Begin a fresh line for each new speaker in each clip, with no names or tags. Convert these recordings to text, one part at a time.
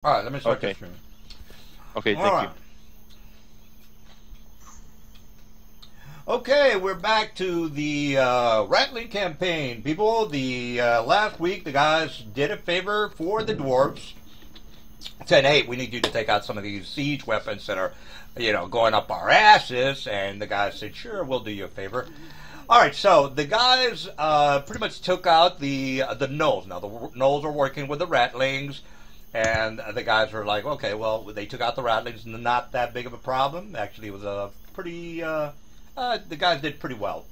All right, let me start the
Okay.
stream.
Okay,
All
thank you.
right. Okay, we're back to the Ratling campaign, people. The last week, the guys did a favor for the dwarves, saying, "Hey, we need you to take out some of these siege weapons that are, going up our asses." And the guys said, "Sure, we'll do you a favor." All right, so the guys pretty much took out the gnolls. Now the gnolls are working with the ratlings, and the guys were like, "Okay, well, they took out the ratlings, not that big of a problem. Actually, it was a pretty. The guys did pretty well.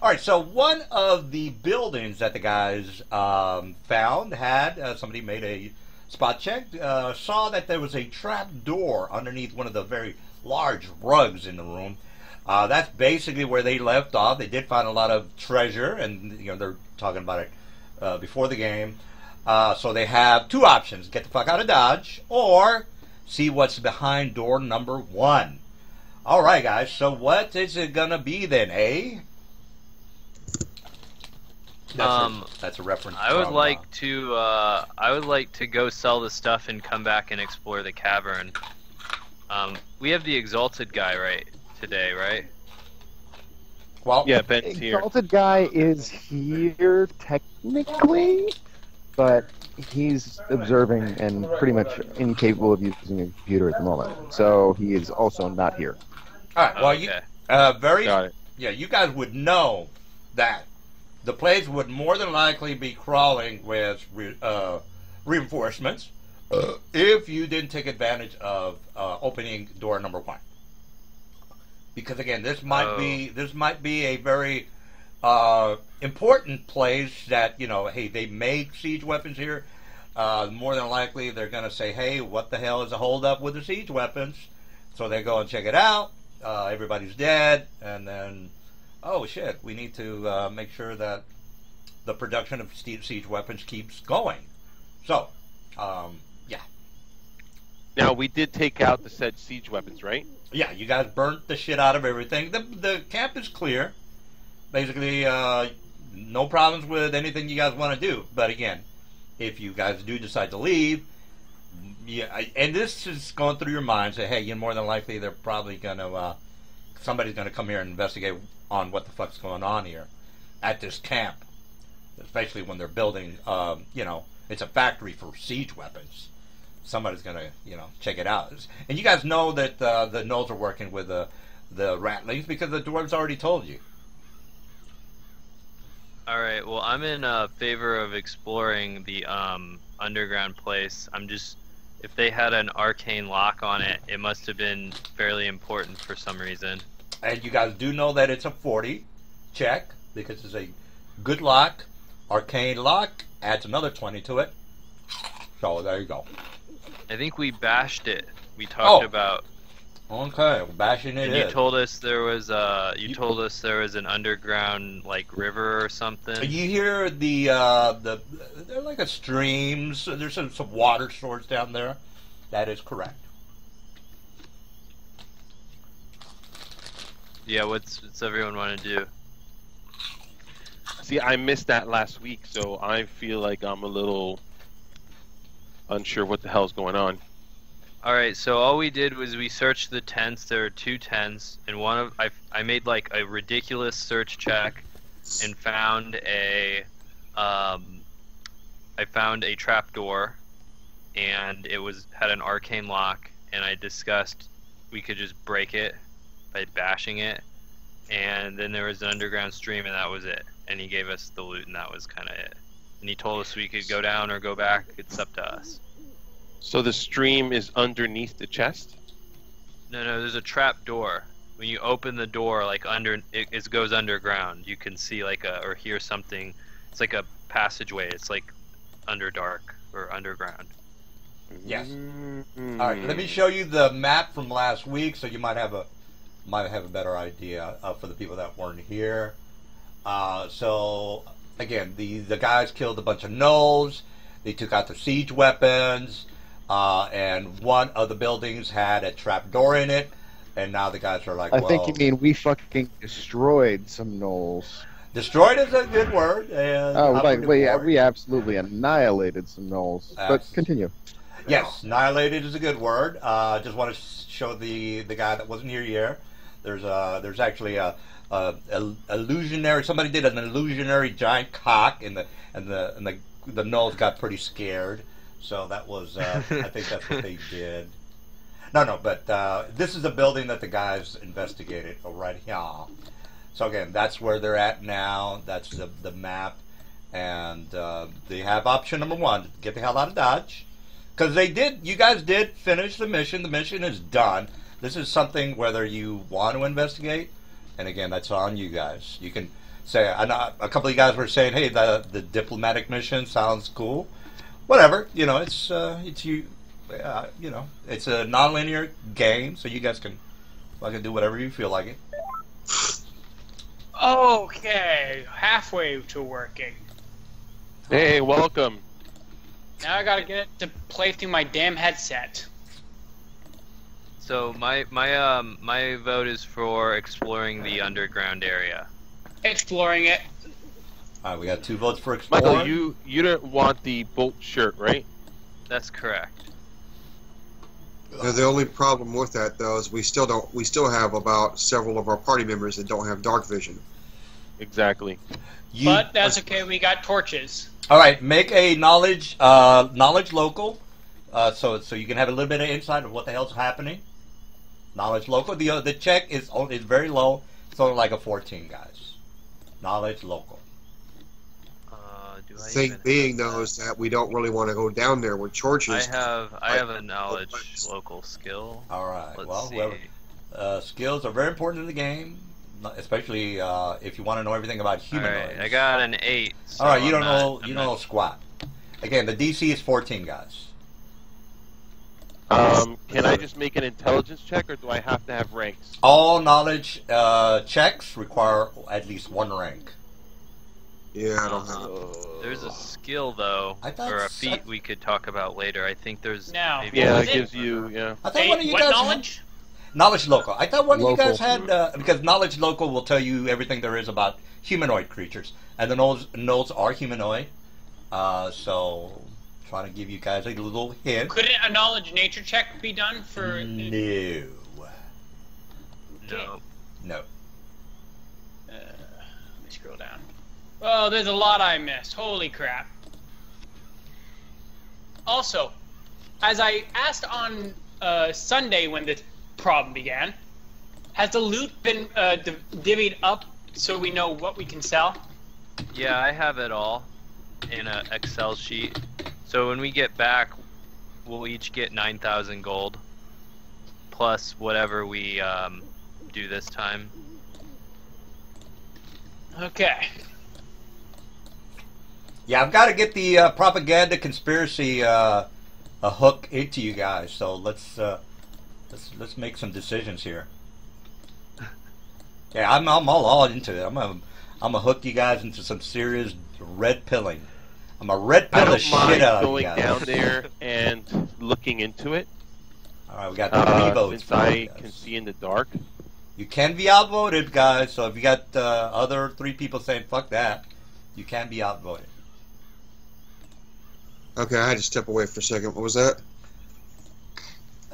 All right, so one of the buildings that the guys found had somebody made a spot check, saw that there was a trap door underneath one of the very large rugs in the room. That's basically where they left off. They did find a lot of treasure, and they're talking about it before the game. So they have two options: get the fuck out of Dodge, or see what's behind door number one. All right, guys. So what is it gonna be then, eh? That's a reference.
I would
from,
like to go sell the stuff and come back and explore the cavern. We have the exalted guy today, right?
well,
Yeah, Ben's here.
Exalted guy is here technically, but he's observing and pretty much incapable of using a computer at the moment. So he is also not here.
all right. Well,
Okay.
very.
Got it.
Yeah, you guys would know that the place would more than likely be crawling with reinforcements if you didn't take advantage of opening door number one. Because again, this might be a very important place that hey, they make siege weapons here. More than likely, they're going to say, hey, what the hell is a holdup with the siege weapons? So they go and check it out. Everybody's dead, and then, oh shit, we need to make sure that the production of siege weapons keeps going. So, yeah.
Now, we did take out the said siege weapons, right?
Yeah, you guys burnt the shit out of everything. The camp is clear. Basically, no problems with anything you guys want to do. But again, if you guys do decide to leave, yeah, and this is going through your mind, say, hey, you're more than likely they're probably gonna somebody's gonna come here and investigate on what the fuck's going on here at this camp, especially when they're building. It's a factory for siege weapons. Somebody's gonna check it out, and you guys know that the gnolls are working with the ratlings because the dwarves already told you.
All right. Well, I'm in favor of exploring the underground place. If they had an arcane lock on it, it must have been fairly important for some reason.
And you guys do know that it's a 40 check because it's a good lock. Arcane lock adds another 20 to it. So there you go.
I think we bashed it. We talked about.
Okay, bashing it
And
is.
you told us there was an underground river or something.
You hear they're like a streams. There's some water source down there. That is correct.
Yeah. What's everyone want to do?
See, I missed that last week, so I feel like I'm a little unsure what the hell's going on.
All right, so all we did was we searched the tents. There are two tents, and I made a ridiculous search check, and found a trap door, and it had an arcane lock, and I discussed we could just break it by bashing it, and then there was an underground stream, and that was it. And he gave us the loot, and that was kind of it. And he told us we could go down or go back. It's up to us.
So the stream is underneath the chest?
No, there's a trap door. When you open the door, it goes underground. You can see or hear something. It's like a passageway. It's like underdark or underground.
Yes. All right. Let me show you the map from last week, so you might have a better idea for the people that weren't here. So again, the guys killed a bunch of gnolls. They took out the siege weapons. And one of the buildings had a trap door in it, and now the guys are like,
I think you mean we fucking destroyed some gnolls.
Destroyed is a good word. And
we absolutely annihilated some gnolls. But continue.
Yes, annihilated is a good word. Just want to show the guy that wasn't here. There's actually a illusionary. Somebody did an illusionary giant cock, and the gnolls got pretty scared. So that was I think that's what they did. No, but this is a building that the guys investigated right here. So again, that's where they're at now. That's the map, and they have option number 1: get the hell out of Dodge, because you guys did finish the mission. The mission is done. This is something whether you want to investigate, and again, that's on you guys. You can say, I know a couple of you guys were saying, hey, the diplomatic mission sounds cool. Whatever, it's you. It's a non-linear game, so you guys can do whatever you feel like it.
Okay, halfway to working.
Hey, welcome.
Now I gotta get it to play through my damn headset.
So my vote is for exploring the underground area.
Exploring it.
All right, we got 2 votes for exploring.
Michael, you don't want the bolt shirt, right?
That's correct.
The only problem with that, though, is we still have about several of our party members that don't have dark vision.
Exactly.
But that's okay. We got torches.
All right, make a knowledge local, so you can have a little bit of insight of what the hell's happening. Knowledge local. The check is very low. It's only like a 14, guys. Knowledge local.
The thing being, though, is that we don't really want to go down there with torches.
I have a knowledge local skill.
All right.
Let's see.
Skills are very important in the game, especially if you want to know everything about humanoids.
All right, I got an 8. So
all right, you don't know squat. Again, the DC is 14, guys.
Can I just make an intelligence check, or do I have to have ranks?
All knowledge checks require at least 1 rank.
Yeah, I don't have.
There's a skill though, or a feat we could talk about later. I think there's maybe
that gives you
I thought one of you
what
guys
knowledge?
Knowledge local. I thought one of you guys
Local.
had because knowledge local will tell you everything there is about humanoid creatures, and the gnolls are humanoid. So trying to give you guys a little hint.
Couldn't a knowledge nature check be done for?
No.
no.
Let me scroll down. Oh, there's a lot I missed. Holy crap. Also, as I asked on Sunday when this problem began, has the loot been divvied up so we know what we can sell?
Yeah, I have it all in an Excel sheet. So when we get back, we'll each get 9,000 gold plus whatever we do this time.
Okay.
Yeah, I've got to get the propaganda conspiracy a hook into you guys. So let's make some decisions here. Yeah, I'm all into it. I'm gonna hook you guys into some serious red pilling. I'm a red pill the shit out of you
going
guys.
down there and looking into it.
All right, we got 3 votes.
Since I can see in the dark.
You can be outvoted, guys. So if you got other 3 people saying "fuck that," you can be outvoted.
Okay, I had to step away for a second. What was that?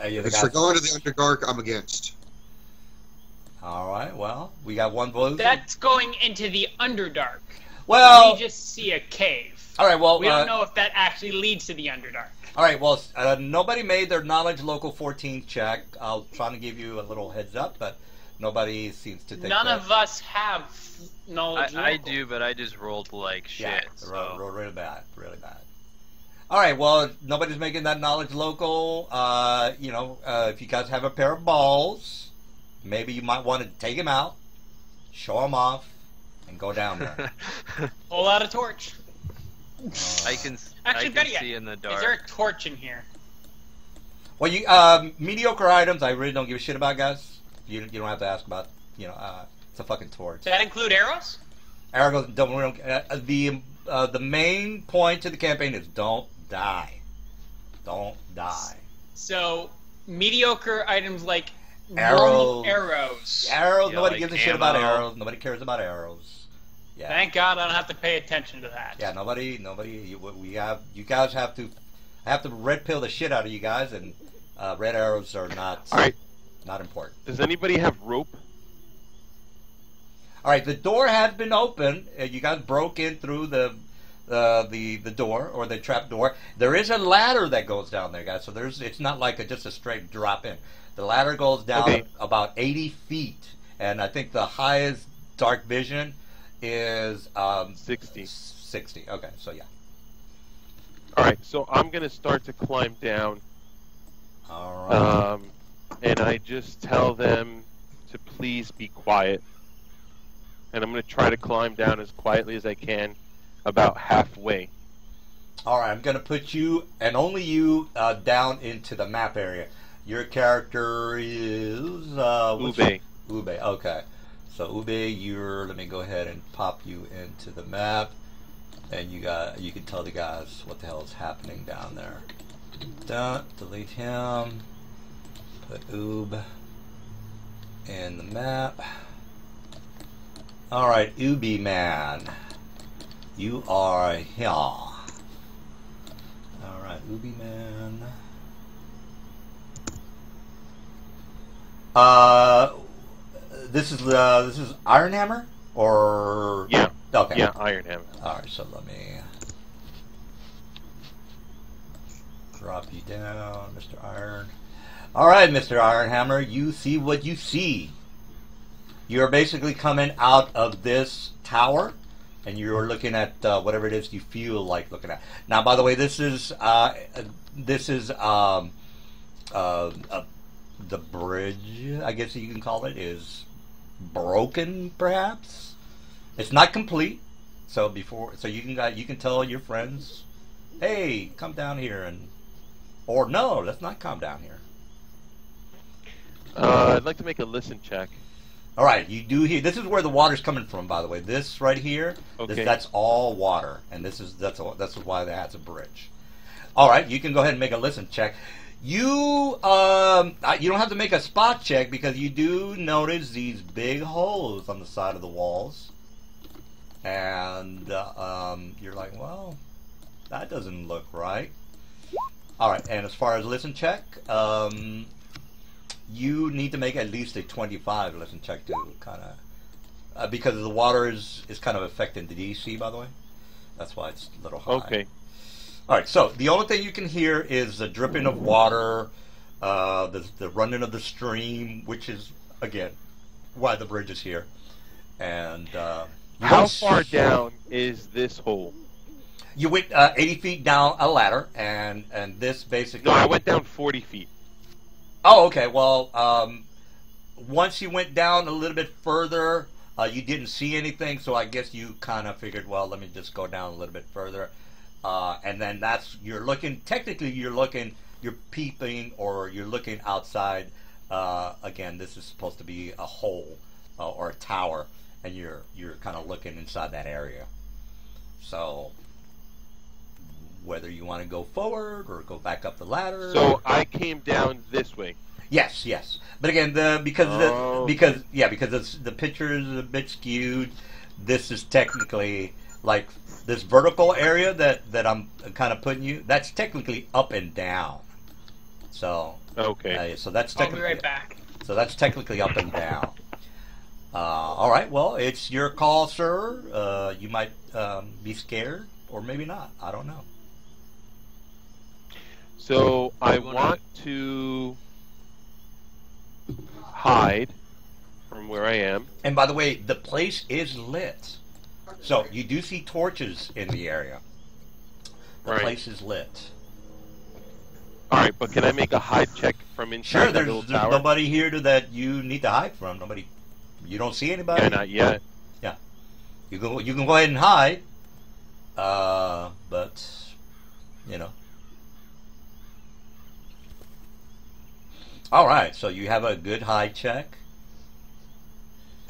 You're the
If
guy-
we're going to the Underdark, I'm against.
All right. Well, we got 1 vote.
That's going into the Underdark.
Well,
We just see a cave.
all right. Well,
We don't know if that actually leads to the Underdark.
all right. Well, nobody made their knowledge local 14 check. I'll try to give you a little heads up, but nobody seems to think
None
that.
of us have knowledge.
I
local.
do, but I just rolled like shit.
Yeah,
so.
really bad, really bad. All right, well, nobody's making that knowledge local. If you guys have a pair of balls, maybe you might want to take them out, show them off, and go down there.
Pull out a torch.
I can
Actually, better yet,
see in the
is
dark.
there a torch in here?
Well, you mediocre items, I really don't give a shit about, guys. You don't have to ask about. It's a fucking torch.
Does that include arrows?
Aragos, the main point to the campaign is don't die. Don't die.
So, mediocre items like
Arrows.
normal arrows.
Arrows.
Yeah,
Nobody
like
gives a shit about
ammo.
arrows. Nobody cares about arrows. Yeah.
Thank God I don't have to pay attention to that.
Yeah. Nobody. You guys have to have to red pill the shit out of you guys, and red arrows are not
All right.
not important.
Does anybody have rope?
All right, the door has been opened. You guys broke in through the door or the trap door. There is a ladder that goes down there, guys. So it's not like just a straight drop in. The ladder goes down about 80 feet, and I think the highest dark vision is
60.
60. Okay, so yeah.
All right, so I'm gonna start to climb down.
All right.
And I just tell them to please be quiet. And I'm gonna try to climb down as quietly as I can, about halfway.
All right, I'm going to put you, and only you, down into the map area. Your character is...
Ube.
Ube, okay. So Ube, let me go ahead and pop you into the map. And you can tell the guys what the hell is happening down there. Delete him. Put Ube in the map. All right, Ube man. You are here. Alright, Ubi Man. This is Iron Hammer? Or
Yeah.
Okay.
Yeah, Iron Hammer.
Alright, so let me drop you down, Mr. Iron. Alright, Mr. Iron Hammer, you see what you see. You're basically coming out of this tower, and you're looking at whatever it is you feel like looking at. Now, by the way, this is the bridge, I guess you can call it, is broken. Perhaps it's not complete. So you can tell your friends, hey, come down here, or no, let's not come down here.
I'd like to make a listen check.
All right, you do hear. This is where the water's coming from, by the way. This right here, that's all water, and that's why that's a bridge. All right, you can go ahead and make a listen check. You don't have to make a spot check because you do notice these big holes on the side of the walls, and you're like, well, that doesn't look right. All right, and as far as listen check, you need to make at least a 25 listen check to kind of because the water is kind of affecting the DC, by the way. That's why it's a little high.
Okay.
All right. So the only thing you can hear is the dripping of water, the running of the stream, which is again why the bridge is here. And
how far down is this hole?
You went 80 feet down a ladder, and this basically.
No, I went down 40 feet.
Oh, okay. Well, once you went down a little bit further, you didn't see anything, so I guess you kind of figured, well, let me just go down a little bit further. And then you're peeping, or you're looking outside. Again, this is supposed to be a hole or a tower, and you're kind of looking inside that area. So whether you want to go forward or go back up the ladder.
So I came down this way.
Yes. But again, because the picture is a bit skewed. This is technically like this vertical area that I'm kind of putting you. That's technically up and down. So
okay.
So that's
I'll
technically
be right back.
So that's technically up and down. All right. Well, it's your call, sir. You might be scared, or maybe not. I don't know.
So I want to hide from where I am.
And by the way, the place is lit. So you do see torches in the area. The place is lit.
All right, but can I make a hide check from inside
Sure,
the little
there's
tower?
nobody here that you need to hide from. Nobody. You don't see anybody?
Yeah, not yet.
Yeah. You can go ahead and hide. But you know. All right, so you have a good hide check.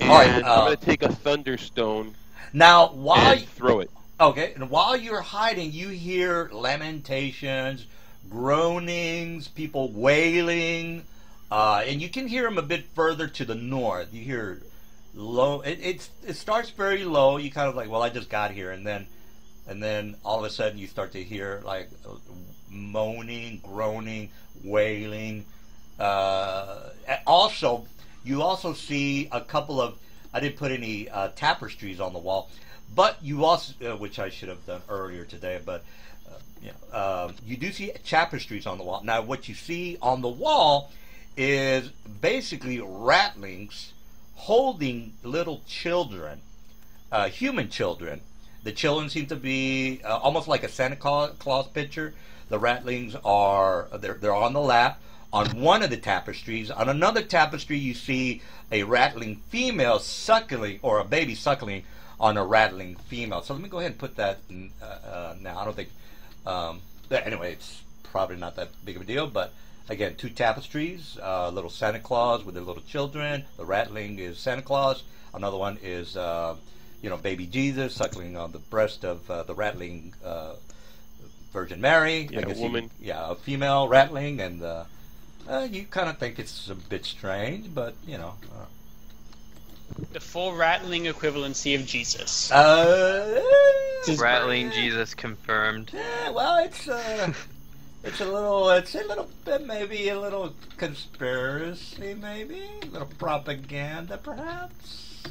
And
All right,
I'm going to take a thunderstone
now
and throw it.
Okay, and while you're hiding, you hear lamentations, groanings, people wailing, and you can hear them a bit further to the north. You hear low. It starts very low. You kind of like, well, I just got here, and then and then all of a sudden you start to hear like moaning, groaning, wailing. Also, you also see a couple of, I didn't put any tapestries on the wall, but you also, which I should have done earlier today, but you do see tapestries on the wall. Now, what you see on the wall is basically ratlings holding little children, human children. The children seem to be almost like a Santa Claus picture. The ratlings they're on the lap. On one of the tapestries, on another tapestry, you see a rattling female suckling, or a baby suckling on a rattling female. So let me go ahead and put that in, now. I don't think, anyway, it's probably not that big of a deal, but again, two tapestries, little Santa Claus with their little children. The rattling is Santa Claus. Another one is, baby Jesus suckling on the breast of the rattling Virgin Mary.
Yeah, a woman.
A female rattling, and you kind of think it's a bit strange, but
The full rattling equivalency of Jesus.
Rattling Jesus confirmed.
Yeah, well, it's a little bit, maybe a little conspiracy, maybe a little propaganda, perhaps.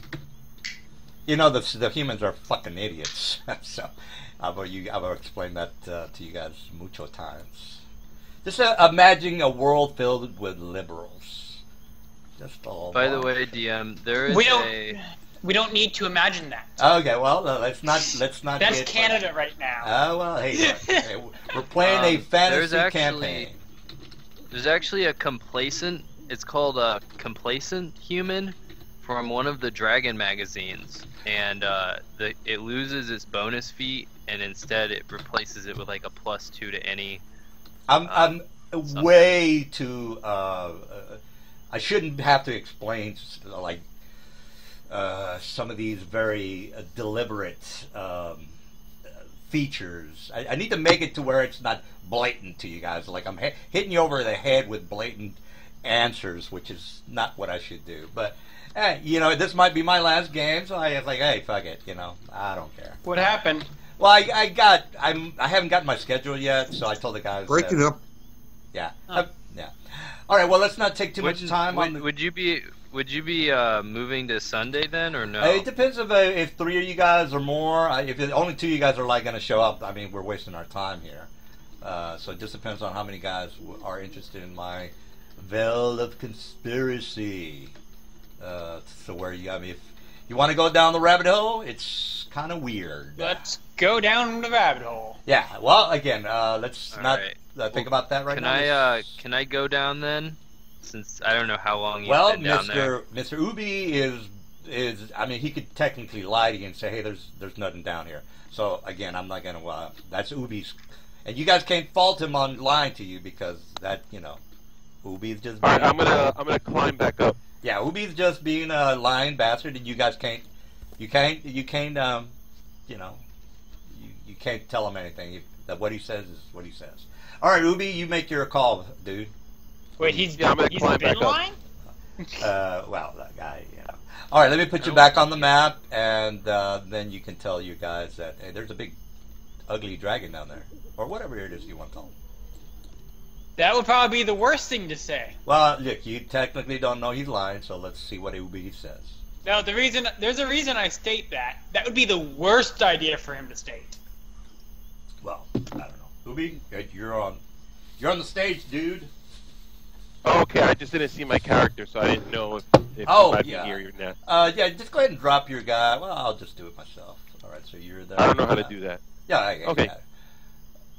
The humans are fucking idiots. So I've explained that to you guys mucho times. Just imagine a world filled with liberals. Just all.
By the way, DM, there is
we don't need to imagine that.
Okay, well, let's not.
That's Canada right now.
Oh well, hey, we're playing a fantasy campaign.
There's actually a complacent. It's called a complacent human from one of the Dragon magazines, and it loses its bonus feat, and instead it replaces it with like a +2 to any.
I'm way too. I shouldn't have to explain like some of these very deliberate features. I need to make it to where it's not blatant to you guys. Like I'm hitting you over the head with blatant answers, which is not what I should do. But this might be my last game, so I was like, hey, fuck it. I don't care.
What happened?
Well, I haven't gotten my schedule yet, so I told the guys.
Breaking up.
Yeah. Yeah. All right. Well, let's not take too much time on.
Would you be moving to Sunday then, or no?
It depends if 3 of you guys or more. If only 2 of you guys are going to show up, I mean, we're wasting our time here. So it just depends on how many guys are interested in my veil of conspiracy. So where if you want to go down the rabbit hole, it's kind of weird.
Let's go down the rabbit hole.
Yeah. Well, again, let's
All
not
right.
think about that right now.
Can I go down then? Since I don't know how long you've been down there.
Mr. Ubi is. I mean, he could technically lie to you and say, "Hey, there's nothing down here." So again, I'm not gonna. That's Ubi's, and you guys can't fault him on lying to you because that Ubi's just.
All right, I'm gonna climb back up.
Yeah, Ubi's just being a lying bastard, and you guys can't. You can't. You can't tell him anything. That what he says is what he says. All right, Ubi, you make your call, dude.
Wait, he's
been
lying?
Well, that guy, All right, let me put you back on the map, and then you can tell you guys that hey, there's a big, ugly dragon down there, or whatever it is you want to call him.
That would probably be the worst thing to say.
Well, look, you technically don't know he's lying, so let's see what Ubi says.
No, there's a reason I state that. That would be the worst idea for him to state.
Well, I don't know. Ubi, you're on the stage, dude.
Oh, okay, I just didn't see my character, so I didn't know if I'd be here or not.
Yeah, just go ahead and drop your guy. Well, I'll just do it myself. All right, so you're there.
I don't know how to do that.
Yeah,
okay.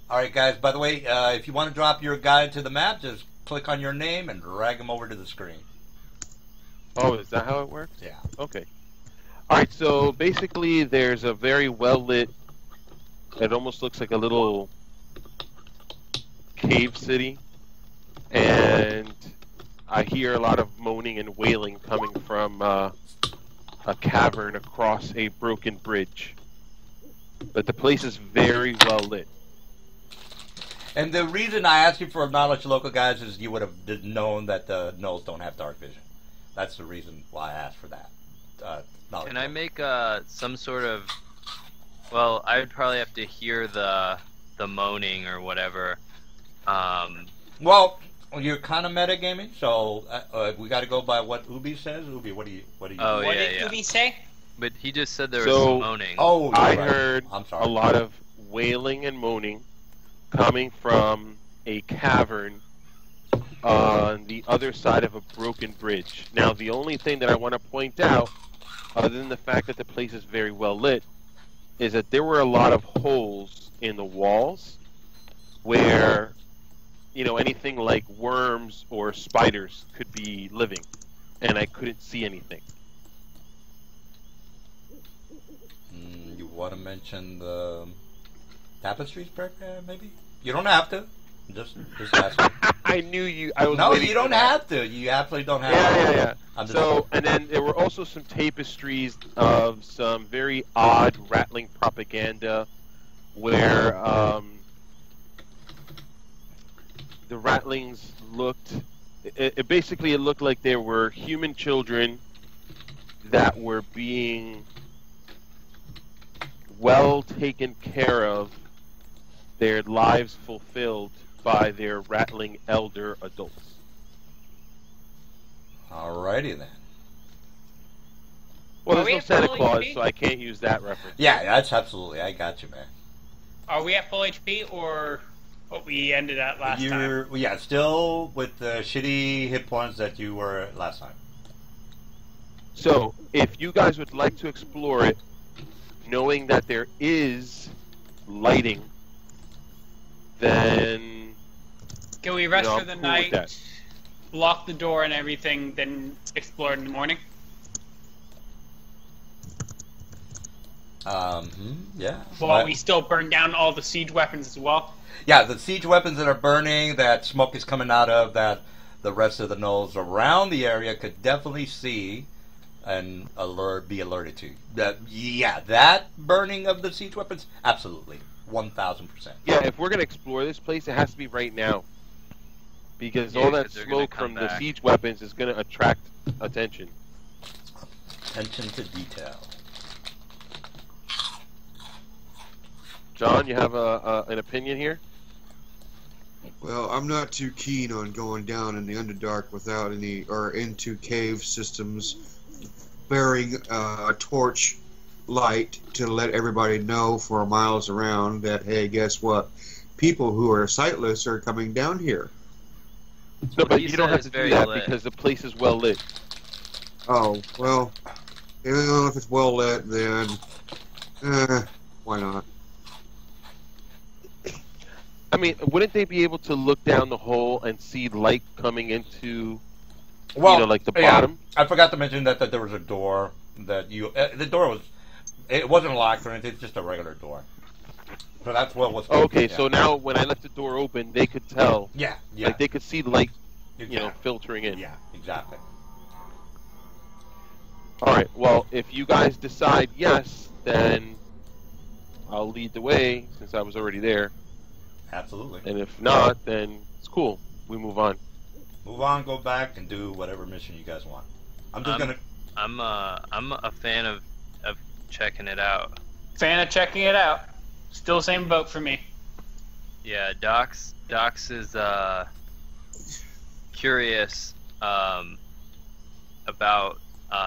All right, guys, by the way, if you want to drop your guy to the map, just click on your name and drag him over to the screen.
Oh, is that how it works?
Yeah.
Okay. All right, so basically there's a very well-lit, it almost looks like a little cave city, and I hear a lot of moaning and wailing coming from a cavern across a broken bridge. But the place is very well lit.
And the reason I asked you for knowledge local guys is you would have known that the gnolls don't have dark vision. That's the reason why I asked for that.
Can I make some sort of Well, I would probably have to hear the moaning or whatever.
Well, you're kind of metagaming, so we got to go by what Ubi says. Ubi, what do you?
Oh,
What
yeah,
did
yeah.
Ubi say?
But he just said there was
So-
some moaning.
Oh,
I
you're right.
heard
I'm sorry.
a lot of wailing and moaning coming from a cavern on the other side of a broken bridge. Now, the only thing that I want to point out, other than the fact that the place is very well lit, is that there were a lot of holes in the walls where, anything like worms or spiders could be living, and I couldn't see anything.
You want to mention the tapestries, maybe? You don't have to. Just ask me.
I knew you. I was
No,
waiting
you
for
don't
that.
have to. You absolutely don't have
Yeah,
to.
yeah.
I'm just,
So, and then there were also some tapestries of some very odd Ratling propaganda, where the Ratlings looked. It basically it looked like there were human children that were being well taken care of, their lives fulfilled by their Ratling elder adults.
Alrighty then.
Well,
Are
there's
we
no
at
Santa
full
Claus,
HP?
so I can't use that reference.
Yeah, that's absolutely. I got you, man.
Are we at full HP or what we ended at last time?
Yeah, still with the shitty hit points that you were at last time.
So, if you guys would like to explore it, knowing that there is lighting, then
Can we rest
I'm
for the
cool with
night,
that.
lock the door and everything, then explore in the morning?
Yeah.
While we still burn down all the siege weapons as well?
Yeah, the siege weapons that are burning, that smoke is coming out of, that the rest of the gnolls around the area could definitely see and be alerted to. That burning of the siege weapons, absolutely, 1,000%.
Yeah, if we're gonna explore this place, it has to be right now, because
Yeah,
all that
'cause they're gonna
smoke
come
from the
back.
siege weapons is gonna attract attention.
Attention to detail.
John, you have an opinion here?
Well, I'm not too keen on going down in the Underdark without any, or into cave systems, bearing a torch light to let everybody know for miles around that, hey, guess what? People who are sightless are coming down here.
No, but
He
you don't
said
have
it's
to do
very
that
lit.
because the place is well lit.
Oh, well, if it's well lit, then why not?
I mean, wouldn't they be able to look down the hole and see light coming into, like the bottom?
I forgot to mention that there was a door that the door wasn't locked or anything, it's just a regular door. So that's what was.
Okay,
yeah.
so now when I left the door open, they could tell.
Yeah.
Like they could see light,
Exactly.
filtering in.
Yeah, exactly.
All right. Well, if you guys decide yes, then I'll lead the way since I was already there.
Absolutely.
And if not, then it's cool. We move on.
Move on, go back, and do whatever mission you guys want. I'm just gonna.
I'm a fan of checking it out.
Fan of checking it out. Still same boat for me.
Yeah, Docs is curious about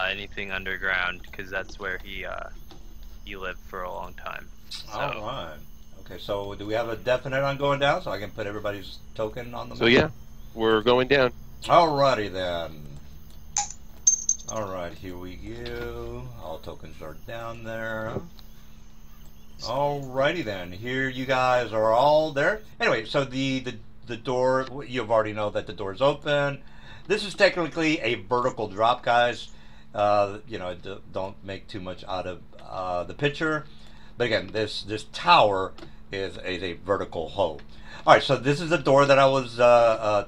anything underground because that's where he lived for a long time. So,
All right. Okay, so do we have a definite on going down so I can put everybody's token on the
So
map?
yeah, we're going down.
Alrighty then. Alright, here we go. All tokens are down there. Alrighty then. Here you guys are all there. Anyway, so the door, you already know that the door is open. This is technically a vertical drop, guys. Don't make too much out of the picture. But again, this tower is a vertical hole. Alright, so this is the door that I was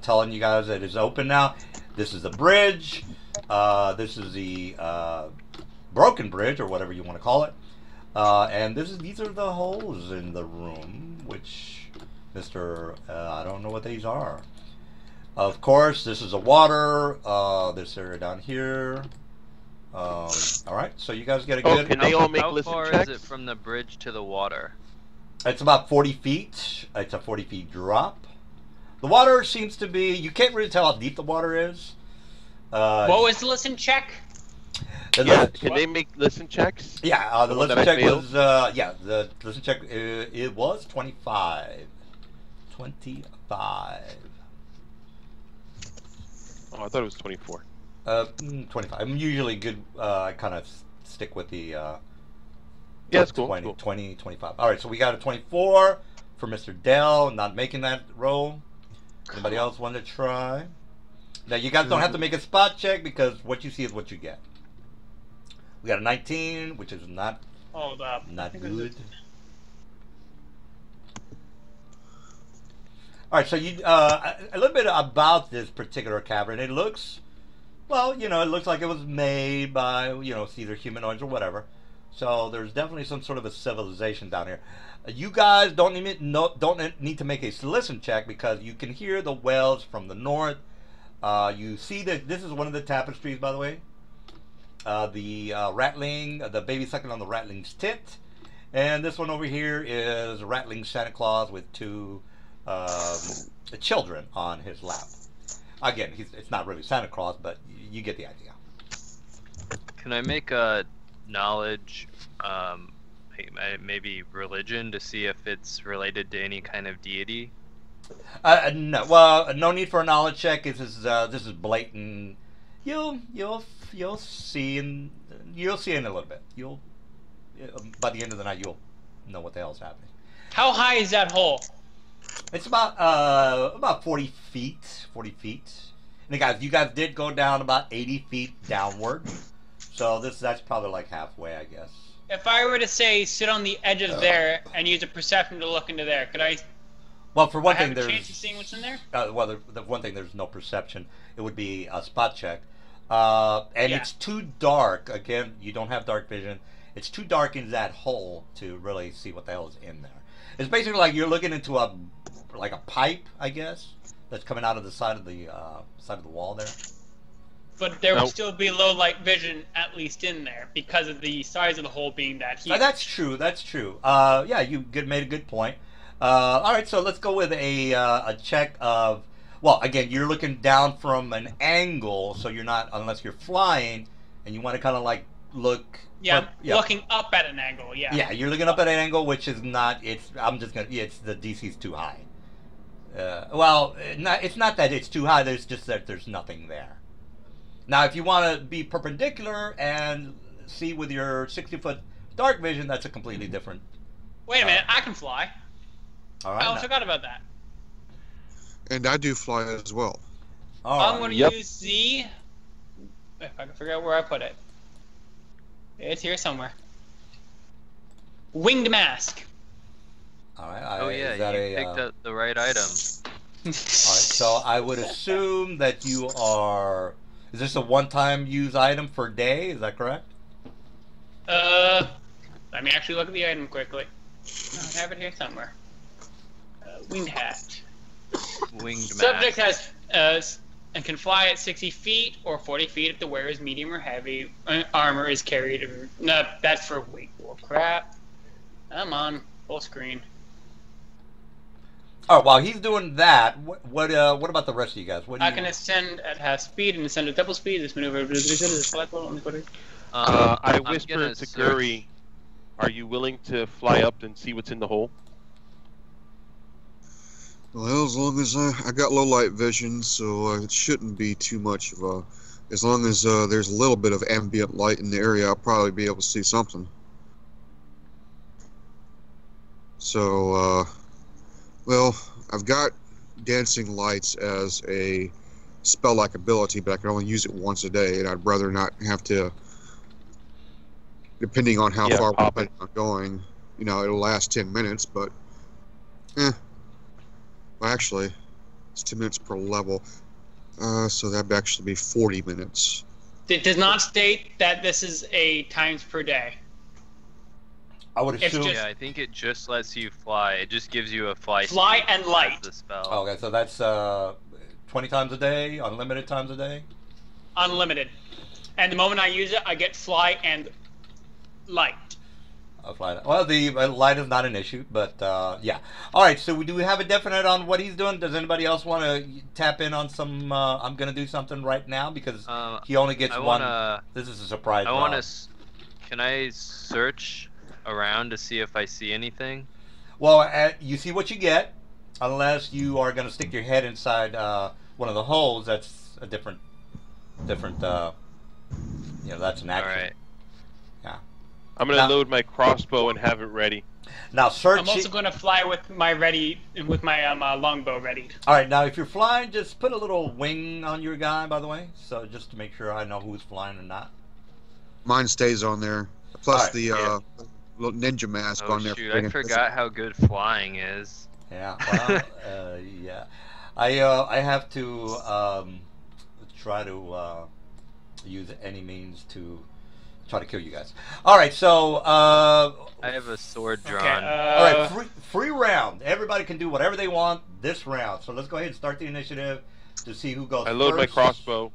telling you guys that is open now. This is the bridge. This is the broken bridge, or whatever you want to call it. And these are the holes in the room, which I don't know what these are. Of course, this is the water. This area down here. All right, so you guys get a
Oh,
good.
can they all make
How
listen
far
checks?
is it from the bridge to the water?
It's about 40 feet. It's a 40 feet drop. The water seems to be. You can't really tell how deep the water is.
What was the listen check?
The
Yeah,
listen-
can they make listen checks?
Yeah, the
The one
listen
that I
check
failed?
was the listen check. It was 25. 25.
Oh, I thought it was 24.
25. I'm usually good. I kind of stick with the.
Yeah, that's cool.
20,
Cool.
20, 25. All right, so we got a 24 for Mr. Dell, not making that roll. Anybody else want to try? Now, you guys don't have to make a spot check because what you see is what you get. We got a 19, which is not
Hold up.
not good. All right, so you a little bit about this particular cavern. It looks, well, you know, it looks like it was made by, you know, either humanoids or whatever. So there's definitely some sort of a civilization down here. You guys don't need to make a listen check because you can hear the wells from the north. You see that this is one of the tapestries, by the way. The Ratling, the baby sucking on the Ratling's tit, and this one over here is Rattling Santa Claus with two children on his lap. Again, it's not really Santa Claus, but you get the idea.
Can I make a knowledge, maybe religion, to see if it's related to any kind of deity?
No, well, no need for a knowledge check. This is blatant. You'll see in a little bit. By the end of the night you'll know what the hell's happening.
How high is that hole?
It's about 40 feet. 40 feet. And you guys did go down about 80 feet downward. So that's probably like halfway, I guess.
If I were to say sit on the edge of there and use a perception to look into there, could I?
Well, for one
I have
thing,
a
there's
chance of seeing what's in there.
well, the one thing there's no perception. It would be a spot check, and
Yeah.
it's too dark. Again, you don't have dark vision. It's too dark in that hole to really see what the hell is in there. It's basically like you're looking into a pipe, I guess, that's coming out of the side of the wall there.
But there would
Nope.
still be low light vision at least in there because of the size of the hole being that huge.
That's true. That's true. Yeah, you made a good point. All right, so let's go with a check of. Well, again, you're looking down from an angle, so you're not unless you're flying, and you want to kind of like look.
Yeah,
yeah.
looking up at an angle. Yeah.
Yeah, you're looking up at an angle, which is not. It's. I'm just gonna. It's the DC's too high. Well, it's not that it's too high. There's just that there's nothing there. Now, if you want to be perpendicular and see with your 60-foot dark vision, that's a completely different.
Wait a minute, I can fly.
All right.
I
now-
forgot about that.
And I do fly as well.
all
I'm
right.
going to
Yep.
use the. If I can figure out where I put it. It's here somewhere. Winged mask.
All right.
Oh yeah,
is that
you picked up the right item.
All right, so I would assume that you are. Is this a one-time use item per day? Is that correct?
Let me actually look at the item quickly. I have it here somewhere. Winged hat.
Winged
Subject
mask.
has and can fly at 60 feet or 40 feet if the wearer is medium or heavy. Armor is carried. No, that's for weight. Oh crap! I'm on full screen.
Oh, while he's doing that, what about the rest of you guys? What do
I
you?
can ascend at half speed and ascend at double speed. This maneuver is selectable. Let me put it.
I
I'm gonna
whispered to
search-
Guri, "Are you willing to fly up and see what's in the hole?"
Well, as long as I got low light vision, so it shouldn't be too much of a. As long as there's a little bit of ambient light in the area, I'll probably be able to see something. So, well, I've got dancing lights as a spell-like ability, but I can only use it once a day, and I'd rather not have to. Depending on how
Yeah,
far
pop it.
I'm going, you know, it'll last 10 minutes, but. Well, actually, it's 10 minutes per level. So that'd actually be 40 minutes.
It does not state that this is a times per day.
I would
it's
assume.
just-
Yeah, I think it just lets you fly. It just gives you a fly.
Fly
speed
and
as
light.
The spell.
Oh, okay, so that's 20 times a day, unlimited times a day.
Unlimited. And the moment I use it, I get fly and light.
Well, the light is not an issue, but yeah. All right, so do we have a definite on what he's doing? Does anybody else want to tap in on some? I'm going to do something right now because he only gets one. This is a surprise.
I want to. Can I search around to see if I see anything?
Well, you see what you get, unless you are going to stick your head inside one of the holes. That's a different. That's an action.
All right.
Yeah.
I'm gonna load my crossbow and have it ready.
Now search.
I'm also going to fly with my longbow ready.
All right. Now, if you're flying, just put a little wing on your guy. By the way, so just to make sure I know who's flying or not.
Mine stays on there. Plus
Right,
the little ninja mask on there.
Shoot, I forgot how good flying is.
Yeah. Well, yeah. I have to try to use any means to try to kill you guys. All right, so
I have a sword drawn.
Okay,
all right, free round. Everybody can do whatever they want this round. So let's go ahead and start the initiative to see who goes.
I load my
first.
crossbow.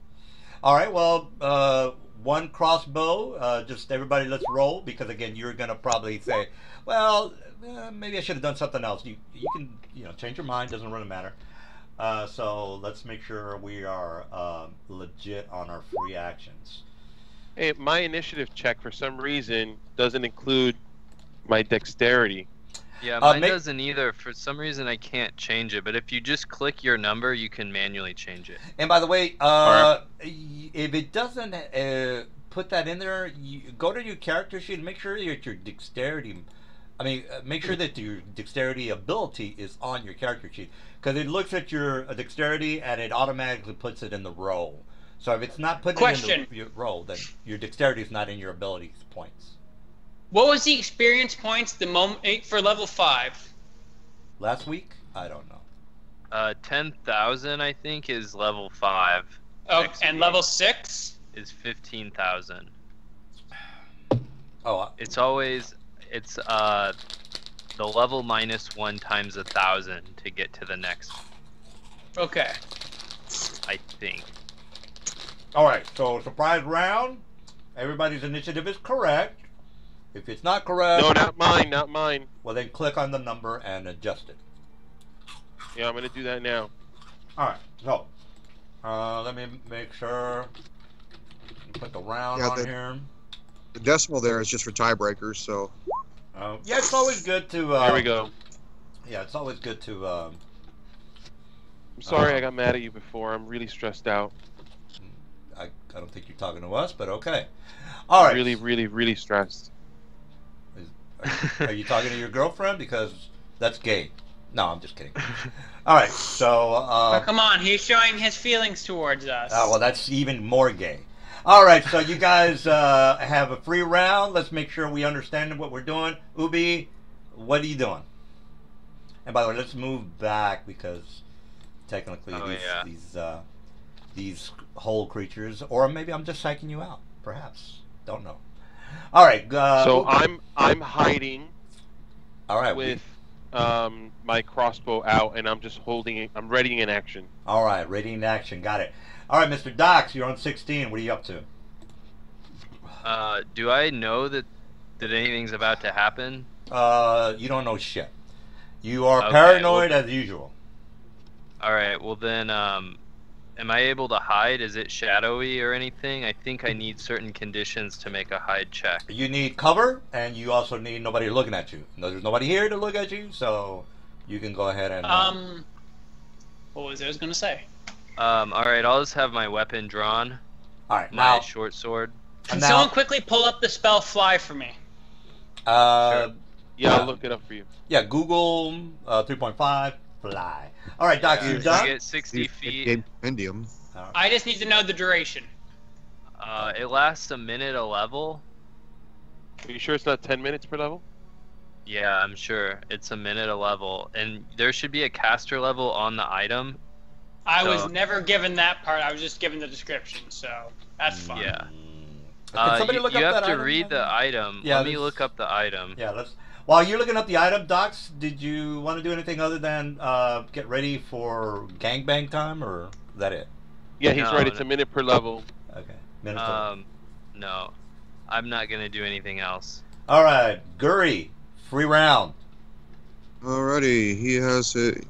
All right, well, one crossbow. Just everybody, let's roll because again, you're gonna probably say, well, maybe I should have done something else. You can change your mind. Doesn't really matter. So let's make sure we are legit on our free actions.
Hey, my initiative check for some reason doesn't include my dexterity.
Yeah, mine doesn't either. For some reason, I can't change it. But if you just click your number, you can manually change it.
And by the way, if it doesn't put that in there, you go to your character sheet and make sure that your dexterity. Make sure that your dexterity ability is on your character sheet because it looks at your dexterity and it automatically puts it in the roll. So if it's not putting it in your roll, then your dexterity is not in your ability points.
What was the experience points for level 5?
Last week? I don't know.
10,000 I think is level 5.
Oh, and level 6
is 15,000.
Oh,
it's the level -1 times 1,000 to get to the next.
Okay.
I think.
All right. So surprise round. Everybody's initiative is correct. If it's not correct,
no, not mine, not mine.
Well, then click on the number and adjust it.
Yeah, I'm gonna do that now.
All right. So let me make sure. Put the round on here.
The decimal there is just for tiebreakers, so.
Yeah, it's always good to.
There we go.
Yeah, it's always good to.
I'm sorry I got mad at you before. I'm really stressed out.
I don't think you're talking to us, but okay. All right.
Really, really, really stressed.
Are you talking to your girlfriend? Because that's gay. No, I'm just kidding. All right, so.
Oh, come on, he's showing his feelings towards us.
Oh, well, that's even more gay. All right, so you guys have a free round. Let's make sure we understand what we're doing. Ubi, what are you doing? And by the way, let's move back because technically these whole creatures, or maybe I'm just psyching you out. Perhaps, don't know. All right.
So I'm hiding.
All right.
With my crossbow out, and I'm just holding it. I'm readying in action.
All right, ready in action. Got it. All right, Mr. Docs, you're on 16. What are you up to?
Do I know that anything's about to happen?
You don't know shit. You are paranoid as usual.
All right. Well then, am I able to hide? Is it shadowy or anything? I think I need certain conditions to make a hide check.
You need cover, and you also need nobody looking at you. No, there's nobody here to look at you, so you can go ahead and.
What was I going to say?
All right. I'll just have my weapon drawn.
All right.
My short sword.
Can someone quickly pull up the spell fly for me?
Sure.
Yeah, I'll look it up for you.
Yeah, Google 3.5 fly. All right, Doc, you done?
You get 60 feet.
Indium.
I just need to know the duration.
It lasts a minute a level.
Are you sure it's not 10 minutes per level?
Yeah, I'm sure. It's a minute a level. And there should be a caster level on the item.
I was never given that part. I was just given the description, so that's fine.
Yeah.
Can somebody look
you
up
have
that
to
item?
read the item.
Yeah,
Let me look up the item.
Yeah, let's. While you're looking up the item, Docs, did you want to do anything other than get ready for gangbang time, or is that it?
Yeah, he's right. It's a minute per level.
Okay. Minnesota.
No, I'm not gonna do anything else.
All right, Guri, free round.
Alrighty, he has it.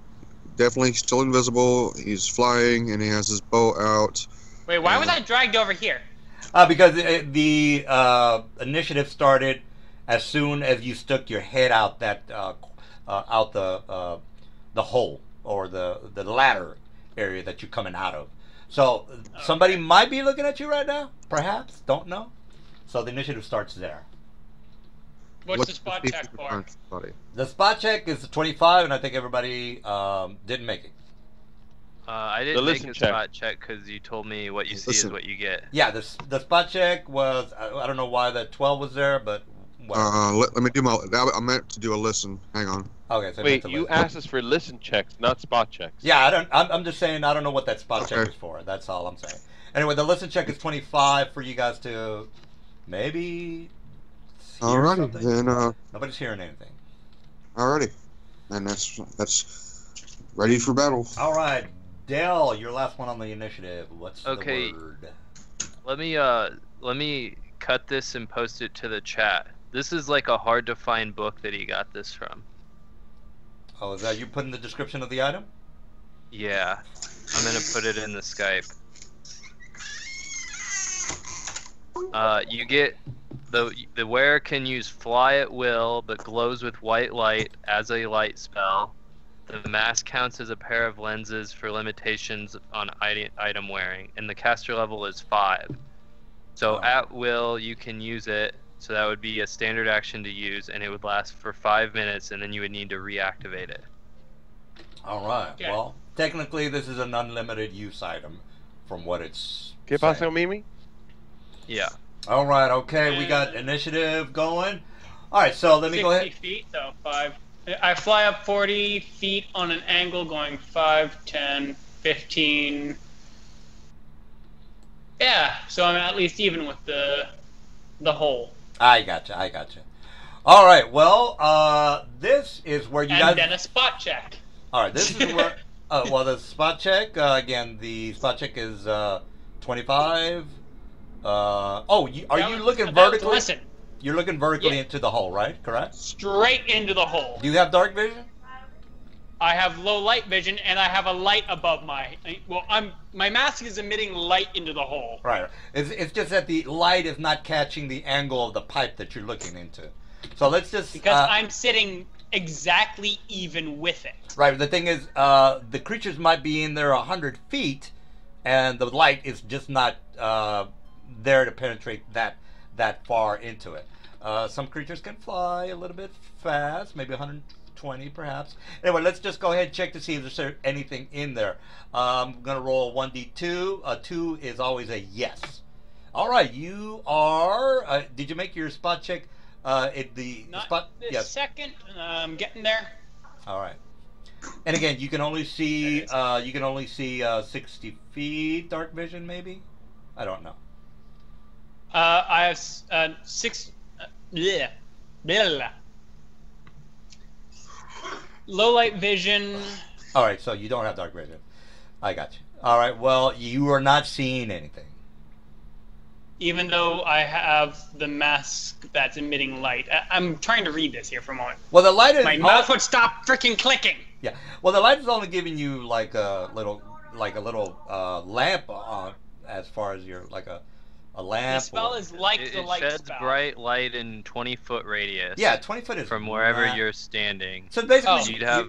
Definitely still invisible. He's flying, and he has his bow out.
Wait, why was I dragged over here?
Because the initiative started as soon as you stuck your head out out the hole or the ladder area that you're coming out of. So somebody might be looking at you right now, perhaps. Don't know. So the initiative starts there.
What's the spot check for?
The spot check is 25, and I think everybody didn't make it.
I didn't make a spot check because you told me what you see is what you get.
Yeah, the spot check was, I don't know why that 12 was there, but whatever.
Let me do my. I meant to do a listen. Hang on.
Okay, so
wait, you asked us for listen checks, not spot checks.
Yeah, I'm just saying I don't know what that spot check is for. That's all I'm saying. Anyway, the listen check is 25 for you guys to maybe.
Alrighty, then.
Nobody's hearing anything.
Alrighty, and that's ready for battle.
All right, Dell, you're last one on the initiative. What's the word?
Let me cut this and post it to the chat. This is like a hard to find book that he got this from.
Oh, is that you put in the description of the item?
Yeah, I'm gonna put it in the Skype. You get the wearer can use fly at will, but glows with white light as a light spell. The mask counts as a pair of lenses for limitations on item wearing, and the caster level is 5. So at will, you can use it. So that would be a standard action to use, and it would last for 5 minutes, and then you would need to reactivate it.
All right. Okay. Well, technically, this is an unlimited use item, from what it's.
¿Qué pasó, Mimi?
Yeah.
All right. Okay, we got initiative going. All right. So let me go ahead.
60 feet, so 5. I fly up 40 feet on an angle, going 5, 10, 15. Yeah. So I'm at least even with the hole.
I gotcha. All right, well, this is where you guys...
And then a spot check.
All right, this is where... well, the spot check, again, the spot check is 25. Are you looking vertically?
Listen.
You're looking vertically into the hole, right? Correct?
Straight into the hole.
Do you have dark vision?
I have low light vision, and I have a light above my... Well, my mask is emitting light into the hole.
Right. It's just that the light is not catching the angle of the pipe that you're looking into. So let's just...
Because I'm sitting exactly even with it.
Right. The thing is, the creatures might be in there 100 feet, and the light is just not there to penetrate that far into it. Some creatures can fly a little bit fast, maybe 120 perhaps. Anyway, let's just go ahead and check to see if there's anything in there. I'm going to roll 1d2. A 2 is always a yes. All right, you are... did you make your spot check?
Not
spot?
this
Yes.
second. I'm getting there.
All right. And again, you can only see 60 feet dark vision, maybe? I don't know.
I have 6... Bleh. Bleh. Low light vision.
All right, so you don't have dark vision. I got you. All right, well, you are not seeing anything.
Even though I have the mask that's emitting light. I'm trying to read this here for a moment.
Well, the light is...
My mouse would stop freaking clicking.
Yeah. Well, the light is only giving you like a little lamp on, as far as your like a lamp.
The spell is like the light
sheds
spell.
bright light in 20-foot radius.
Yeah, 20 foot is
from wherever you're standing.
So basically,
you'd have.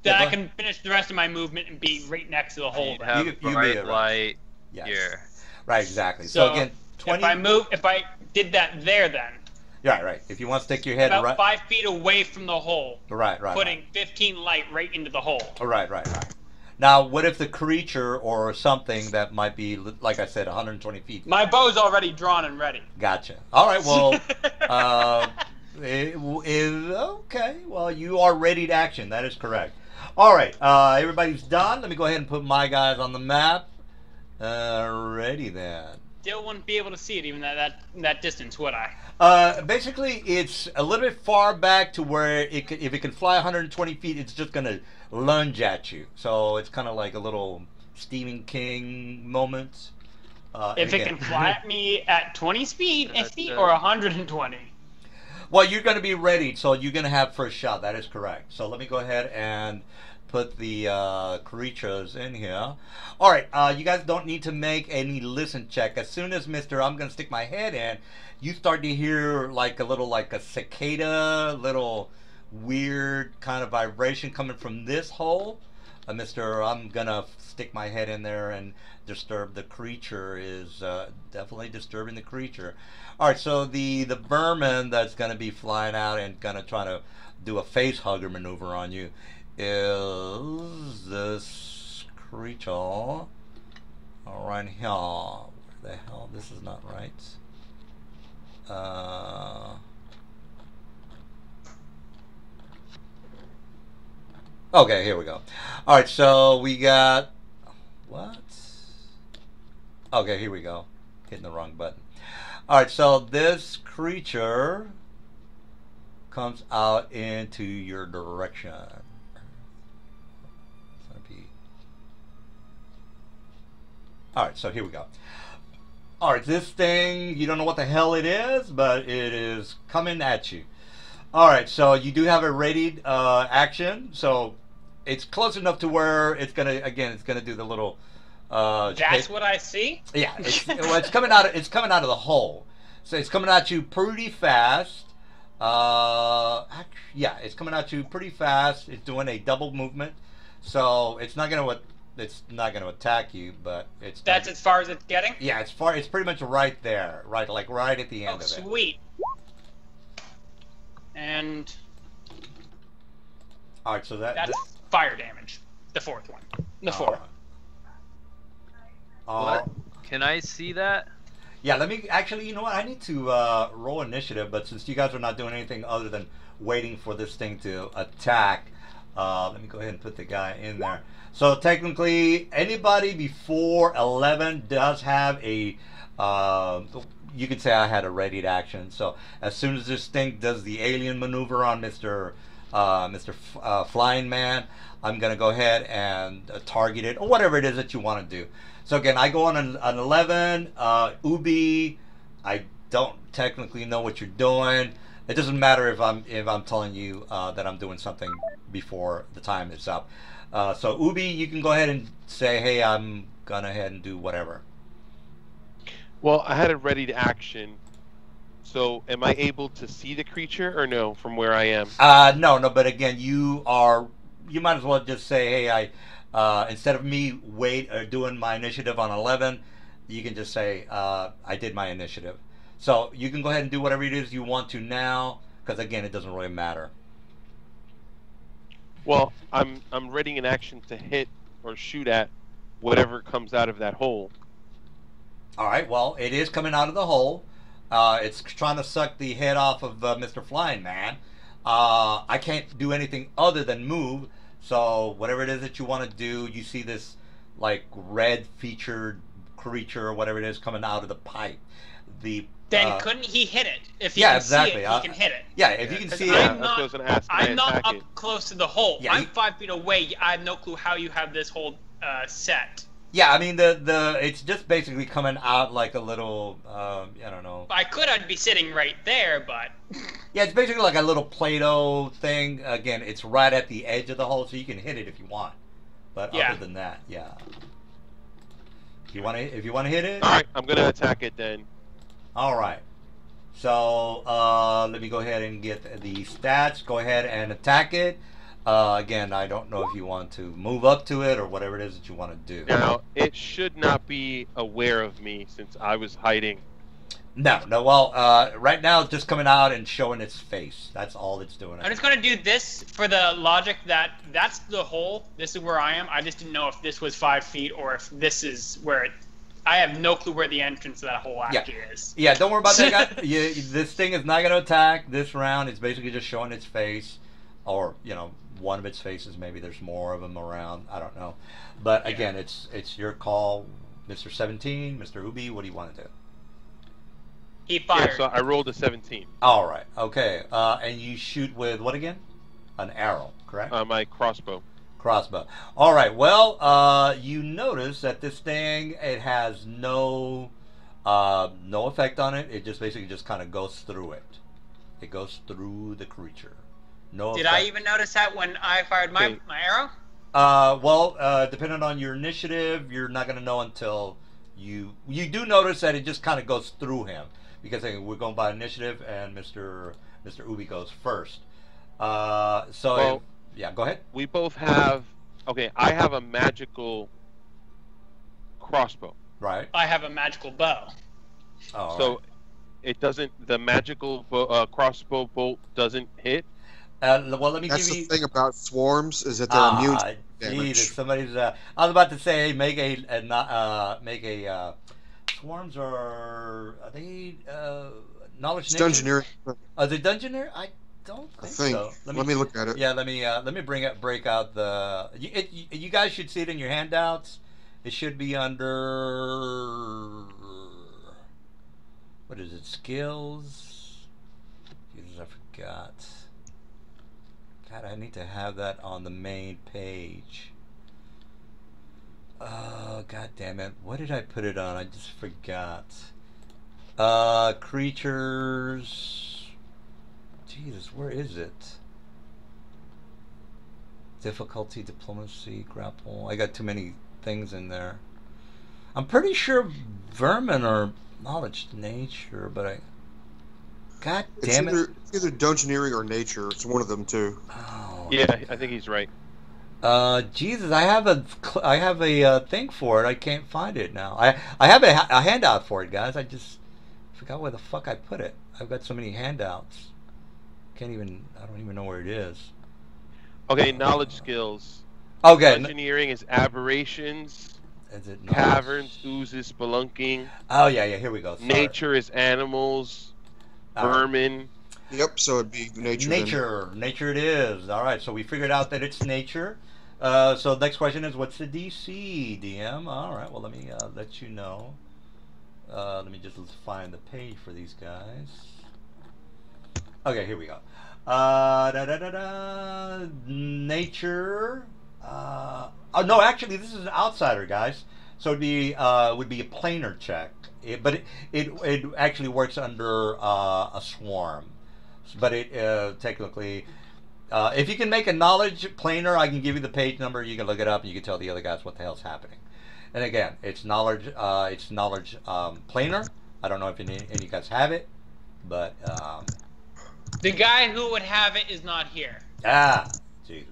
Then I can finish the rest of my movement and be right next to the hole.
You'd have bright light here.
Right, exactly. So again, 20.
If I did that there, then.
Yeah, right. If you want to stick your head
about 5 feet away from the hole.
Right.
Putting 15 light right into the hole.
Right. Now, what if the creature or something that might be, like I said, 120 feet?
My bow's already drawn and ready.
Gotcha. All right. Well, okay. Well, you are ready to action. That is correct. All right. Everybody's done. Let me go ahead and put my guys on the map. Ready then.
Still wouldn't be able to see it even that distance, would I?
Basically, it's a little bit far back to where if it can fly 120 feet, it's just going to lunge at you. So it's kind of like a little Stephen King moment.
If it
again,
can fly at me at 20 feet or 120.
well, you're going to be ready, so you're going to have first shot. That is correct. So let me go ahead and put the creatures in here. All right, you guys don't need to make any listen check. As soon as I'm going to stick my head in, you start to hear like a little, like a cicada, little weird kind of vibration coming from this hole. Mr. I'm going to stick my head in there and disturb the creature. Is definitely disturbing the creature. All right, so the vermin that's going to be flying out and going to try to do a face hugger maneuver on you is this creature right here. Where the hell? This is not right. Okay, here we go. All right, so we got what? Okay, here we go. Hitting the wrong button. All right, so this creature comes out into your direction. All right, so here we go. All right, this thing, you don't know what the hell it is, but it is coming at you. All right, so you do have a rated action, so it's close enough to where it's gonna, again, it's gonna do the little.
That's what I see.
Yeah, it's coming out. It's coming out of the hole, so it's coming at you pretty fast. Yeah, it's coming at you pretty fast. It's doing a double movement, so it's not gonna attack you, but
that's as far as it's getting.
Yeah, it's far. It's pretty much right there, right at the end of it.
Sweet. And
all right, so
that's fire damage. The fourth one. The fourth.
What? Can I see that?
Yeah, let me actually. You know what? I need to roll initiative, but since you guys are not doing anything other than waiting for this thing to attack, let me go ahead and put the guy in there. So technically, anybody before 11 does have a. You could say I had a ready action. So as soon as this thing does the alien maneuver on Mr. Flying Man, I'm gonna go ahead and target it or whatever it is that you want to do. So again, I go on an 11. Ubi, I don't technically know what you're doing. It doesn't matter if I'm telling you that I'm doing something before the time is up. So Ubi, you can go ahead and say, hey, I'm gonna ahead and do whatever.
Well, I had a ready to action. So am I able to see the creature or no from where I am?
No, but again, you might as well just say, hey, instead of me doing my initiative on 11, you can just say, I did my initiative. So you can go ahead and do whatever it is you want to now, because again, it doesn't really matter.
Well, I'm readying an action to hit or shoot at whatever comes out of that hole.
All right, well, it is coming out of the hole. It's trying to suck the head off of Mr. Flying Man. I can't do anything other than move. So whatever it is that you want to do, you see this like red featured creature or whatever it is coming out of the pipe.
Then couldn't he hit it? If he
yeah,
can
exactly.
see it, he can hit it.
Yeah, if you can see
I'm
it.
not, I'm not up close to the hole.
Yeah,
I'm 5 feet away. I have no clue how you have this whole set.
Yeah, I mean it's just basically coming out like a little I don't know.
I'd be sitting right there, but
yeah, it's basically like a little Play-Doh thing. Again, it's right at the edge of the hole, so you can hit it if you want. But other than that, yeah. If you want to hit it.
All right, I'm gonna attack it then.
All right. So let me go ahead and get the stats. Go ahead and attack it. Again, I don't know if you want to move up to it or whatever it is that you want to do.
Now, it should not be aware of me since I was hiding.
No. Well, right now it's just coming out and showing its face. That's all it's doing.
I'm just going to do this for the logic that that's the hole. This is where I am. I just didn't know if this was 5 feet or if this is where it... I have no clue where the entrance to that hole actually is.
Yeah, don't worry about that, guy. This thing is not going to attack this round. It's basically just showing its face. Or, one of its faces. Maybe there's more of them around. I don't know. But again, it's your call, Mr. 17, Mr. Ubi. What do you want to do?
He fired.
Yeah, so I rolled a 17.
All right. Okay. And you shoot with what again? An arrow, correct?
My crossbow.
Crossbow. All right. Well, you notice that this thing, it has no effect on it. It just basically just kind of goes through it. It goes through the creature. No
Did
effect.
I even notice that when I fired my arrow?
Well, depending on your initiative, you're not going to know until you do notice that it just kind of goes through him, because we're going by initiative, and Mr. Ubi goes first. Yeah, go ahead.
We both have. Okay, I have a magical crossbow.
Right.
I have a magical bow.
Oh,
So
right.
it doesn't. The magical crossbow bolt doesn't hit.
Well, let me
That's
give
the
you.
thing about swarms is that they're immune to damage.
Jesus, somebody's. I was about to say make a swarms are they knowledge
It's
nature?
dungeoneering.
Are they dungeoneer? I don't
I
think,
think.
so.
Let me look at it.
Yeah, let me break out the. You guys should see it in your handouts. It should be under. What is it? Skills. Jesus, I forgot. God, I need to have that on the main page. Oh, God damn it. What did I put it on? I just forgot. Creatures. Jesus, where is it? Difficulty, diplomacy, grapple. I got too many things in there. I'm pretty sure vermin are knowledge nature, but I... God damn it.
It's either dungeoneering or nature. It's one of them too.
Oh.
Yeah, I think he's right.
Jesus, I have a thing for it. I can't find it now. I have a handout for it, guys. I just forgot where the fuck I put it. I've got so many handouts. I don't even know where it is.
Okay, knowledge skills.
Okay.
Engineering is aberrations.
Is it
Caverns, oozes, spelunking.
Oh yeah, here we go. Sorry.
Nature is animals. Vermin.
Yep, so it'd be nature.
Nature it is. All right, so we figured out that it's nature. So next question is, what's the DC, DM? All right, well, let me let you know. Let me just find the page for these guys. Okay, here we go. Nature. Oh no, actually, this is an outsider, guys. So it'd be would be a planar check. But it actually works under a swarm. But it technically, if you can make a knowledge planar, I can give you the page number. You can look it up, and you can tell the other guys what the hell's happening. And again, it's knowledge planar. I don't know if any of you guys have it, but
the guy who would have it is not here.
Jesus.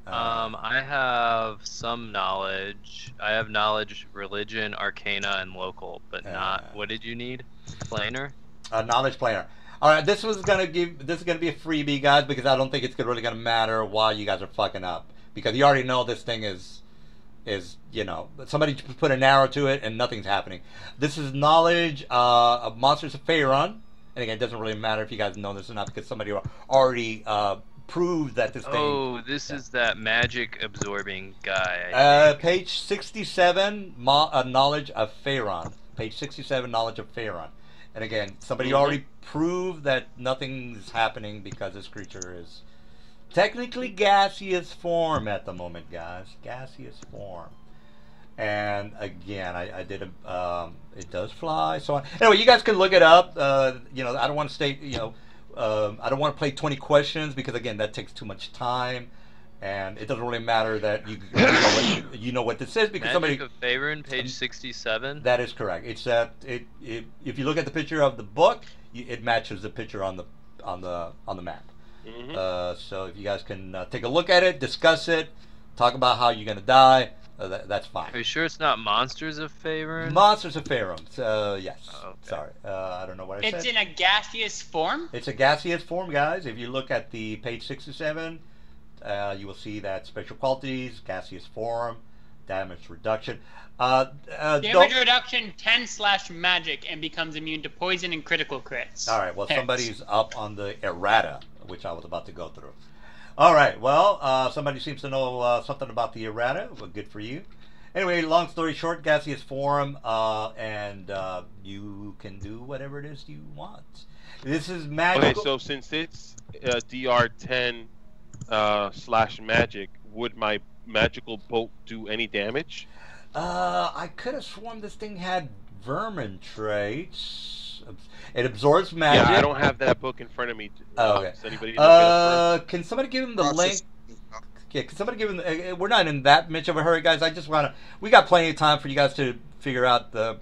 I have some knowledge. I have knowledge, religion, arcana, and local, but not. What did you need? Planar.
Knowledge planar. All right, this is gonna be a freebie, guys, because I don't think it's really gonna matter why you guys are fucking up, because you already know this thing is somebody put an arrow to it and nothing's happening. This is knowledge of monsters of Faerun, and again, it doesn't really matter if you guys know this or not, because somebody already proved that this thing.
Oh, this is that magic absorbing guy.
Page 67, knowledge of Faerun. Page 67, knowledge of Faerun. And again, somebody already proved that nothing's happening because this creature is technically gaseous form at the moment, guys. Gaseous form. And again, I did it does fly. So anyway, you guys can look it up. I don't want to state. I don't want to play 20 questions because again, that takes too much time, and it doesn't really matter that you know what this is because
Magic of Faerun, page 67.
That is correct. It's that if you look at the picture of the book, it matches the picture on the map. So if you guys can take a look at it, discuss it, talk about how you're gonna die. That's fine.
Are you sure it's not Monsters of Faerun?
Monsters of Faerun. Yes.
Oh, okay.
Sorry. I don't know what I said.
It's in a gaseous form?
It's a gaseous form, guys. If you look at the page 67, you will see that special qualities, gaseous form, damage reduction.
Damage reduction 10/magic and becomes immune to poison and critical crits.
All right. Well, somebody's up on the errata, which I was about to go through. All right. Well, somebody seems to know something about the errata. Well, good for you. Anyway, long story short, gaseous form, and you can do whatever it is you want. This is magical.
Okay, so since it's DR10 /magic, would my magical bolt do any damage?
I could have sworn this thing had vermin traits. It absorbs magic.
Yeah, I don't have that book in front of me.
Oh, okay.
Does anybody look it up
Can somebody give him the link?
Process-
Yeah, can somebody give him? We're not in that much of a hurry, guys. I just want to. We got plenty of time for you guys to figure out the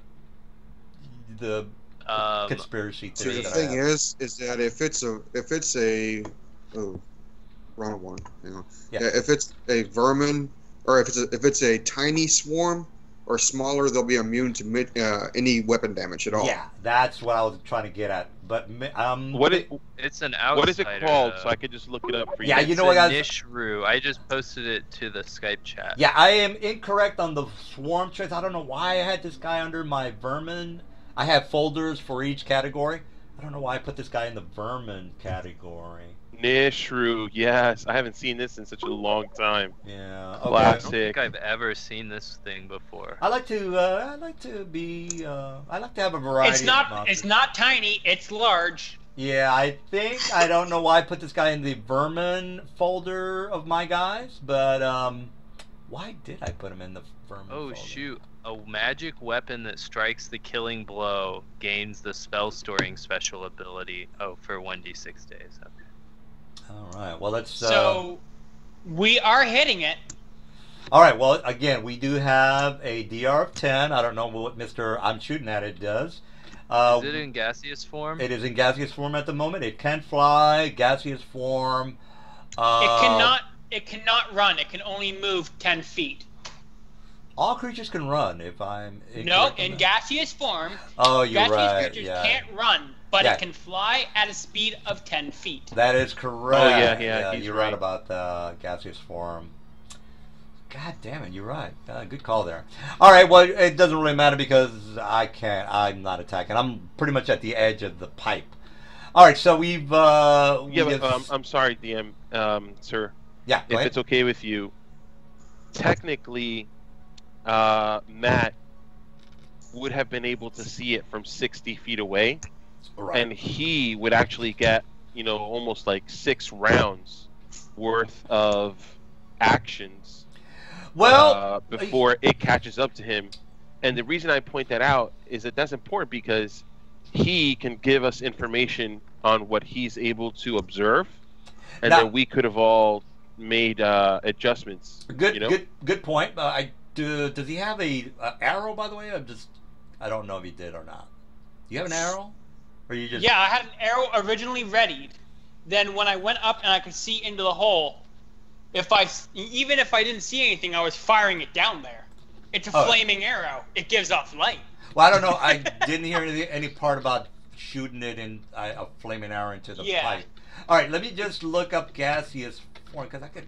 conspiracy
See,
theory.
the
that I
thing
have.
is that if it's a oh, wrong one. Hang on.
Yeah.
If it's a vermin, or if it's a tiny swarm or smaller, they'll be immune to any weapon damage at all.
Yeah, that's what I was trying to get at. But
It's an outsider.
What is it called? So I could just look it up for you.
Yeah,
It's
you know what, guys?
Nishru. I just posted it to the Skype chat.
Yeah, I am incorrect on the swarm traits. I don't know why I had this guy under my vermin. I have folders for each category. I don't know why I put this guy in the vermin category.
Nishru, yes. I haven't seen this in such a long time.
Yeah.
I
Okay.
don't think I've ever seen this thing before.
I like to have a variety.
It's
of
not.
monsters.
It's not tiny. It's large.
Yeah, I don't know why I put this guy in the vermin folder of my guys, but why did I put him in the vermin
Oh
folder?
shoot. A magic weapon that strikes the killing blow gains the spell storing special ability. Oh, for 1d6 days. Okay.
All right. Well, let's.
So we are hitting it.
All right. Well, again, we do have a DR of 10. I don't know what Mr. I'm shooting at it does.
Is it in gaseous form?
It is in gaseous form at the moment. It can fly, gaseous form.
It cannot run. It can only move 10 feet.
All creatures can run. If I'm
No,
incorrect on
in
that.
gaseous form,
Oh, you're
gaseous
right.
creatures
Yeah.
can't run, but
Yeah.
it can fly at a speed of 10 feet.
That is correct.
Oh, yeah, he's
you're right
right.
about the gaseous form. God damn it, you're right. Good call there. All right, well, it doesn't really matter because I'm not attacking. I'm pretty much at the edge of the pipe. All right, so we've.
I'm sorry, DM, sir.
Yeah, go
If
ahead.
it's okay with you, technically, Matt would have been able to see it from 60 feet away,
Right.
and he would actually get, almost like 6 rounds worth of actions before it catches up to him. And the reason I point that out is that that's important because he can give us information on what he's able to observe, and
Now-
then we could have all made adjustments.
Good point. Does he have a arrow? By the way, I don't know if he did or not. Do you have an arrow, or you just?
Yeah, I had an arrow originally readied. Then when I went up and I could see into the hole, even if I didn't see anything, I was firing it down there. It's a
Oh.
flaming arrow. It gives off light.
Well, I don't know. I didn't hear any part about shooting it in a flaming arrow into the
Yeah.
pipe. All right, let me just look up gaseous form because I could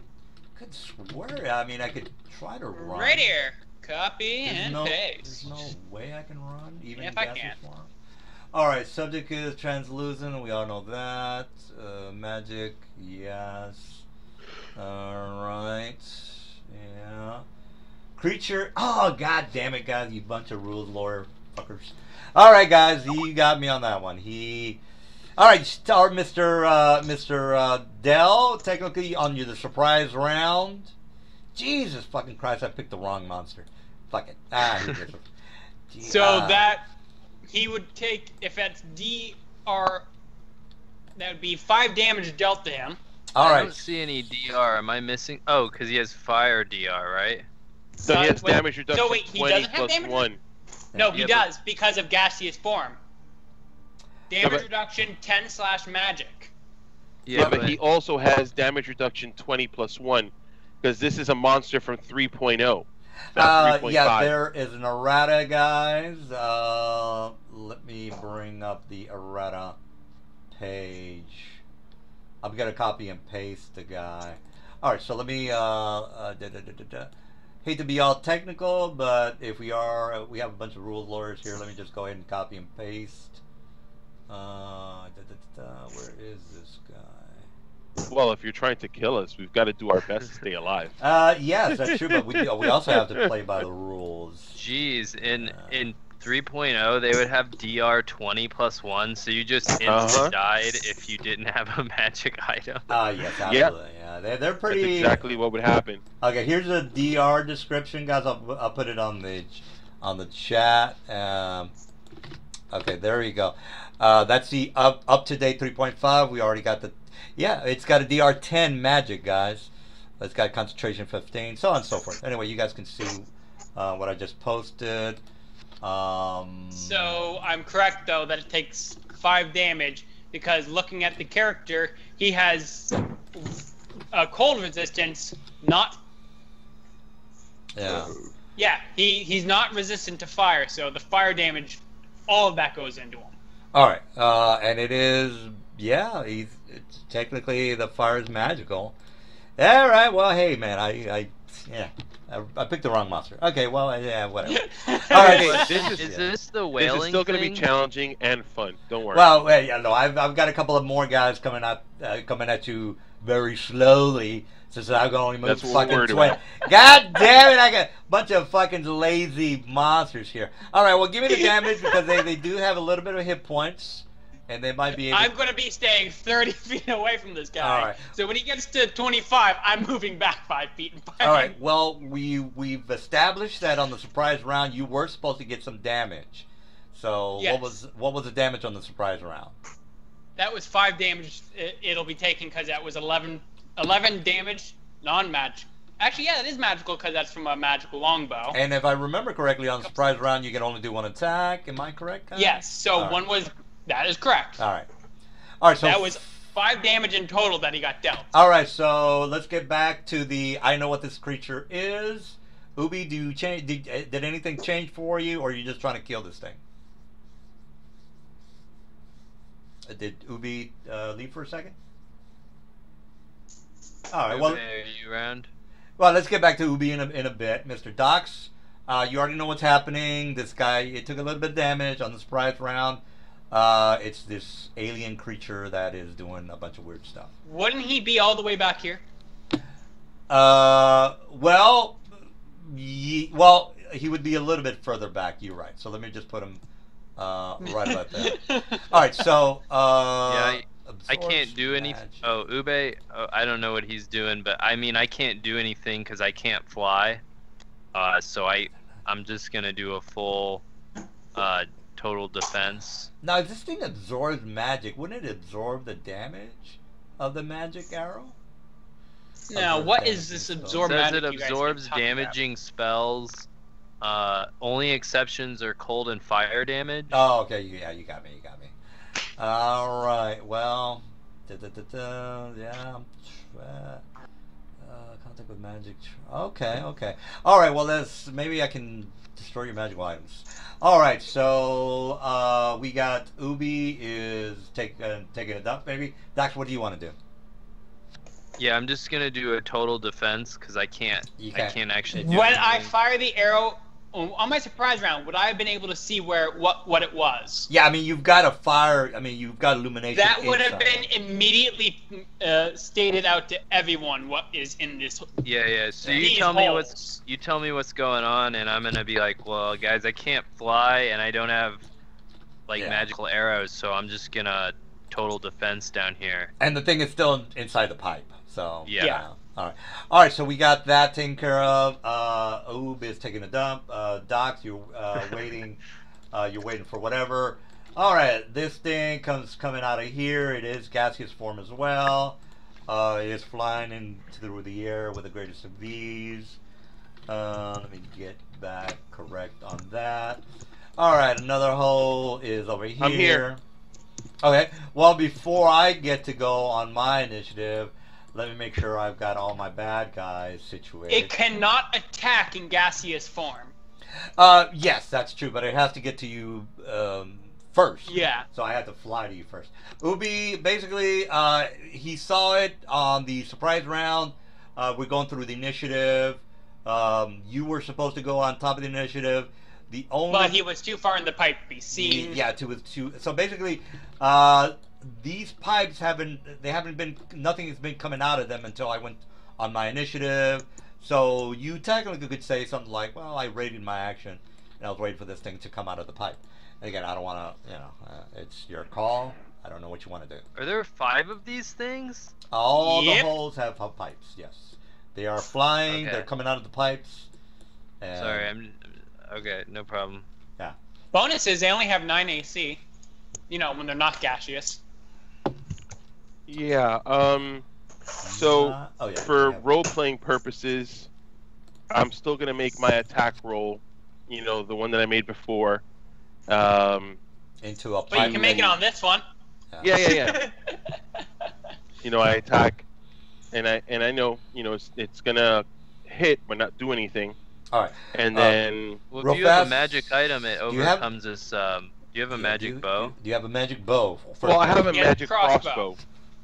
swear. I mean, I could try to run.
Right here. Copy
There's
and
no,
paste.
There's no way I can run, even
If
in
I
gaseous
can.
form. All right, subject is translucent. We all know that. Magic, yes. All right, yeah. Creature. Oh, god damn it, guys! You bunch of rules lawyer fuckers. All right, guys, you got me on that one. All right, start, Mr. Dell. Technically, on the surprise round. Jesus fucking Christ! I picked the wrong monster. Fuck it.
So that he would take, if that's DR, that would be 5 damage dealt to him.
All
I
right.
don't see any DR. Am I missing? Oh, because he has fire DR, right?
So he has
Wait,
damage reduction
so wait, he
20
doesn't have
plus
damage
1.
No, he
Yeah,
does because of gaseous form. Damage
but-
reduction 10/magic.
Yeah, but he also has damage reduction 20 plus 1 because this is a monster from 3.0. Not 3.5.
Yeah, there is an errata, guys. Let me bring up the errata page. I'm gonna copy and paste the guy. All right, so let me. Hate to be all technical, but if we have a bunch of rules lawyers here. Let me just go ahead and copy and paste. Where is this guy?
Well, if you're trying to kill us, we've got to do our best to stay alive.
Yes, that's true, but we also have to play by the rules.
Jeez, in 3.0, they would have DR 20 plus 1, so you just instant died if you didn't have a magic item.
Yes, absolutely. Yeah, they're pretty.
That's exactly what would happen.
Okay, here's a DR description, guys. I'll put it on the chat. Okay, there you go. That's the up to date 3.5. We already got the. Yeah, it's got a DR 10 magic, guys. It's got concentration 15, so on and so forth. Anyway, you guys can see what I just posted.
So I'm correct though that it takes 5 damage because looking at the character, he has a cold resistance, not.
Yeah.
Yeah, he's not resistant to fire, so the fire damage, all of that goes into him.
All right, and it is it's technically the fire is magical. All right, well, hey man, I picked the wrong monster. Okay, well, yeah, whatever. All right,
Is this the whaling
This is still going to
thing?
be challenging and fun. Don't worry.
well, yeah, no, I've got a couple of more guys coming at you very slowly. Since I'm going to move
That's what we're
fucking
worried about.
God damn it! I got a bunch of fucking lazy monsters here. All right, well, give me the damage because they do have a little bit of hit points, and they might be able.
I'm going to be staying 30 feet away from this guy.
All right.
So when he gets to 25, I'm moving back 5 feet. And
All right. Well, we've established that on the surprise round you were supposed to get some damage. So
Yes.
what was the damage on the surprise round?
That was 5 damage. It'll be taken because that was 11 damage, non-magic. Actually, yeah, that is magical because that's from a magical longbow.
And if I remember correctly, on the surprise round you can only do 1 attack. Am I correct? Kyle?
Yes. So
All
one was. That is correct.
All right. All right. So
That was 5 damage in total that he got dealt.
All right. So let's get back to the. I know what this creature is. Ubi, do you change? Did anything change for you, or are you just trying to kill this thing? Did Ubi leave for a second? All right. Well,
Ube, are you around?
well, let's get back to Ubi in a bit, Mr. Docs. You already know what's happening. This guy, it took a little bit of damage on the surprise round. It's this alien creature that is doing a bunch of weird stuff.
Wouldn't he be all the way back here?
Well, he would be a little bit further back. You're right. So let me just put him right about there. All right. So
Yeah, I
absorb
can't do any.
magic.
Oh, Ube, I don't know what he's doing, but I mean, I can't do anything because I can't fly. So I'm just gonna do a full total defense.
Now, if this thing absorbs magic, wouldn't it absorb the damage of the magic arrow?
Now,
Absorb
what
damage
is this
and
absorb
Says
magic
it
you guys
absorbs
keep talking about?
damaging spells. Only exceptions are cold and fire damage.
Oh, okay. Yeah, you got me. You got me. All right. Well, yeah. Contact with magic. Okay. Okay. All right. Well, maybe I can destroy your magical items. All right. So we got Ubi is taking a dump. Maybe Dax, what do you want to do?
Yeah, I'm just gonna do a total defense because I can't.
You
I
can't.
can't actually do
When I
anything.
fire the arrow on my surprise round, would I have been able to see what it was?
Yeah, I mean you've got a fire. I mean you've got illumination.
That would have
inside.
been immediately stated out to everyone what is in this.
Yeah. So
These
you tell me
holes.
what's going on, and I'm gonna be like, well, guys, I can't fly, and I don't have
Yeah.
magical arrows, so I'm just gonna total defense down here.
And the thing is still inside the pipe. So
Yeah.
you know. All right. So we got that taken care of. Oob is taking a dump. Docs, you're waiting. You're waiting for whatever. All right. This thing coming out of here. It is gaseous form as well. It is flying in through the air with the greatest of ease. Let me get back correct on that. All right. Another hole is over here.
I'm here.
Okay. Well, before I get to go on my initiative. Let me make sure I've got all my bad guys situated.
It cannot attack in gaseous form.
Yes, that's true, but it has to get to you first.
Yeah.
So I had to fly to you first. Ubi, basically, he saw it on the surprise round. We're going through the initiative. You were supposed to go on top of the initiative. The only
But he was too far in the pipe to be seen.
Yeah, so basically, these pipes nothing has been coming out of them until I went on my initiative. So you technically could say something like, well, I rated my action and I was waiting for this thing to come out of the pipe. And again, I don't want to, it's your call. I don't know what you want to do.
Are there 5 of these things?
All the
Yep.
holes have pipes. Yes, they are flying.
Okay.
They're coming out of the pipes. And
Sorry, okay. No problem.
Bonus is they only have 9 AC. You know, when they're not gaseous.
Yeah. So
oh, yeah,
for
yeah.
role-playing purposes, I'm still gonna make my attack roll. You know, the one that I made before.
Into a pipe.
But you can make it on this one.
Yeah. You know, I attack, and I know, you know, it's gonna hit but not do anything.
All right.
And then
Well,
Real
if you have
fast,
a magic item, it
do you have-
overcomes this. Do you have a magic bow?
Do you have a magic bow?
well, I have a
Yeah,
magic
crossbow.
crossbow.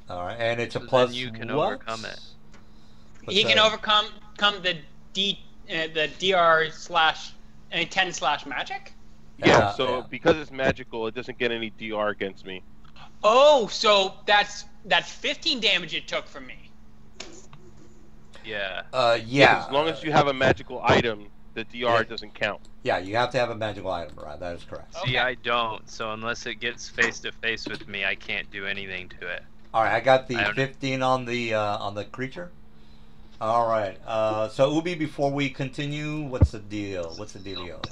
All right, and it's a
So
plus.
then you can
what?
overcome it.
What's
He can
that?
overcome the DR/10/magic.
Yeah,
Yeah,
so
yeah.
because it's magical, it doesn't get any DR against me.
Oh, so that's 15 damage it took from me.
Yeah.
Yeah.
As long as you have a magical item, the DR
Yeah.
doesn't count.
Yeah, you have to have a magical item, right? That is correct.
Okay.
See, I don't. So unless it gets face to face with me, I can't do anything to it.
All right, I got the
I don't-
15 on the creature. All right. So Ubi, before we continue, what's the deal? What's the dealio?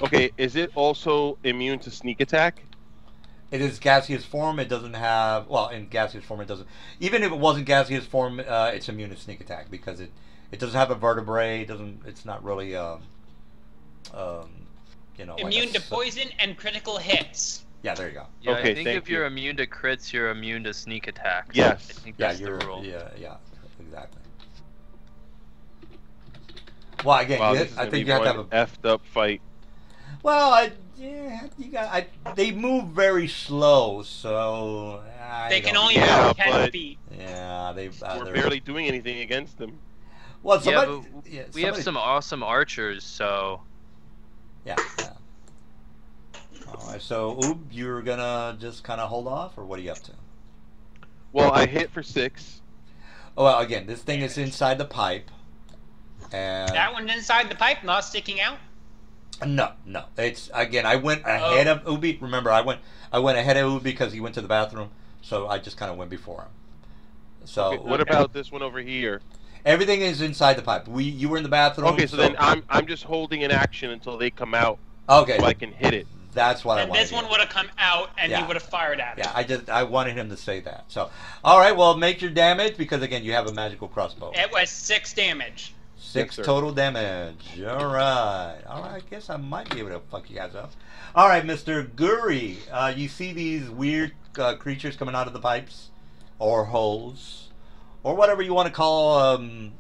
Okay, is it also immune to sneak attack?
It is gaseous form. It doesn't have, well, in gaseous form it doesn't. Even if it wasn't gaseous form, it's immune to sneak attack because it doesn't have a vertebrae. It doesn't. It's not really like
Immune to poison and critical hits.
Yeah, there you go.
Yeah,
Okay,
I think
thank
if you're
you.
immune to crits, you're immune to sneak attacks.
Yes.
I think
Yeah,
that's
you're.
the rule.
Yeah, exactly. Well, again,
Wow,
you,
this is
I
gonna
think
be
you have to
one
have a.
effed up fight.
Well, they move very slow, so
They can
don't-
only
Yeah,
move 10
but-
feet.
Yeah,
We're
they're-
barely doing anything against them.
Well,
Yeah,
somebody.
but
Yeah,
we have
somebody-
some awesome archers, so
Yeah. All right, so Oob, you're gonna just kind of hold off, or what are you up to?
Well, I hit for 6.
Oh, well, again, this thing is inside the pipe, and
That one's inside the pipe, not sticking out.
no, it's again. I went ahead of Ubi. Remember, I went ahead of Ubi because he went to the bathroom, so I just kind of went before him. So
Okay, what about this one over here?
everything is inside the pipe. You were in the bathroom.
Okay, so then I'm just holding an action until they come out
okay.
so I can hit it.
That's what I
And
wanted.
this one would have come out, and
Yeah.
he would have fired at it.
Yeah, I wanted him to say that. So, all right, well, make your damage because again, you have a magical crossbow.
It was 6 damage.
6
Yes, sir.
total damage. All right. I guess I might be able to fuck you guys up. All right, Mr. Guri. You see these weird creatures coming out of the pipes or holes or whatever you want to call, some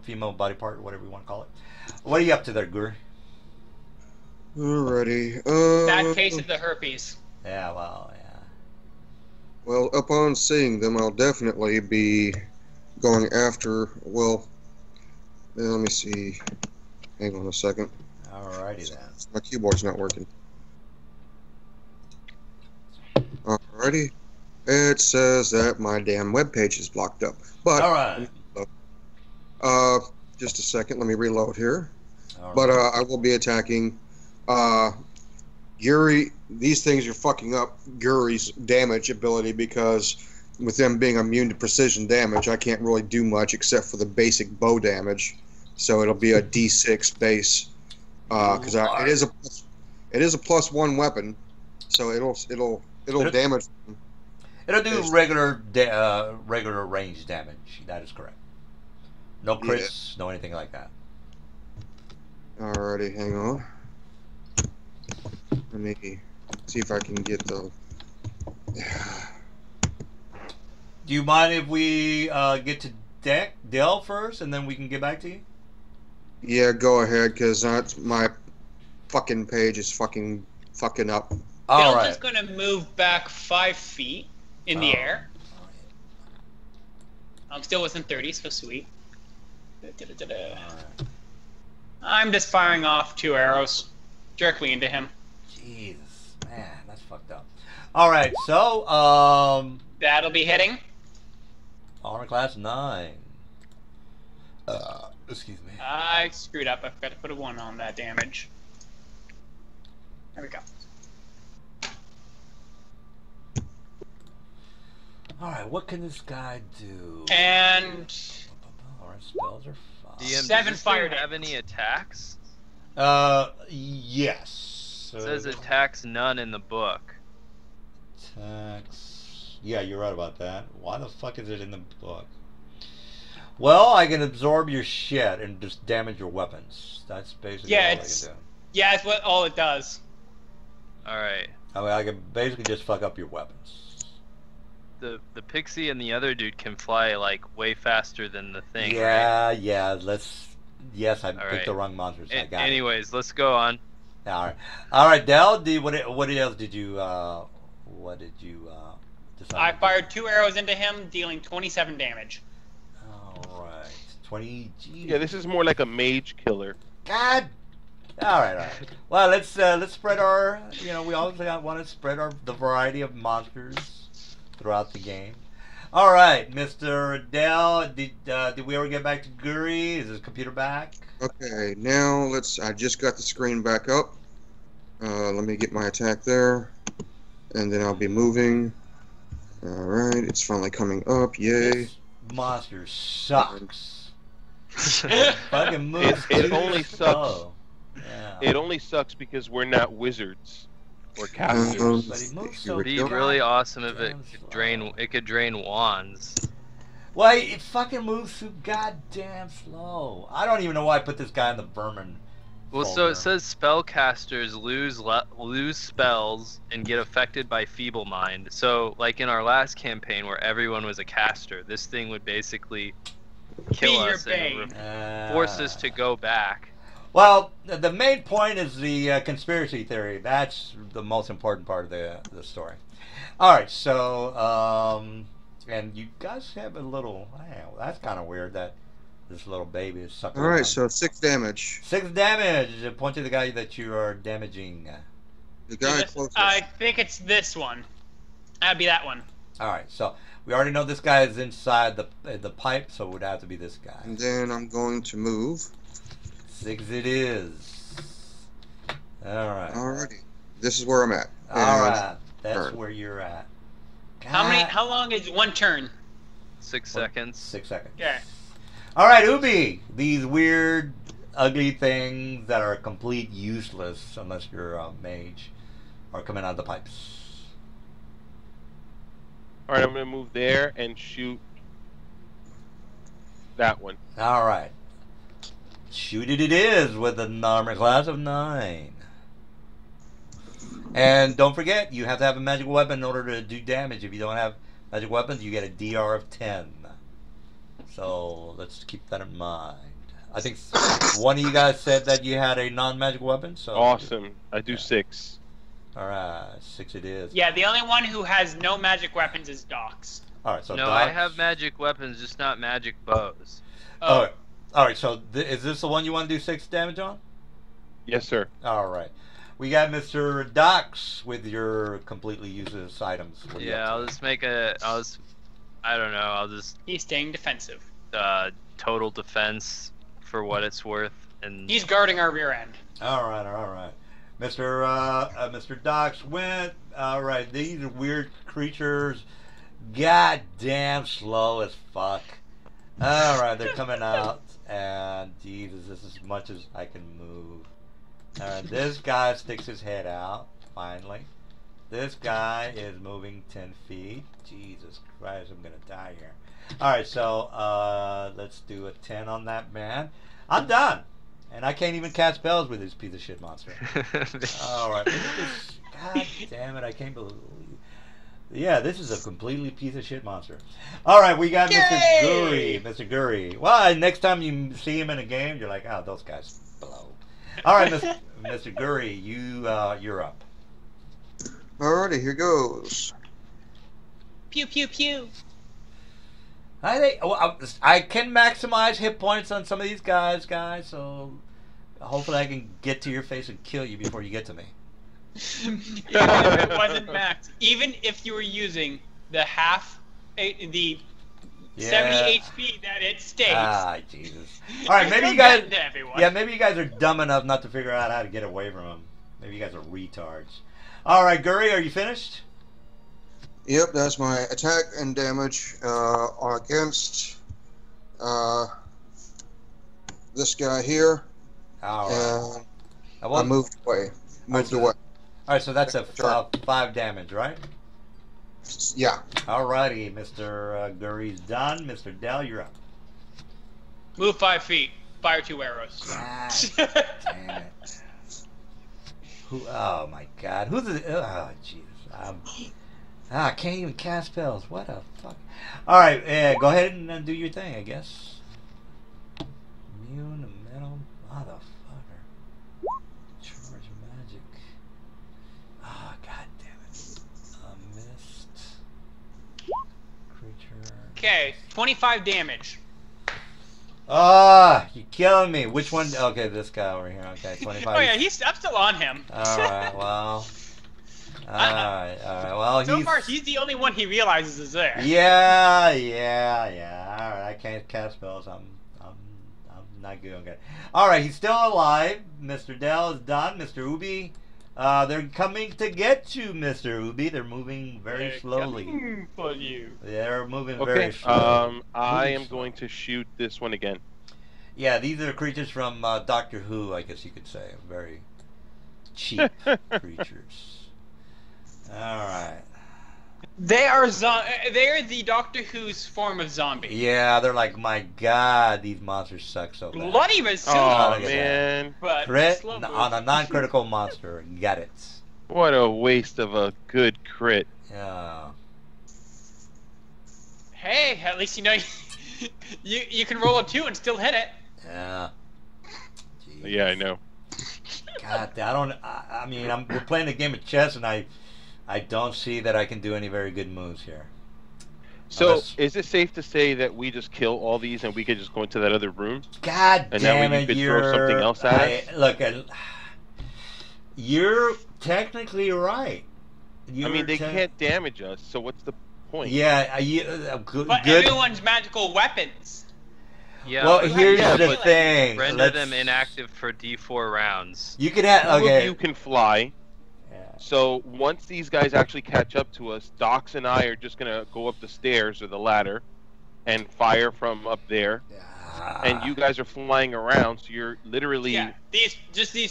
female body part, whatever you want to call it. What are you up to there, Guri?
Alrighty.
Bad case of the herpes.
Yeah, well, yeah.
Well, upon seeing them, I'll definitely be going after. Well, let me see. Hang on a second.
All righty then.
My keyboard's not working. Alrighty. It says that my damn webpage is blocked up. But
All right.
just a second. Let me reload here.
All
But
right.
I will be attacking Guri. These things are fucking up Guri's damage ability because with them being immune to precision damage, I can't really do much except for the basic bow damage. So it'll be a D6 base because it is a +1 weapon, so it'll damage.
It'll do regular range damage. That is correct. No crits, no anything like that.
Alrighty, hang on. Let me see if I can get the.
Do you mind if we get to Dell first, and then we can get back to you?
Yeah, go ahead, because my fucking page is fucking up.
All
Dell's
right.
just going to move back 5 feet in the air. I'm still within 30, so sweet. Da-da-da-da. I'm just firing off 2 arrows directly into him.
Jesus, man, that's fucked up. All right, so
That'll be hitting.
armor class 9. Excuse me.
I screwed up. I forgot to put a 1 on that damage. There we go.
Alright, what can this guy do?
And
Our spells are fine.
DM,
7
does this
fire
thing have
damage.
any attacks?
Yes.
It says attacks none in the book.
Attacks. Yeah, you're right about that. Why the fuck is it in the book? Well, I can absorb your shit and just damage your weapons. That's basically all I can do.
Yeah, it's what all it does.
Alright.
I mean, I can basically just fuck up your weapons.
The pixie and the other dude can fly like way faster than the thing.
Yeah,
right?
yeah. Yes, I picked
right.
the wrong monsters. I got
Anyways, let's go on.
it. All right, Del. What else did you? What did you decide?
I
to do?
fired 2 arrows into him, dealing 27 damage.
All right, 20. Geez.
Yeah, this is more like a mage killer.
God. All right. Well, let's spread our. We always want to spread the variety of monsters throughout the game. All right, Mr. Dell, did we ever get back to Guri? Is his computer back?
Okay, now I just got the screen back up. Let me get my attack there, and then I'll be moving. All right, it's finally coming up. Yay!
This monster sucks. Fucking moves
It
too
only
slow. Yeah.
It only sucks because we're not wizards or casters.
But he moves
Here
so
we
It'd be
go.
really awesome if it
damn
could
slow.
drain. It could drain wands.
Well, it fucking moves too goddamn slow. I don't even know why I put this guy in the vermin.
Well, so
folder.
it says spellcasters lose spells and get affected by feeble mind. So, like in our last campaign where everyone was a caster, this thing would basically kill
Be your
us and
bane.
force us to go back.
Well, the main point is the conspiracy theory. That's the most important part of the story. All right, so and you guys have a little. Wow, that's kind of weird that this little baby is sucking.
All right,
on.
so 6 damage.
6 damage. Point to the guy that you are damaging.
The guy
This-
closest.
I think it's this one. That'd be that one.
All right, so we already know this guy is inside the pipe, so it would have to be this guy.
And then I'm going to move.
6 it is. All right.
Alrighty, this is where I'm at.
All
And-
right. That's
turn.
where you're at.
How long is one turn?
6 seconds.
6 seconds.
Okay.
All right, Ubi. These weird, ugly things that are complete useless unless you're a mage are coming out of the pipes.
All right, I'm gonna move there and shoot that one.
All right. Shoot it is with an armor class of 9. And don't forget, you have to have a magic weapon in order to do damage. If you don't have magic weapons, you get a DR of 10. So let's keep that in mind. I think one of you guys said that you had a non-magic weapon. So
Awesome. I do
Yeah.
6.
All right, 6 it is.
Yeah, the only one who has no magic weapons is Docs.
All right, so
No,
Doc-
I have magic weapons, just not magic bows.
All right. So is this the one you want to do 6 damage on?
Yes, sir.
All right. We got Mr. Docs with your completely useless items. What do you
Yeah,
up
I'll
to?
just make I don't know, I'll just
He's staying defensive.
total defense for what it's worth, and
He's guarding our rear end.
All right. Mr. Docs went. All right, these weird creatures, goddamn slow as fuck. All right, they're coming out, and Jesus, this is as much as I can move. All right, this guy sticks his head out. Finally, this guy is moving 10 feet. Jesus Christ, I'm gonna die here. All right, so let's do a 10 on that man. I'm done. And I can't even cast spells with this piece of shit monster. All right. Look at this. God damn it. I can't believe. Yeah, this is a completely piece of shit monster. All right. We got Mr.
Yay!
Guri. Mr. Guri. Well, next time you see him in a game, you're like, oh, those guys blow. All right, Mr. Guri, you're up.
Alrighty, here goes.
Pew pew pew.
I can maximize hit points on some of these guys, so hopefully I can get to your face and kill you before you get to me.
Even if it wasn't max, even if you were using the
Yeah.
70 HP that it stays.
Ah, Jesus. All right, maybe
Feel
you guys.
bad to everyone.
Yeah, maybe you guys are dumb enough not to figure out how to get away from him. Maybe you guys are retards. All right, Guri, are you finished?
Yep, that's my attack and damage against this guy here.
All right.
And I moved away. Moved away.
All right, so that's a 5 damage, right?
Yeah.
All righty, Mr. Guri's done. Mr. Dell, you're up.
Move 5 feet. Fire 2 arrows.
God damn it. Oh, my God. Who's the... Oh, Jesus. I can't even cast spells. What a fuck. All right, go ahead and do your thing, I guess. Immune, metal, motherfucker. Charge magic. Ah, god damn it. Mist. Creature.
Okay, 25 damage.
Ah, you're killing me. Which one? Okay, this guy over here. Okay, 25.
Oh yeah, I'm still on him.
All right, well. All right. Well,
so far, he's the only one he realizes is there.
Yeah. All right, I can't cast spells. I'm not good. Okay. All right, he's still alive. Mr. Dell is done. Mr. Ubi, they're coming to get you, Mr. Ubi. They're moving very slowly.
Coming for you.
They're moving
Okay.
very slowly.
I am going to shoot this one again.
Yeah, these are creatures from Doctor Who, I guess you could say. Very cheap creatures. All right.
They are they're the Doctor Who's form of zombie.
Yeah, they're like, my God, these monsters suck so bad.
Bloody Basilica.
Oh,
look at
man.
But
Crit
slow move.
on a non-critical monster. Got it.
What a waste of a good crit.
Yeah.
Hey, at least you know you can roll a 2 and still hit it.
Yeah. Jeez.
Yeah, I know.
God, I mean, we're playing a game of chess, and I don't see that I can do any very good moves here.
So,
Unless-
is it safe to say that we just kill all these and we could just go into that other room?
God
And that way
damn
you
it,
could throw something else at us?
Look, you're technically right.
I mean, they can't damage us, so what's the point?
Yeah, good.
But everyone's magical weapons.
Yeah.
Well,
but
here's
yeah,
the
but
thing.
render them inactive for D4 rounds.
You could have
Two
okay.
of you can fly.
Yeah.
So once these guys actually catch up to us, Docs and I are just gonna go up the stairs or the ladder and fire from up there. And you guys are flying around, so you're literally
these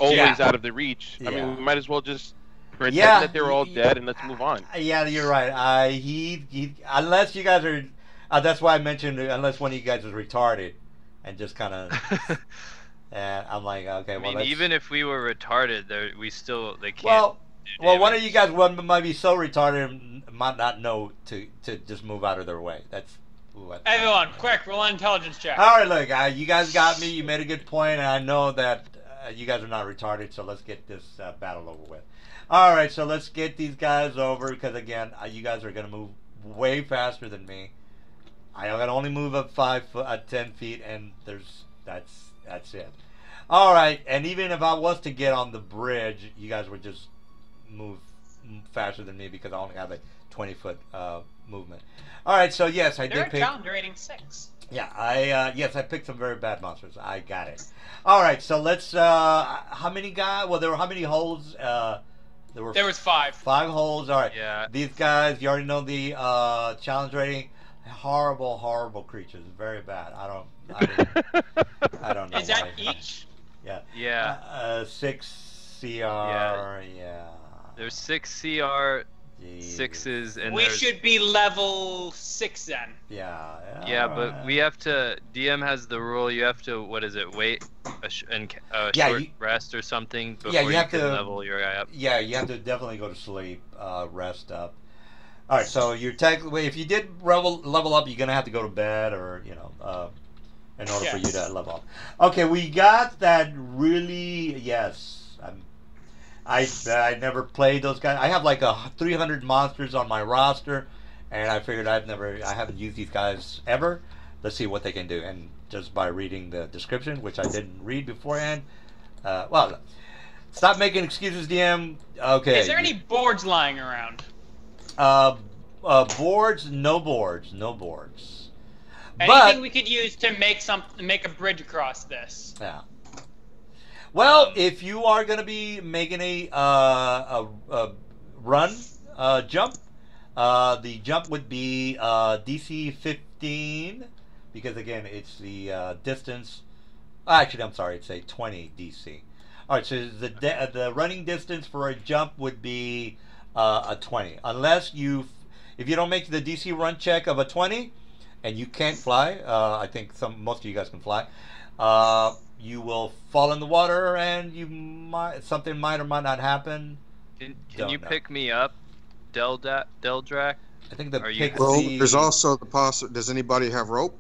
always
two.
out of the reach. I
Yeah.
mean, we might as well just pretend
Yeah.
that they're all dead and let's move on.
Yeah, you're right. He unless you guys are, that's why I mentioned unless one of you guys is retarded, and just kind of. And I'm like, okay.
I
Well,
mean, even if we were retarded, they can't.
well,
do
one of
damage.
you guys might be so retarded and might not know to just move out of their way. That's.
Everyone, quick, roll an intelligence check.
All right, look, you guys got me. You made a good point, and I know that you guys are not retarded. So let's get this battle over with. All right, so let's get these guys over because again, you guys are gonna move way faster than me. I can only move up 10 feet, and that's it. All right, and even if I was to get on the bridge, you guys would just move faster than me because I only have a 20-foot movement. All right, so yes, I
They're
did pick.
challenger rating 6.
Yeah, I picked some very bad monsters. I got it. All right, so let's. How many guys? Well, there were how many holes? There
was 5.
5 holes. All right.
Yeah.
These guys, you already know the challenge rating. Horrible creatures. Very bad. I don't know.
Is that
why.
each?
Yeah.
Yeah.
6 CR.
Yeah.
Yeah.
There's 6 CR,
Jeez.
6s, and
We
there's...
should be level 6 then.
Yeah.
Yeah,
all
but
right.
we have to. DM has the rule. You have to. What is it? Wait a
Yeah,
short
you-
rest or something before
Yeah, you have
can
to-
level your guy up.
Yeah, you have to definitely go to sleep, rest up. All right, so you're technically, if you did level up, you're gonna have to go to bed, or in order for you to level up. Okay, we got that. Really, yes. I never played those guys. I have like 300 monsters on my roster, and I figured I haven't used these guys ever. Let's see what they can do, and just by reading the description, which I didn't read beforehand. Well, stop making excuses, DM. Okay.
Is there any boards lying around?
Boards? No boards. No boards.
Anything
But
we could use to make a bridge across this.
yeah. Well, if you are going to be making a run jump, the jump would be DC 15 because again it's the distance. Actually, I'm sorry, it's a 20 DC. All right, so the running distance for a jump would be a 20, unless if you don't make the DC run check of a 20, and you can't fly. I think most of you guys can fly. You will fall in the water, and something might or might not happen.
Can you pick me up, Deldrak?
I think the
Are you-
pixie.
Well, there's also the possibility. Does anybody have rope?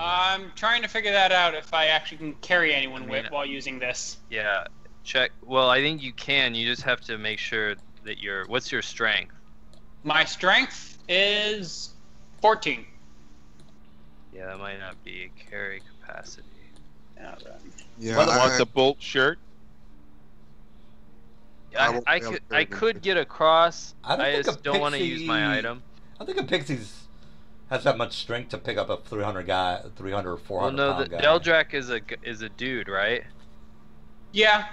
I'm trying to figure that out if I actually can carry anyone
I mean,
while using this.
Yeah, check. Well, I think you can. You just have to make sure that what's your strength?
My strength is 14.
Yeah, that might not be a carry capacity.
Yeah,
Want the bolt shirt?
I won't be able to
I
carry them.
could get across.
I don't think
just
a
don't want to
pixie-
use my item.
I think a pixie's has that much strength to pick up a 300 or 400
Well, no,
pound
the
guy.
Deldrak is a dude, right?
Yeah.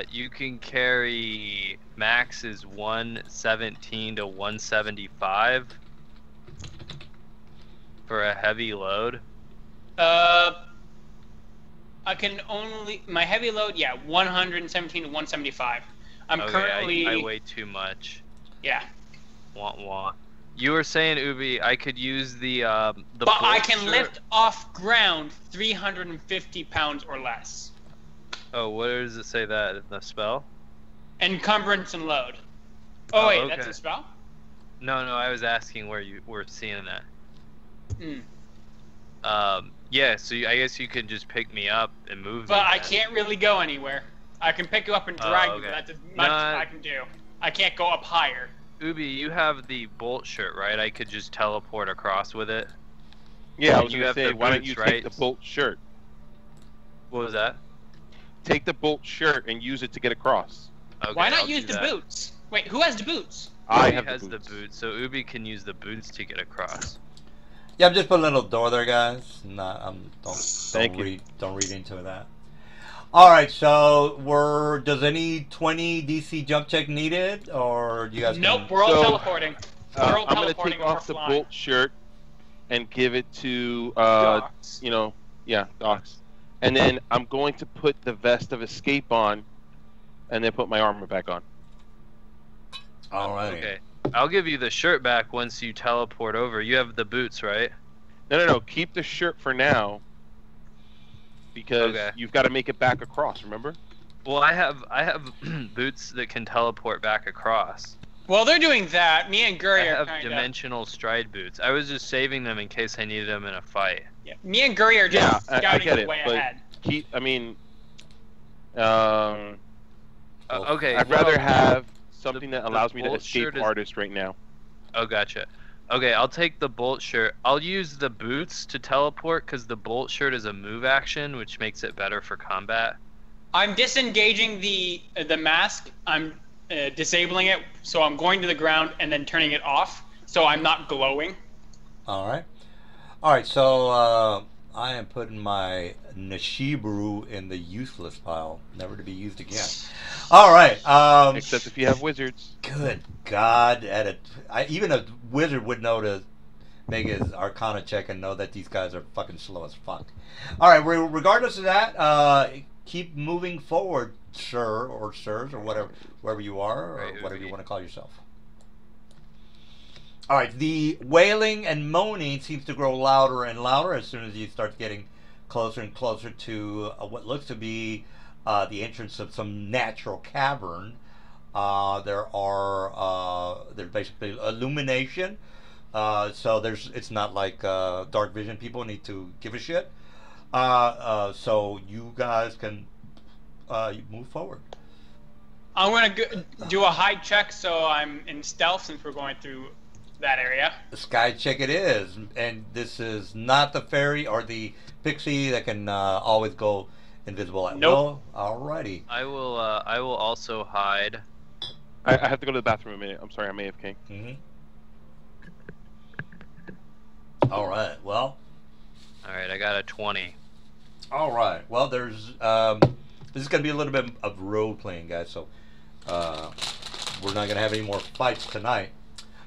You can carry max is 117 to 175 for a heavy load.
I can only my heavy load. Yeah, 117 to 175. I'm
Okay,
currently.
I weigh too much.
Yeah.
Wah wah. You were saying, Ubi, I could use the
But I
bolt
can
shirt.
lift off ground 350 pounds or less.
Oh, where does it say that in the spell?
Encumbrance and load. Oh,
Oh,
wait,
okay.
that's a spell?
No, I was asking where you were seeing that.
Hmm.
Yeah, so I guess you could just pick me up and move
But
me.
I
then.
can't really go anywhere. I can pick you up and drag you,
okay.
but that's as much as
No,
I can do. I can't go up higher.
Ubi, you have the bolt shirt, right? I could just teleport across with it.
Yeah, I
And
was
you
going
have
to say,
the
why don't
boots,
you
right?
take the bolt shirt?
What was that?
Take the bolt shirt and use it to get across.
Okay,
Why not
I'll
use
do
the
that.
boots? Wait, who has the boots?
I
Ubi
have
has
the boots.
so Ubi can use the boots to get across.
Yeah, I'm just putting a little door there, guys.
Thank you.
Don't read into that. All right, so does any 20 DC jump check needed, or do you guys?
Nope,
Can,
we're all
So,
teleporting. We're all
I'm going to
teleporting
take
or
off the
flying.
bolt shirt and give it to,
Docs.
Docs. And then I'm going to put the vest of escape on and then put my armor back on.
all right.
Okay. I'll give you the shirt back once you teleport over. You have the boots, right?
No. Keep the shirt for now because
Okay.
you've got to make it back across, remember?
Well, I have boots that can teleport back across.
Well, they're doing that. Me and
I
Guri are
have
kind of.
dimensional stride boots. I was just saving them in case I needed them in a fight.
Yeah. Me and Guri are just
I
scouting
get
the
it,
way
but
ahead.
Okay.
I'd
well,
rather have something that
the
allows me to
bolt
escape
shirt is-
artist right now.
Oh, gotcha. Okay, I'll take the bolt shirt. I'll use the boots to teleport because the bolt shirt is a move action, which makes it better for combat.
I'm disengaging the mask. I'm disabling it, so I'm going to the ground and then turning it off, so I'm not glowing.
All right. So I am putting my Nishiburu in the useless pile, never to be used again. All right.
Except if you have wizards.
Good God! Even a wizard would know to make his Arcana check and know that these guys are fucking slow as fuck. All right. Regardless of that, keep moving forward, sir or sirs or whatever, wherever you are or
Right,
whatever you
Ubi.
want to call yourself. All right. The wailing and moaning seems to grow louder and louder as soon as you start getting closer and closer to what looks to be the entrance of some natural cavern. There's basically illumination, so it's not like dark vision people need to give a shit. So you guys can move forward.
I'm gonna do a hide check, so I'm in stealth since we're going through that area.
The sky check it is, and this is not the fairy or the pixie that can always go invisible at
Nope.
will. Alrighty.
I will also hide.
I have to go to the bathroom a minute. I'm sorry, I'm AFK.
Mm-hmm. All right. Well.
All right, I got a 20.
All right. Well, there's this is gonna be a little bit of role playing, guys. So we're not gonna have any more fights tonight.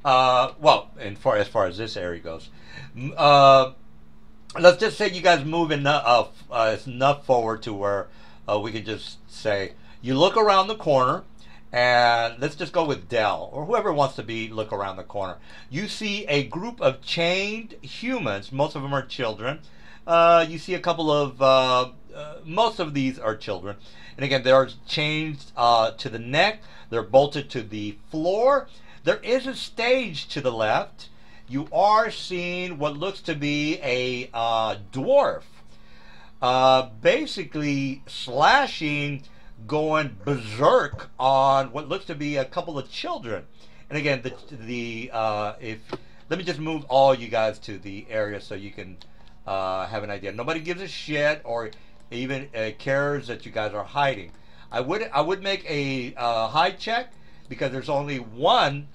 Well, as far as this area goes, let's just say you guys move enough forward to where we can just say you look around the corner, and let's just go with Dell or whoever wants to look around the corner. You see a group of chained humans. Most of them are children. You see a couple of most of these are children, and again they're chained to the neck. They're bolted to the floor. There is a stage to the left. You are seeing what looks to be a dwarf, basically slashing, going berserk on what looks to be a couple of children. And again, if let me just move all you guys to the area so you can have an idea. Nobody gives a shit or even cares that you guys are hiding. I would make a hide check because there's only one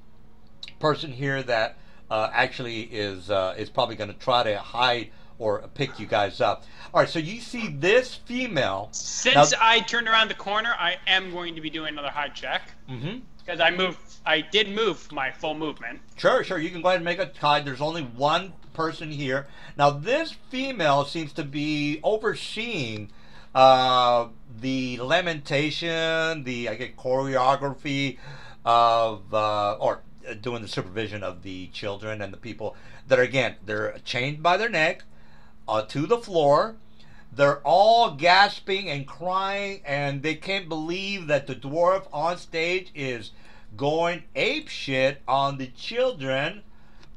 person here that actually is probably going to try to hide or pick you guys up. All right, so you see this female.
Since I turned around the corner, I am going to be doing another hide check.
Mm-hmm.
Because I did move my full movement.
Sure. You can go ahead and make a hide. There's only one person here. Now, this female seems to be overseeing the lamentation, choreography of, or doing the supervision of the children and the people that are, again, they're chained by their neck to the floor. They're all gasping and crying, and they can't believe that the dwarf on stage is going ape shit on the children.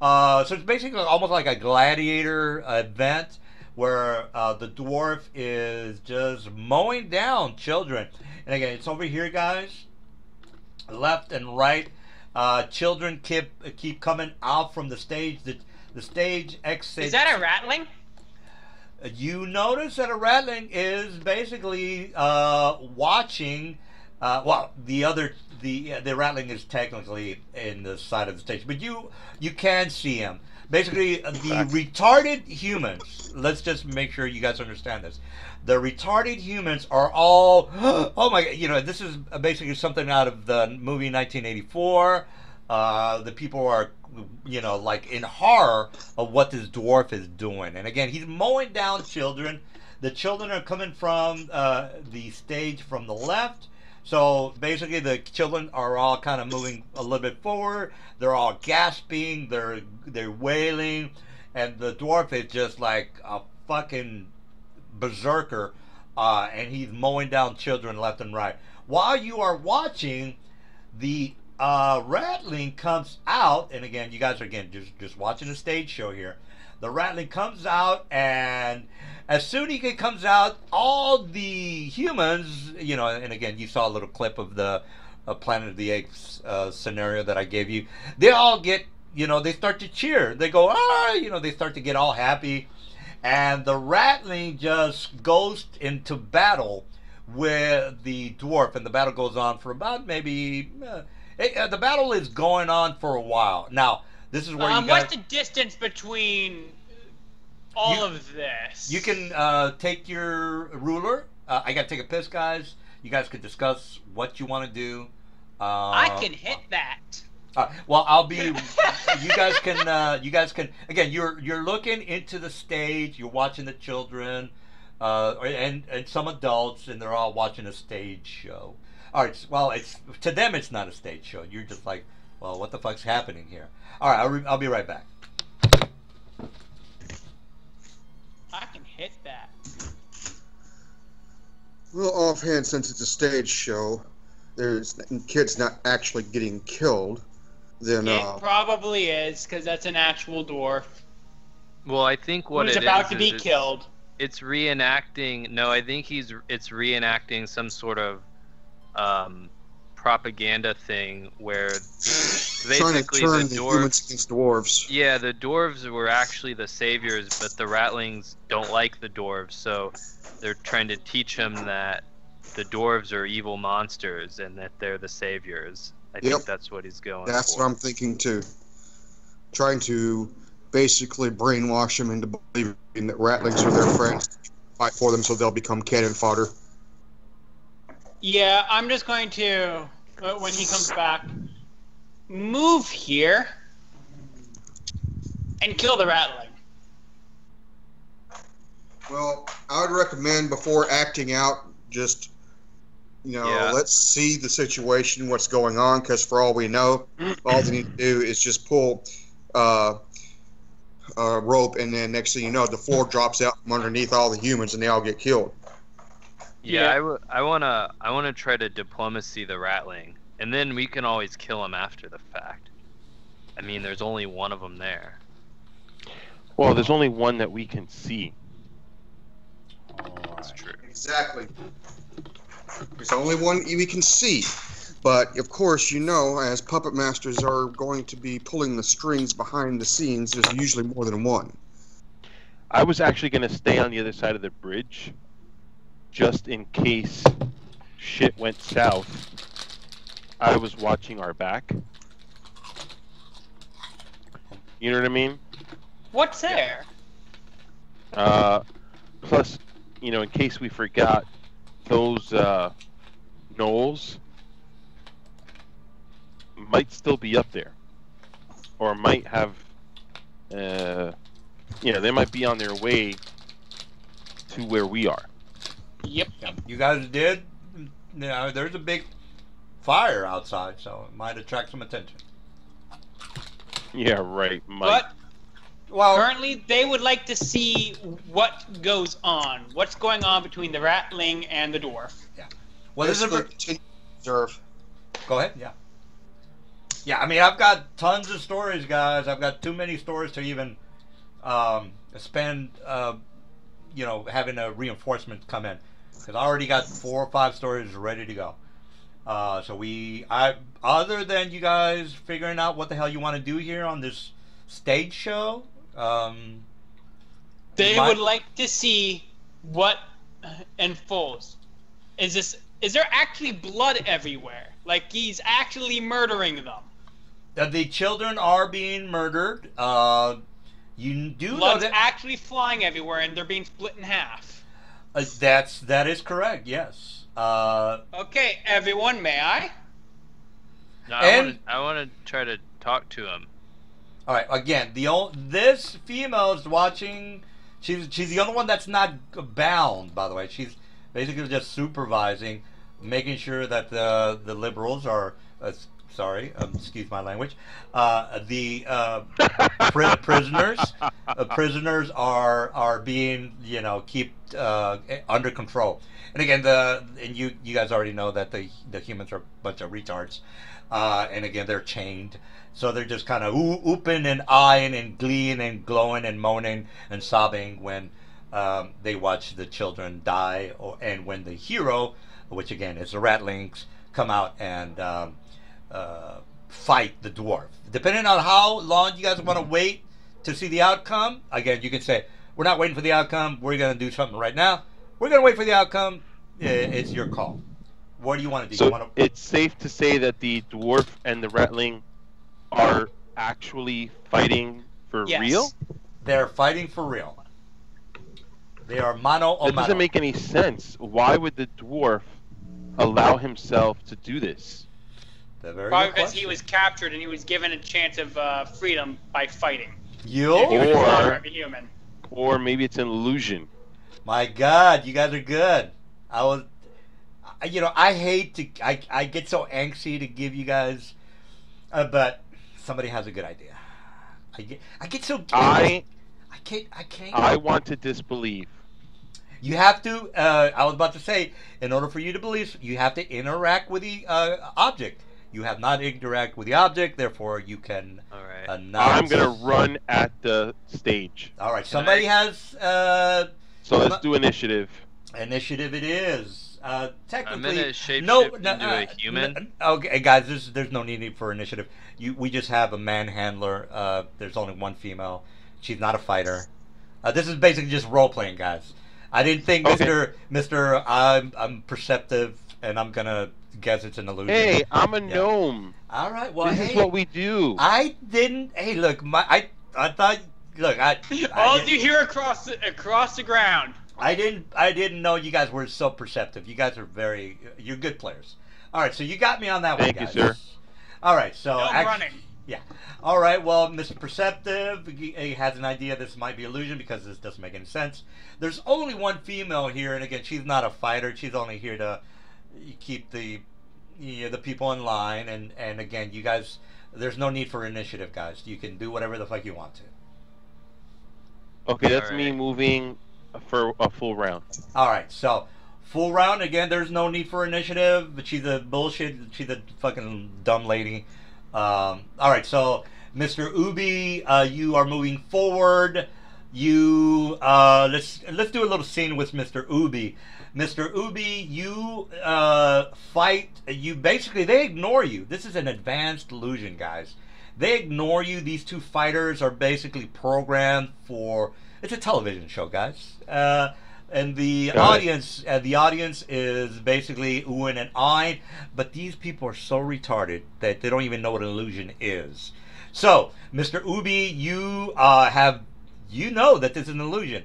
So it's basically almost like a gladiator event where the dwarf is just mowing down children. And again, it's over here, guys, left and right. Children keep coming out from the stage. The stage exit.
Is that a Ratling?
You notice that a Ratling is basically watching. Well, the Ratling is technically in the side of the stage, but you can see him. Basically, the retarded humans. Let's just make sure you guys understand this. The retarded humans are all. Oh my God! This is basically something out of the movie 1984. The people are, like in horror of what this dwarf is doing. And again, he's mowing down children. The children are coming from the stage from the left. So basically, the children are all kind of moving a little bit forward. They're all gasping. They're wailing, and the dwarf is just like a fucking berserker, and he's mowing down children left and right. While you are watching, the Ratling comes out, and again, you guys are just watching a stage show here. The Ratling comes out, and as soon as he comes out, all the humans, and again, you saw a little clip of the Planet of the Apes scenario that I gave you. They all get, they start to cheer. They go, they start to get all happy. And the Ratling just goes into battle with the dwarf, and the battle goes on for about maybe... the battle is going on for a while. Now, this is where you guys...
What's the distance between all of this?
You can take your ruler. I got to take a piss, guys. You guys can discuss what you want to do.
I can hit that.
Well, I'll be. You guys can. Again, you're looking into the stage. You're watching the children, and some adults, and they're all watching a stage show. All right. Well, to them, it's not a stage show. You're just like, well, what the fuck's happening here? All right. I'll be right back.
I can hit that.
Well, offhand, since it's a stage show, kids not actually getting killed. Then
it probably is, because that's an actual dwarf.
Well, I think what
who's
it
about
is
to be killed.
It's reenacting. No, I think it's reenacting some sort of propaganda thing where basically
trying to turn
the
the humans against dwarves.
Yeah, the dwarves were actually the saviors, but the Ratlings don't like the dwarves, so they're trying to teach them that the dwarves are evil monsters and that they're the saviors. I think that's what he's going for.
That's what I'm thinking too. Trying to basically brainwash them into believing that ratlings are their friends, fight for them so they'll become cannon fodder.
Yeah, I'm just going to, when he comes back, move here and kill the Ratling.
Well, I would recommend before acting out, just, let's see the situation, what's going on, because for all we know, all they need to do is just pull a rope, and then next thing you know, the floor drops out from underneath all the humans, and they all get killed.
Yeah, I wanna try to diplomacy the Ratling, and then we can always kill him after the fact. I mean, there's only one of them there.
Well, there's only one that we can see.
That's true.
Exactly. There's only one we can see. But, of course, as puppet masters are going to be pulling the strings behind the scenes, there's usually more than one.
I was actually going to stay on the other side of the bridge, just in case shit went south. I was watching our back. You know what I mean?
What's there?
Plus, in case we forgot, those gnolls might still be up there, or might have, they might be on their way to where we are.
Yep.
You guys did. There's a big fire outside, so it might attract some attention.
Yeah, right.
But currently, they would like to see what goes on. What's going on between the Ratling and the dwarf?
Yeah. Well, this is
continue to observe.
Go ahead. Yeah. Yeah. I mean, I've got tons of stories, guys. I've got too many stories to even spend. Having a reinforcement come in, because I already got 4 or 5 stories ready to go. Other than you guys figuring out what the hell you want to do here on this stage show,
they would like to see what unfolds. Is there actually blood everywhere? Like he's actually murdering them?
The children are being murdered. You do
Blood's
know that
actually flying everywhere, and they're being split in half.
that is correct. Yes.
Okay, everyone, may I?
No, I want to try to talk to him.
All right. Again, this female is watching. She's the only one that's not bound. By the way, she's basically just supervising, making sure that the liberals are. Excuse my language. Prisoners are being kept under control. And again, you guys already know that the humans are a bunch of retards, and again they're chained, so they're just kind of ooping and eyeing and gleeing and glowing and moaning and sobbing when they watch the children die, and when the hero, which again is the Ratlings, come out and fight the dwarf. Depending on how long you guys want to wait to see the outcome, again, you can say, we're not waiting for the outcome, we're going to do something right now. We're going to wait for the outcome. It's your call. What do you want to do?
So it's safe to say that the dwarf and the Ratling are actually fighting for real?
They're fighting for real. They are mano a mano.
That doesn't make any sense. Why would the dwarf allow himself to do this?
Probably because he was captured and he was given a chance of freedom by fighting.
Or maybe it's an illusion.
My God, you guys are good. I hate to, I get so antsy to give you guys, but somebody has a good idea. I get so. I can't.
I want to disbelieve.
You have to. I was about to say, in order for you to believe, you have to interact with the object. You have not interacted with the object, therefore you can.
All right.
I'm gonna run at the stage.
All right. Somebody has.
So let's do initiative.
Initiative it is. Technically,
I'm gonna shapeshift into a human.
Okay, guys, there's no need for initiative. We just have a manhandler. There's only one female. She's not a fighter. This is basically just role playing, guys. I didn't think Mr. I'm perceptive, and I'm gonna guess it's an illusion.
Hey, I'm a gnome.
All right, well,
this is what we do.
I didn't. Hey, look, I thought look,
All you hear across the ground.
I didn't know you guys were so perceptive. You guys are you're good players. All right, so you got me on that one,
Thank you,
guys.
sir.
All right, so
No running.
yeah. All right, well, Mr. Perceptive he has an idea this might be illusion because this doesn't make any sense. There's only one female here, and again, she's not a fighter. She's only here to keep the people in line, and again, you guys, there's no need for initiative, guys. You can do whatever the fuck you want to.
Okay, that's
All
me
right.
moving for a full round.
All right, so full round again. There's no need for initiative, but she's a bullshit. She's a fucking dumb lady. All right, so Mr. Ubi, you are moving forward. You let's do a little scene with Mr. Ubi. Mr. Ubi, you fight. You basically they ignore you. This is an advanced illusion, guys. They ignore you. These two fighters are basically programmed for. It's a television show, guys. And the
Got it.
audience is basically Owen and I, but these people are so retarded that they don't even know what an illusion is. So, Mr. Ubi, you know that this is an illusion.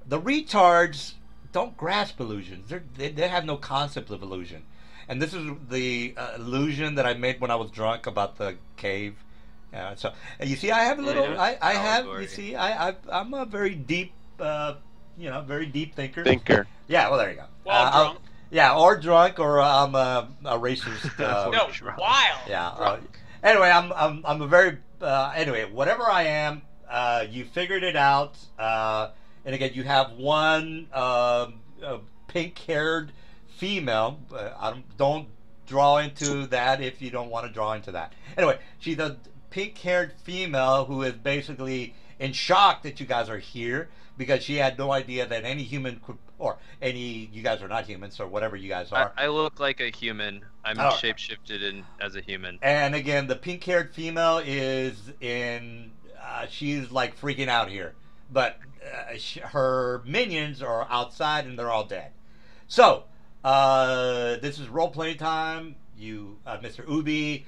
The retards don't grasp illusions. They have no concept of illusion. And this is the illusion that I made when I was drunk about the cave. So you see, I have a little.
Yeah,
I have.
allegory.
You see, I'm a very deep, very deep thinker.
Thinker.
Yeah. Well, there you go.
While drunk.
Yeah, or drunk, or I'm a racist.
No, wild.
Yeah.
Drunk.
Anyway, I'm a very anyway. Whatever I am, you figured it out. And again, you have one pink-haired female. Don't draw into that if you don't want to draw into that. Anyway, she's a pink-haired female who is basically in shock that you guys are here because she had no idea that any human could, or any, you guys are not humans or whatever you guys are.
I look like a human. I'm
Oh.
shapeshifted as a human.
And again, the pink-haired female is she's like freaking out here. But her minions are outside and they're all dead. So, this is role-playing time. You, Mr. Ubi,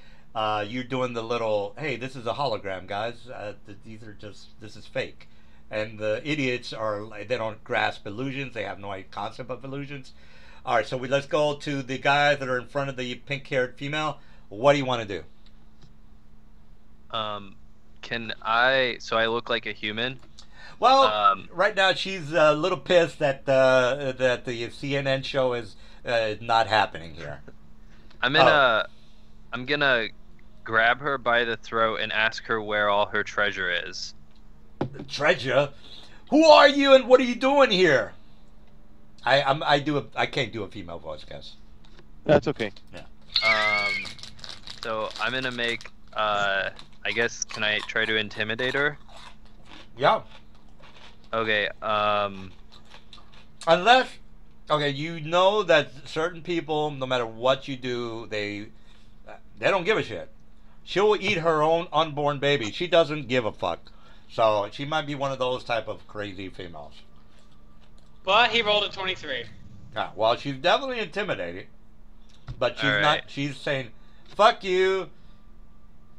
you're doing the little, hey, this is a hologram, guys. This is fake. And the idiots they don't grasp illusions. They have no concept of illusions. All right, so let's go to the guys that are in front of the pink-haired female. What do you want to do?
So I look like a human?
Well, right now she's a little pissed that the CNN show is not happening here.
I'm gonna grab her by the throat and ask her where all her treasure is.
Treasure? Who are you and what are you doing here? I can't do a female voice, guys.
That's okay.
So I'm gonna make I guess can I try to intimidate her?
Yeah.
Okay.
Unless, okay, you know that certain people, no matter what you do, they don't give a shit. She'll eat her own unborn baby. She doesn't give a fuck. So she might be one of those type of crazy females.
But he rolled a 23.
Well, she's definitely intimidated, but she's
All right.
not. She's saying, "Fuck you."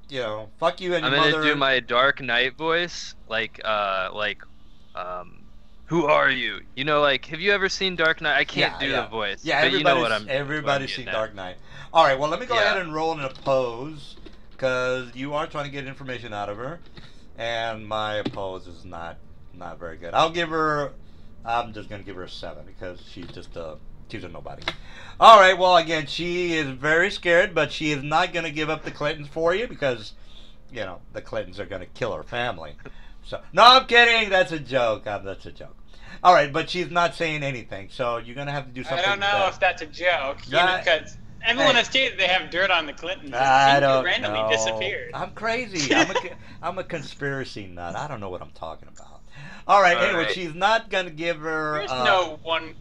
You know, fuck you and
I'm
your
gonna
mother.
do my Dark Knight voice, who are you? You know, like, have you ever seen Dark Knight? I can't do the voice.
Yeah,
but you know what
everybody's
getting
seen
at.
Dark Knight. All right, well, let me go
Yeah.
ahead and roll an oppose because you are trying to get information out of her, and my oppose is not very good. I'm just gonna give her a 7 because she's a nobody. All right, well, again, she is very scared, but she is not gonna give up the Clintons for you because, the Clintons are gonna kill her family. So no, I'm kidding. That's a joke. That's a joke. All right, but she's not saying anything, so you're gonna have to do something.
I don't know
better.
if that's a joke.
Yeah.
Because everyone
Hey.
has stated they have dirt on the Clintons.
I
It
don't
randomly
know.
disappeared.
I'm crazy. I'm a conspiracy nut. I don't know what I'm talking about. All right.
All
Anyway,
right.
she's not gonna give her.
There's no one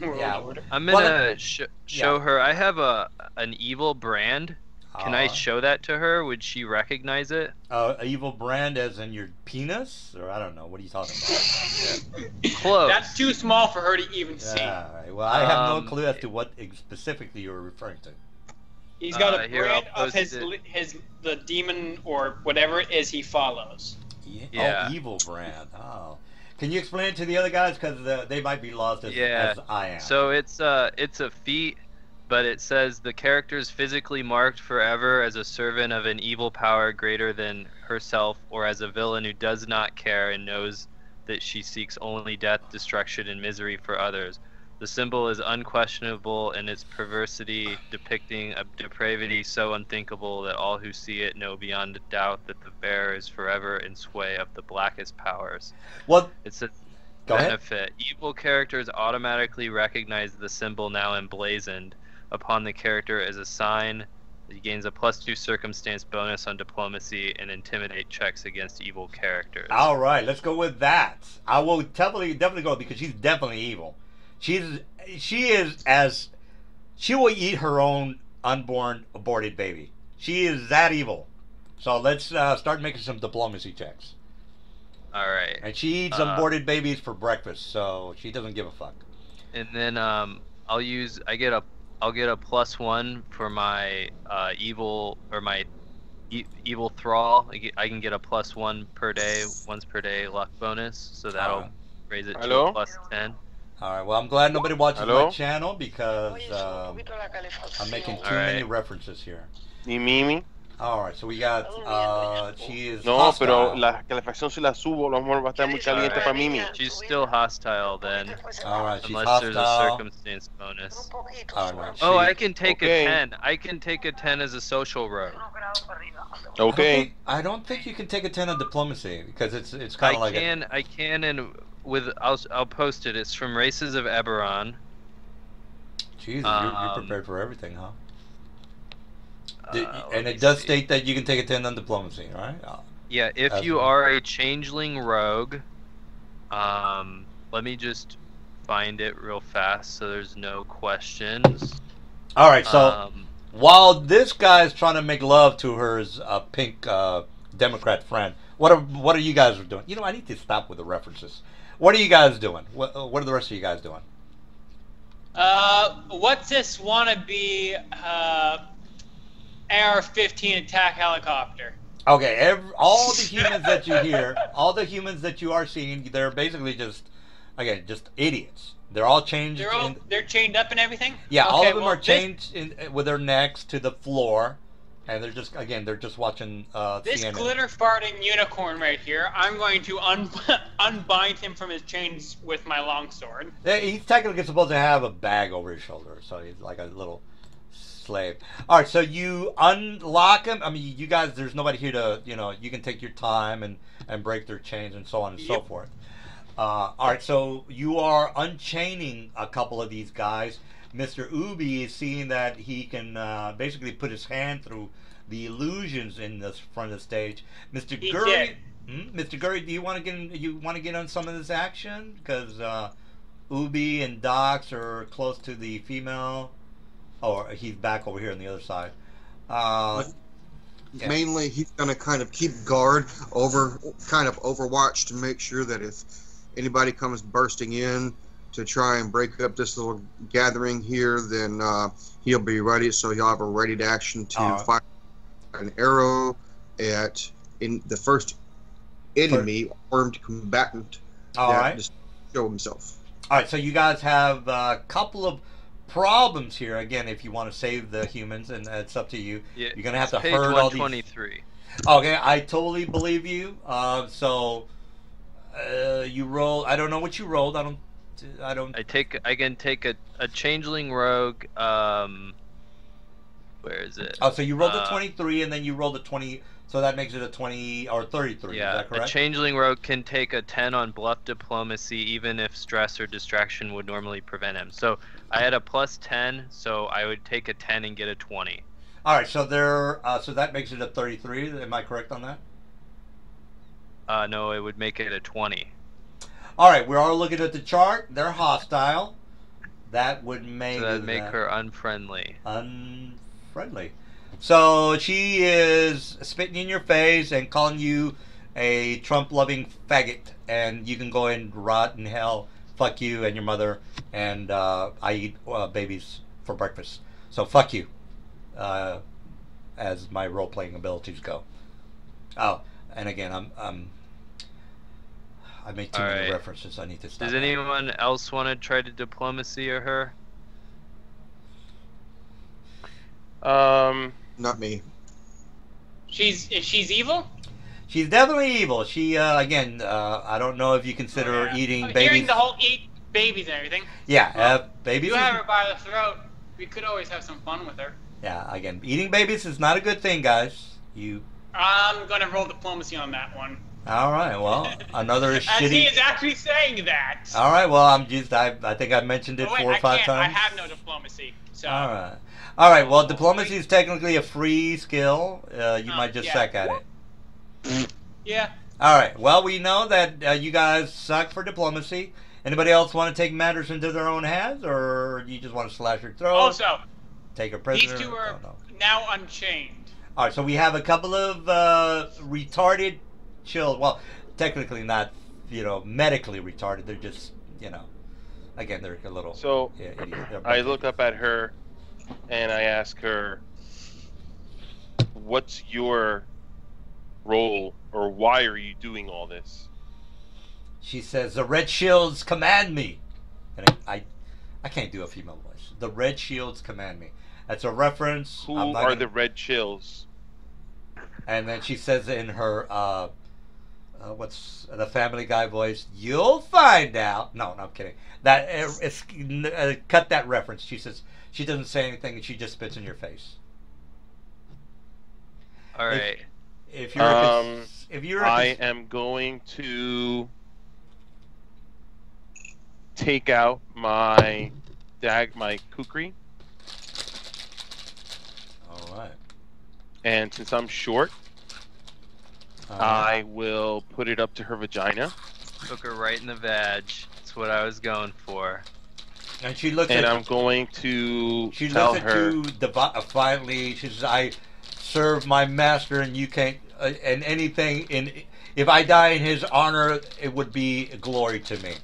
world
yeah.
order.
I'm
Well,
gonna show her. I have an evil brand. Can I show that to her? Would she recognize it?
Evil brand, as in your penis, or I don't know. What are you talking about?
Close.
That's too small for her to even see.
All right. Well, I have no
Um,
clue as to what specifically you were referring to.
He's got a
here, I'll
brand of
post it.
the demon or whatever it is he follows.
Yeah.
Oh, evil brand. Oh. Can you explain it to the other guys? Because they might be lost as I am.
So it's a feat, but it says the character is physically marked forever as a servant of an evil power greater than herself, or as a villain who does not care and knows that she seeks only death, destruction, and misery for others. The symbol is unquestionable in its perversity, depicting a depravity so unthinkable that all who see it know beyond a doubt that the bearer is forever in sway of the blackest powers.
What?
It's a
Go ahead.
benefit. Evil characters automatically recognize the symbol now emblazoned upon the character as a sign. He gains a +2 circumstance bonus on diplomacy and intimidate checks against evil characters.
All right, let's go with that. I will definitely go because she's definitely evil. She will eat her own unborn aborted baby. She is that evil. So let's start making some diplomacy checks.
All right.
And she eats aborted babies for breakfast, so she doesn't give a fuck.
And then I'll get a +1 for my evil or my evil thrall. I can get a +1 per day, once per day luck bonus, so that'll raise it to
Hello?
a +10.
All right. Well, I'm glad nobody watches
Hello?
my channel because I'm making too many references here.
¿Y Mimi?
All right. So we got. She is.
No,
hostile.
pero la calefacción si la subo, lo mejor va a estar muy caliente para Mimi.
She's still hostile then,
All right. She's
unless there's a
hostile.
circumstance bonus.
All right.
Oh,
she-
I can take
Okay.
a 10. I can take a 10 as a social rogue.
Okay.
I don't think you can take a 10 on diplomacy because it's
I
kind of like
can, and with I'll post it. It's from Races of Eberron.
Jesus, you're prepared for everything, huh?
Let
And
me
it does
see.
state that you can take a 10 on diplomacy, right?
Yeah, if
That's
you
fine.
are a changeling rogue, let me just find it real fast so there's no questions.
All right, so
Um,
while this guy's trying to make love to her pink Democrat friend, what are you guys doing? You know, I need to stop with the references. What are you guys doing? What are the rest of you guys doing?
What's this wannabe AR-15 attack helicopter?
Okay, all the humans that you hear, all the humans that you are seeing, they're basically just idiots. They're all chained.
They're chained up and everything?
Yeah, all
Okay,
of them
well,
are chained with their necks to the floor, and they're just watching
This
CNN.
glitter farting unicorn right here, I'm going to unbind him from his chains with my longsword.
Yeah, he's technically supposed to have a bag over his shoulder, so he's like a little slave. All right, so you unlock him. I mean, you guys, there's nobody here to, you can take your time and break their chains and so on and so forth. All right, so you are unchaining a couple of these guys. Mr. Ubi is seeing that he can basically put his hand through the illusions in this front of the stage. Mr.
He
Gurry,
did.
Mr. Gurry, do you want to get on some of this action? Because Ubi and Docs are close to the female. Oh, he's back over here on the other side. Yeah.
Mainly, he's going to kind of keep guard overwatch to make sure that if anybody comes bursting in to try and break up this little gathering here, then he'll be ready. So he'll have a ready to action to fire an arrow at the first enemy, armed combatant.
All right.
Just show himself.
All right, so you guys have a couple of problems here. Again, if you want to save the humans, and it's up to you.
Yeah,
You're gonna have to
page
herd all these.
123.
Okay, I totally believe you. You roll. I don't know what you rolled. I don't.
I can take a changeling rogue. Where is it?
Oh, so you rolled a 23, and then you rolled a 20. So that makes it a 20 or 33.
Yeah,
Is that correct?
a changeling rogue can take a 10 on bluff diplomacy, even if stress or distraction would normally prevent him. So I had a +10, so I would take a 10 and get a 20.
All right, so so that makes it a 33. Am I correct on that?
No, it would make it a 20.
All right, we're all looking at the chart. They're hostile. That would make
So that'd make her unfriendly.
Unfriendly. So she is spitting in your face and calling you a Trump-loving faggot, and you can go and rot in hell. Fuck you and your mother, and I eat babies for breakfast. So fuck you, as my role-playing abilities go. Oh, and again, I made too
All
many
right.
references. I need to stop.
Does
that.
anyone else want to try to diplomacy or her?
Not me.
She's evil.
She's definitely evil. She again, I don't know if you consider
Yeah.
eating
Hearing
babies.
the whole eat babies and everything.
Yeah,
Well,
babies.
You
is-
have her by the throat. We could always have some fun with her.
Yeah, again, eating babies is not a good thing, guys. You.
I'm gonna roll diplomacy on that one.
All right. Well, another
As he
shitty.
is actually saying that.
All right. Well, I'm just. I think I mentioned it
Oh, wait,
4 or 5
I can't. I
times.
have no diplomacy. So.
All right. All right. Well, diplomacy is technically a free skill. You might just
yeah.
suck at it.
Yeah.
All right. Well, we know that you guys suck for diplomacy. Anybody else want to take matters into their own hands, or you just want to slash your throat?
Also,
Take a prisoner.
these two are
Don't know.
now unchained.
All right. So we have a couple of retarded children. Well, technically not, medically retarded. They're just, again, they're a little.
So
Yeah, idiots. They're
I
both
look up at her and I ask her, what's your role, or why are you doing all this?
She says, "The Red Shields command me," and I can't do a female voice. The Red Shields command me. That's a reference.
Who
I'm not
are
gonna-
the Red Chills?
And then she says in her what's the Family Guy voice? "You'll find out." No, I'm kidding. That cut that reference. She says she doesn't say anything and she just spits in your face.
All right.
If you're
I am going to take out my kukri,
all right.
and since I'm short, I will put it up to her vagina,
Took her right in the vag. That's what I was going for.
And she looks
and
at
I'm going to
She
tell
looks at
her.
you defiantly. She says, "I serve my master, and you can't. And anything if I die in his honor, it would be glory to me."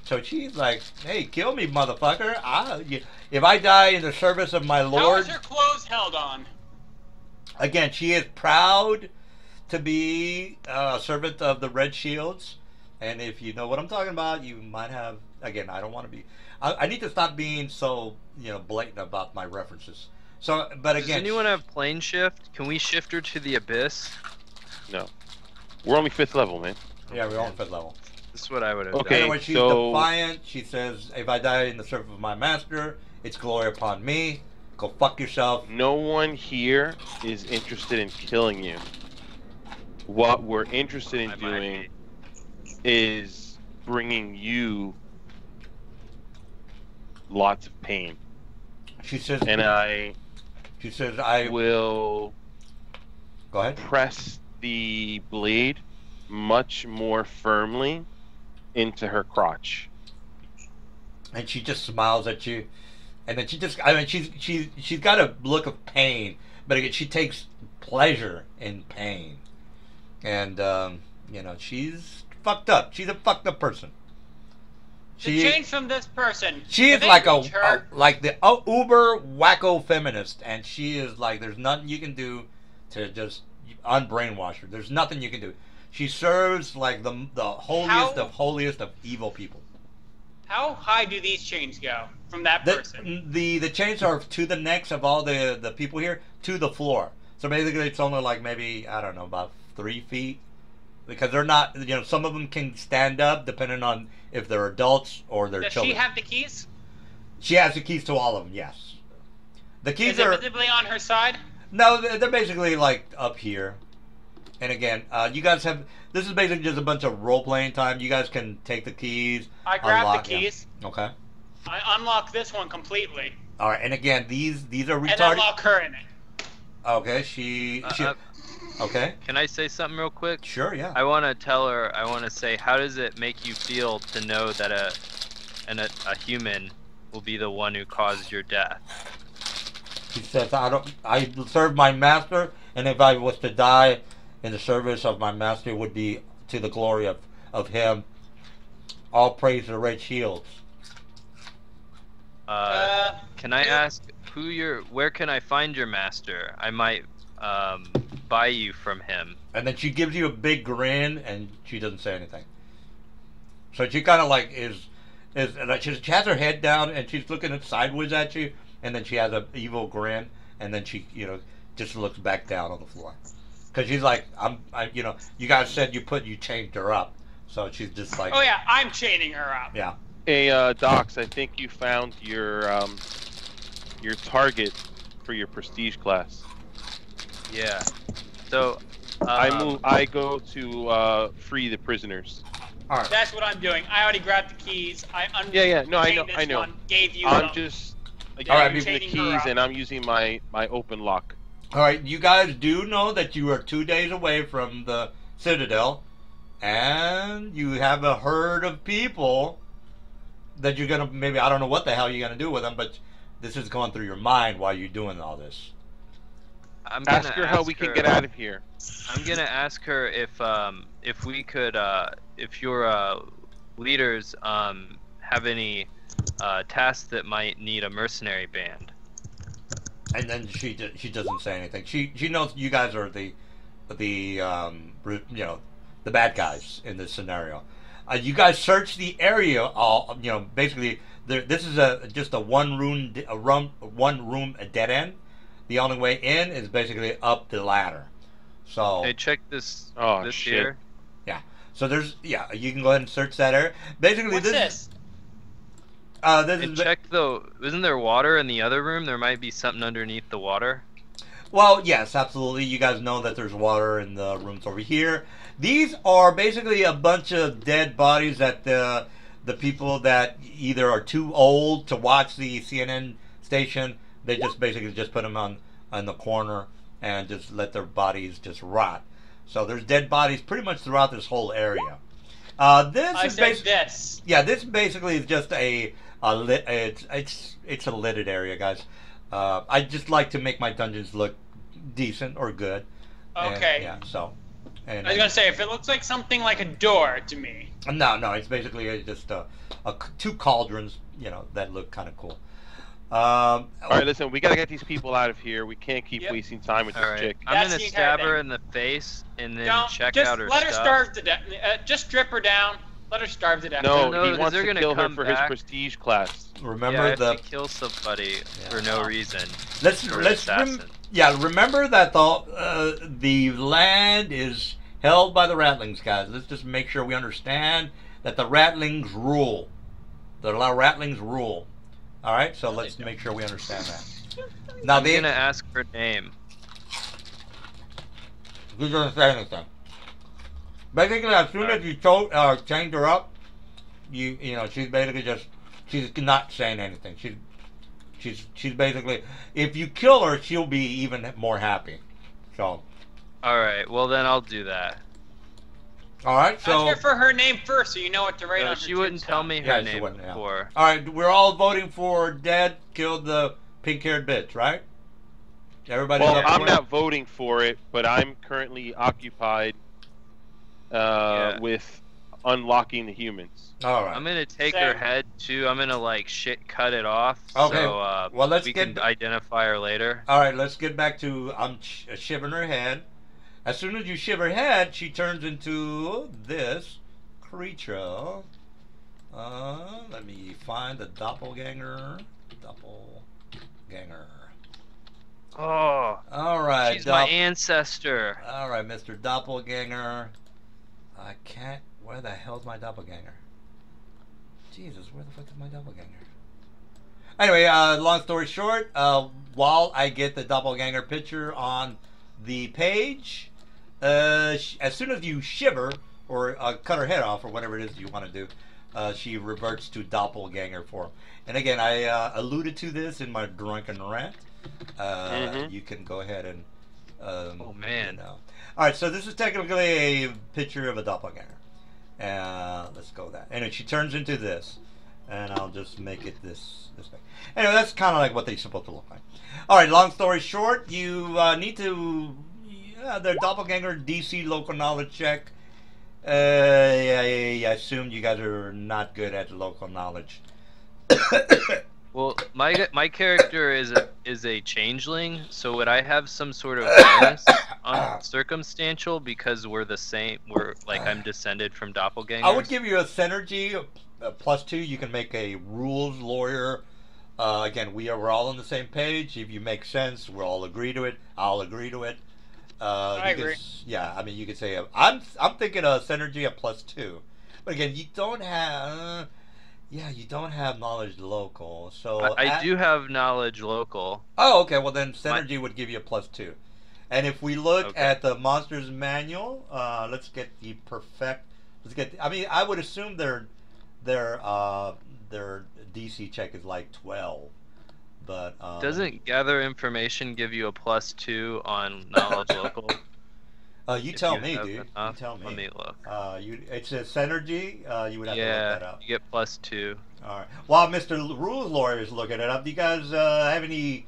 So she's like, "Hey, kill me, motherfucker! If I die in the service of my
How
Lord."
is her clothes held on?
Again, she is proud to be a servant of the Red Shields, and if you know what I'm talking about, you might have. Again, I don't want to be. I need to stop being so blatant about my references. So, but
Does
again,
anyone have plane shift? Can we shift her to the abyss?
No, we're only 5th level, man.
yeah, we're on 5th level.
This is what I would have
Okay.
done.
Anyway, she's
so-
defiant. She says, "If I die in the service of my master, it's glory upon me. Go fuck yourself."
No one here is interested in killing you. What we're interested in
I might
doing is bringing you lots of pain,
She says,
and I
"I
will
go ahead."
press the blade much more firmly into her crotch.
And she just smiles at you, and then she's got a look of pain, but again, she takes pleasure in pain, and she's fucked up. She's a fucked up person.
To change from this person.
She is
Can they
like
reach her?
like the uber wacko feminist, and she is like, there's nothing you can do to just unbrainwash her. There's nothing you can do. She serves like the holiest of evil people.
How high do these chains go from that person?
The chains are to the necks of all the people here to the floor. So basically, it's only like maybe, I don't know, about 3 feet, because they're not. Some of them can stand up depending on if they're adults or they're
Does
children.
she have the keys?
She has the keys to all of them. Yes. The keys
Is it
are
visibly on her side?
no. They're basically like up here. And again, you guys have. This is basically just a bunch of role playing time. You guys can take the keys.
I grab
unlock
the
them.
keys.
Okay.
I unlock this one completely.
All right. And again, these are
And
retarded.
unlock her in it.
Okay. She. Okay.
Can I say something real quick?
Sure. Yeah.
I want to tell her. I want to say, how does it make you feel to know that a human will be the one who caused your death?
He says, I serve my master, and if I was to die in the service of my master, it would be to the glory of him. All praise the Red Shields."
Can I ask where can I find your master? I might buy you from him.
And then she gives you a big grin, and she doesn't say anything. So she kind of like is like she has her head down and she's looking sideways at you, and then she has an evil grin, and then she just looks back down on the floor, because she's like you guys said you changed her up, so she's just like,
Oh yeah, I'm chaining her up.
yeah.
Hey, Docs, I think you found your target for your prestige class.
Yeah. So
I go to free the prisoners.
All right.
That's what I'm doing. I already grabbed the keys.
Yeah. No, I know.
this
I know.
one, gave you
I'm
them.
just
All right,
using the
chaining her
keys,
up.
and I'm using my open lock.
All right, you guys do know that you are 2 days away from the Citadel, and you have a herd of people that you're gonna maybe, I don't know what the hell you're gonna do with them, but this is going through your mind while you're doing all this.
I'm gonna
Ask her how we can get out of here.
I'm gonna ask her if we could if your leaders have any tasks that might need a mercenary band.
And then she doesn't say anything. She knows you guys are the bad guys in this scenario. You guys search the area. All basically, this is just a one room a dead end. The only way in is basically up the ladder. So
Hey, check this.
Oh,
this
shit.
here.
so you can go ahead and search that area. Basically,
What's this?
This
And
is
check though. Isn't there water in the other room? There might be something underneath the water.
Well, yes, absolutely. You guys know that there's water in the rooms over here. These are basically a bunch of dead bodies that the people that either are too old to watch the CNN station, they just basically just put them on the corner and just let their bodies just rot. So there's dead bodies pretty much throughout this whole area. This basically is just it's a lidded area, guys. I just like to make my dungeons look decent or good.
Okay.
And
I was gonna say, if it looks like something like a door to me.
No, it's basically just two cauldrons, that look kind of cool. All
right, listen, we gotta get these people out of here. We can't keep
Yep.
wasting time with
All
this
right.
chick.
I'm
That's
gonna
the
stab
entire
her
thing.
in the face and then
Don't
check
just
out her
let her
stuff.
starve to death. Just strip her down. Let her starve to death.
No,
No,
he
'cause
wants
they're
to
gonna
kill her
come
for
back.
his prestige class.
Yeah, I
remember
have
the
to kill somebody for
Yeah.
no reason.
let's
Or an assassin.
remember that the land is held by the Ratlings, guys. Let's just make sure we understand that the Ratlings rule. The Ratlings rule. All right, so let's make sure we understand that. Now
I'm gonna ask her name.
He doesn't say anything. Basically, as soon as you chained her up, she's basically she's not saying anything. She's basically, if you kill her, she'll be even more happy. So,
All right. Well, then I'll do that.
all right. So,
Ask her for her name first, so you know what to write
No,
on her
she wouldn't tell me her
Yeah, she
name
wouldn't, yeah.
before.
all right, we're all voting for dead, killed the pink-haired bitch, right? Everybody.
Well, I'm not voting for it, but I'm currently occupied with unlocking the humans.
All right.
I'm gonna take
Same.
her head too. I'm gonna cut it off.
Okay.
So
Well, let's
we
get
can identify her later.
All right, let's get back to shivering her head. As soon as you shiv her head, she turns into this creature. Let me find the doppelganger. Doppelganger.
Oh,
All right,
she's my ancestor.
all right, Mr. Doppelganger. I can't. Where the hell's my doppelganger? Jesus, where the fuck is my doppelganger? Anyway, long story short, while I get the doppelganger picture on the page, as soon as you shiver or cut her head off or whatever it is you want to do, she reverts to doppelganger form. And again, I alluded to this in my drunken rant. You can go ahead and.
Oh man.
All right, so this is technically a picture of a doppelganger. Let's go with that. Anyway, she turns into this, and I'll just make it this way. Anyway, that's kind of like what they're supposed to look like. All right, long story short, you need to the doppelganger DC local knowledge check. I assume you guys are not good at local knowledge.
Well, my character is a changeling, so would I have some sort of bonus on circumstantial because we're the same? We're like I'm descended from doppelgangers.
I would give you a synergy +2. You can make a rules lawyer. Again, we're all on the same page. If you make sense, we'll all agree to it. I'll agree to it.
I agree.
Yeah, I mean, you could say I'm thinking a synergy of +2, but again, you don't have. Yeah, you don't have knowledge local, so
I do have knowledge local.
Oh, okay. Well, then synergy would give you a +2. And if we look
Okay.
at the monsters manual, let's get the perfect. Let's get. I mean, I would assume their DC check is like 12, but
Doesn't gather information give you a +2 on knowledge local?
you
if
tell
you
me,
have
dude. You
enough?
tell me.
Let me look.
It's a synergy. You would have to look that
Yeah,
up.
you get +2.
All right. While Mr. Rules Lawyer is looking it up, do you guys have any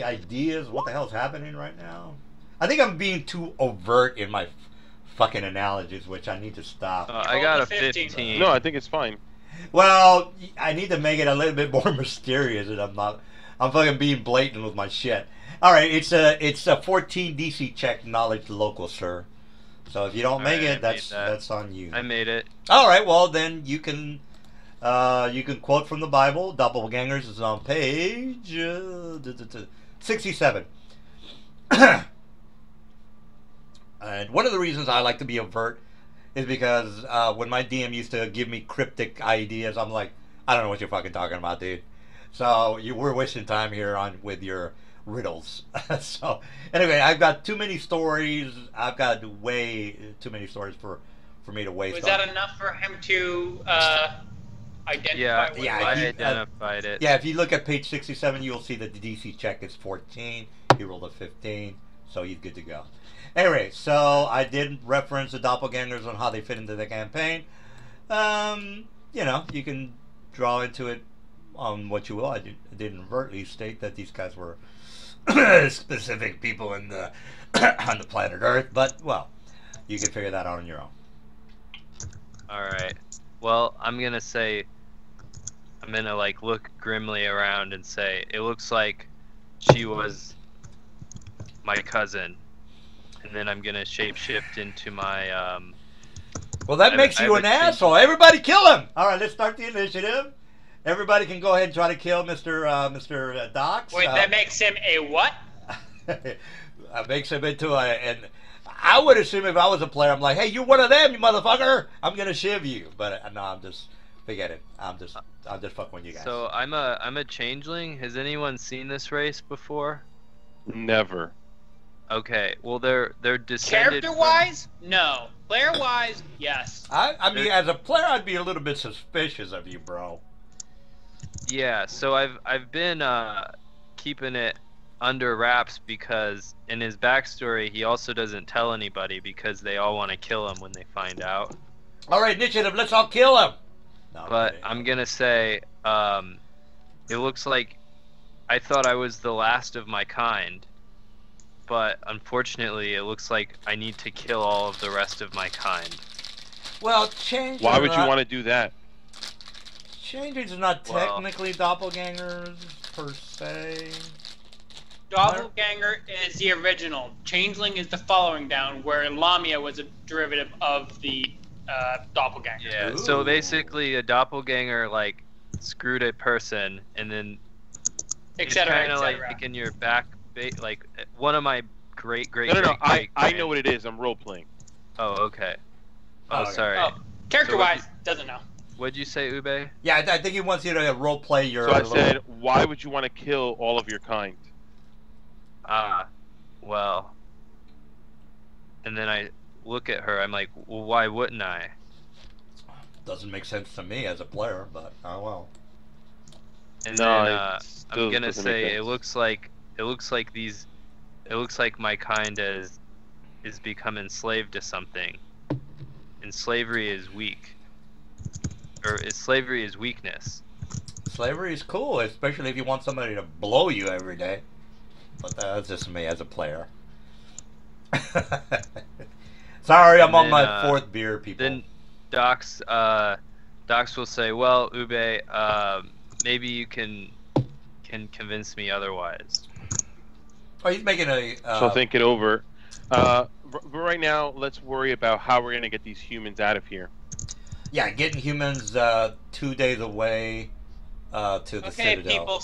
ideas what the hell's happening right now? I think I'm being too overt in my fucking analogies, which I need to stop.
I got
Roll
a
the 15.
15.
No, I think it's fine.
Well, I need to make it a little bit more mysterious, and I'm not. I'm fucking being blatant with my shit. All right, it's a 14 DC check knowledge local, sir. So if you don't make
Alright,
it,
I made that.
that's on you.
I made it.
All right, well then you can quote from the Bible. Doppelgangers is on page 67. And one of the reasons I like to be overt is because when my DM used to give me cryptic ideas, I'm like, I don't know what you're fucking talking about, dude. So we're wasting time here with your riddles. So anyway, I've got too many stories. I've got way too many stories for me to waste.
Was that enough for him to identify?
Yeah,
what
yeah,
it
I
was?
identified it.
Yeah, if you look at page 67, you'll see that the DC check is 14. He rolled a 15, so he's good to go. Anyway, so I did reference the doppelgangers on how they fit into the campaign. You can draw into it on what you will. I didn't overtly state that these guys were specific people in the on the planet Earth, but well, you can figure that out on your own.
All right. Well, I'm gonna like look grimly around and say it looks like she was my cousin, and then I'm gonna shapeshift into my
Well, that makes
I
you
would
an
think-
asshole. Everybody kill him! All right, let's start the initiative. Everybody can go ahead and try to kill Mr. Docs.
Wait, that makes him a what?
Makes him into and I would assume if I was a player, I'm like, hey, you're one of them, you motherfucker. I'm gonna shiv you. But no, I'm just forget it. I'm just fucking with you guys.
So I'm a changeling. Has anyone seen this race before?
Never.
Okay. Well, they're descended
Character-wise, no. Player-wise, yes.
I mean, as a player, I'd be a little bit suspicious of you, bro.
Yeah. So I've been keeping it under wraps because in his backstory he also doesn't tell anybody because they all want to kill him when they find out.
All right, initiative. Let's all kill him. No,
But
kidding.
I'm gonna say it looks like I thought I was the last of my kind, but unfortunately it looks like I need to kill all of the rest of my kind.
Well, change.
Why would you want to do that?
Changes are not
Well-
technically doppelgangers per se.
Doppelganger is the original. Changeling is the following down, where Lamia was a derivative of the doppelganger.
Yeah.
Ooh.
So basically a doppelganger like screwed a person and then it's
Etc.
kind of like
etc.
in your back, like one of my great.
No. I know what it is. I'm role playing.
Oh, okay. Oh,
Okay.
sorry.
Oh, character-wise, doesn't know.
What'd you say, Ube?
Yeah, I think he wants you to role play your.
So I
little-
said, why would you want to kill all of your kind?
Ah, well. And then I look at her. I'm like, well, why wouldn't I?
Doesn't make sense to me as a player, but oh well.
And
No,
then
it still
I'm gonna
doesn't make
say
sense.
it looks like my kind is become enslaved to something, and slavery is weak, or slavery is weakness.
Slavery is cool, especially if you want somebody to blow you every day. But that's just me as a player. Sorry, I'm
And
on
then,
my fourth beer, people.
Then Docs will say, well, Ube, maybe you can convince me otherwise.
Oh, he's making a.
So think it over. But right now, let's worry about how we're going to get these humans out of here.
Yeah, getting humans 2 days away to the
Okay,
Citadel.
people,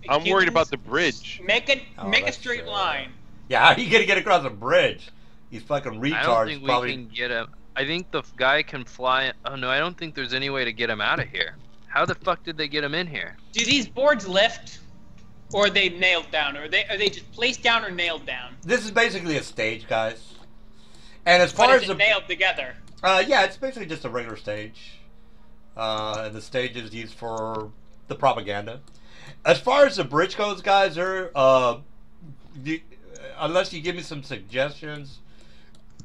I'm worried about the bridge.
Make
Oh,
a
that's
straight
true.
line.
Yeah, how are you gonna get across a bridge? These fucking retards
I don't think
probably.
we can get him. I think the guy can fly. Oh no, I don't think there's any way to get him out of here. How the fuck did they get him in here?
Do these boards lift, or are they nailed down, or are they just placed down or nailed down?
This is basically a stage, guys. And as
But
far
is
as
it
the
nailed together?
yeah, it's basically just a regular stage. And the stage is used for the propaganda. As far as the bridge goes, guys, unless you give me some suggestions,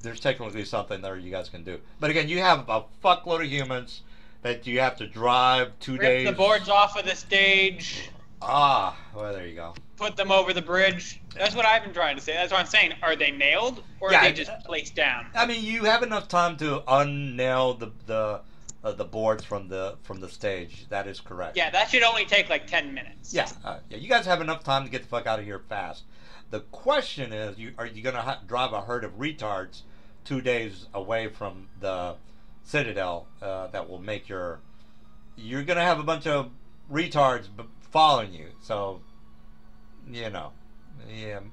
there's technically something there you guys can do. But again, you have a fuckload of humans that you have to drive 2
Rip
days.
the boards off of the stage,
Ah, well, there you go.
put them over the bridge. That's what I've been trying to say. That's what I'm saying. Are they nailed, or
Yeah,
are they just placed down?
I mean, you have enough time to unnail the boards from the stage. That is correct.
Yeah, that should only take like 10 minutes.
Yeah, yeah. You guys have enough time to get the fuck out of here fast. The question is, are you gonna drive a herd of retards 2 days away from the Citadel? That will make you're gonna have a bunch of retards following you. So, yeah.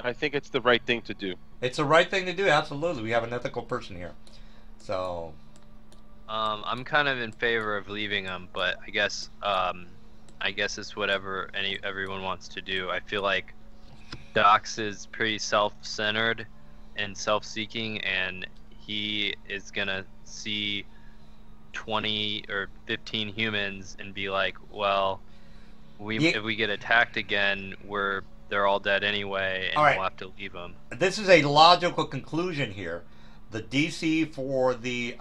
I think it's the right thing to do.
It's the right thing to do. Absolutely, we have an ethical person here. So.
I'm kind of in favor of leaving him, but I guess it's whatever everyone wants to do. I feel like Docs is pretty self-centered and self-seeking, and he is gonna see 20 or 15 humans and be like, well, if we get attacked again, they're all dead anyway, and
All right.
we'll have to leave them.
This is a logical conclusion here. The DC for the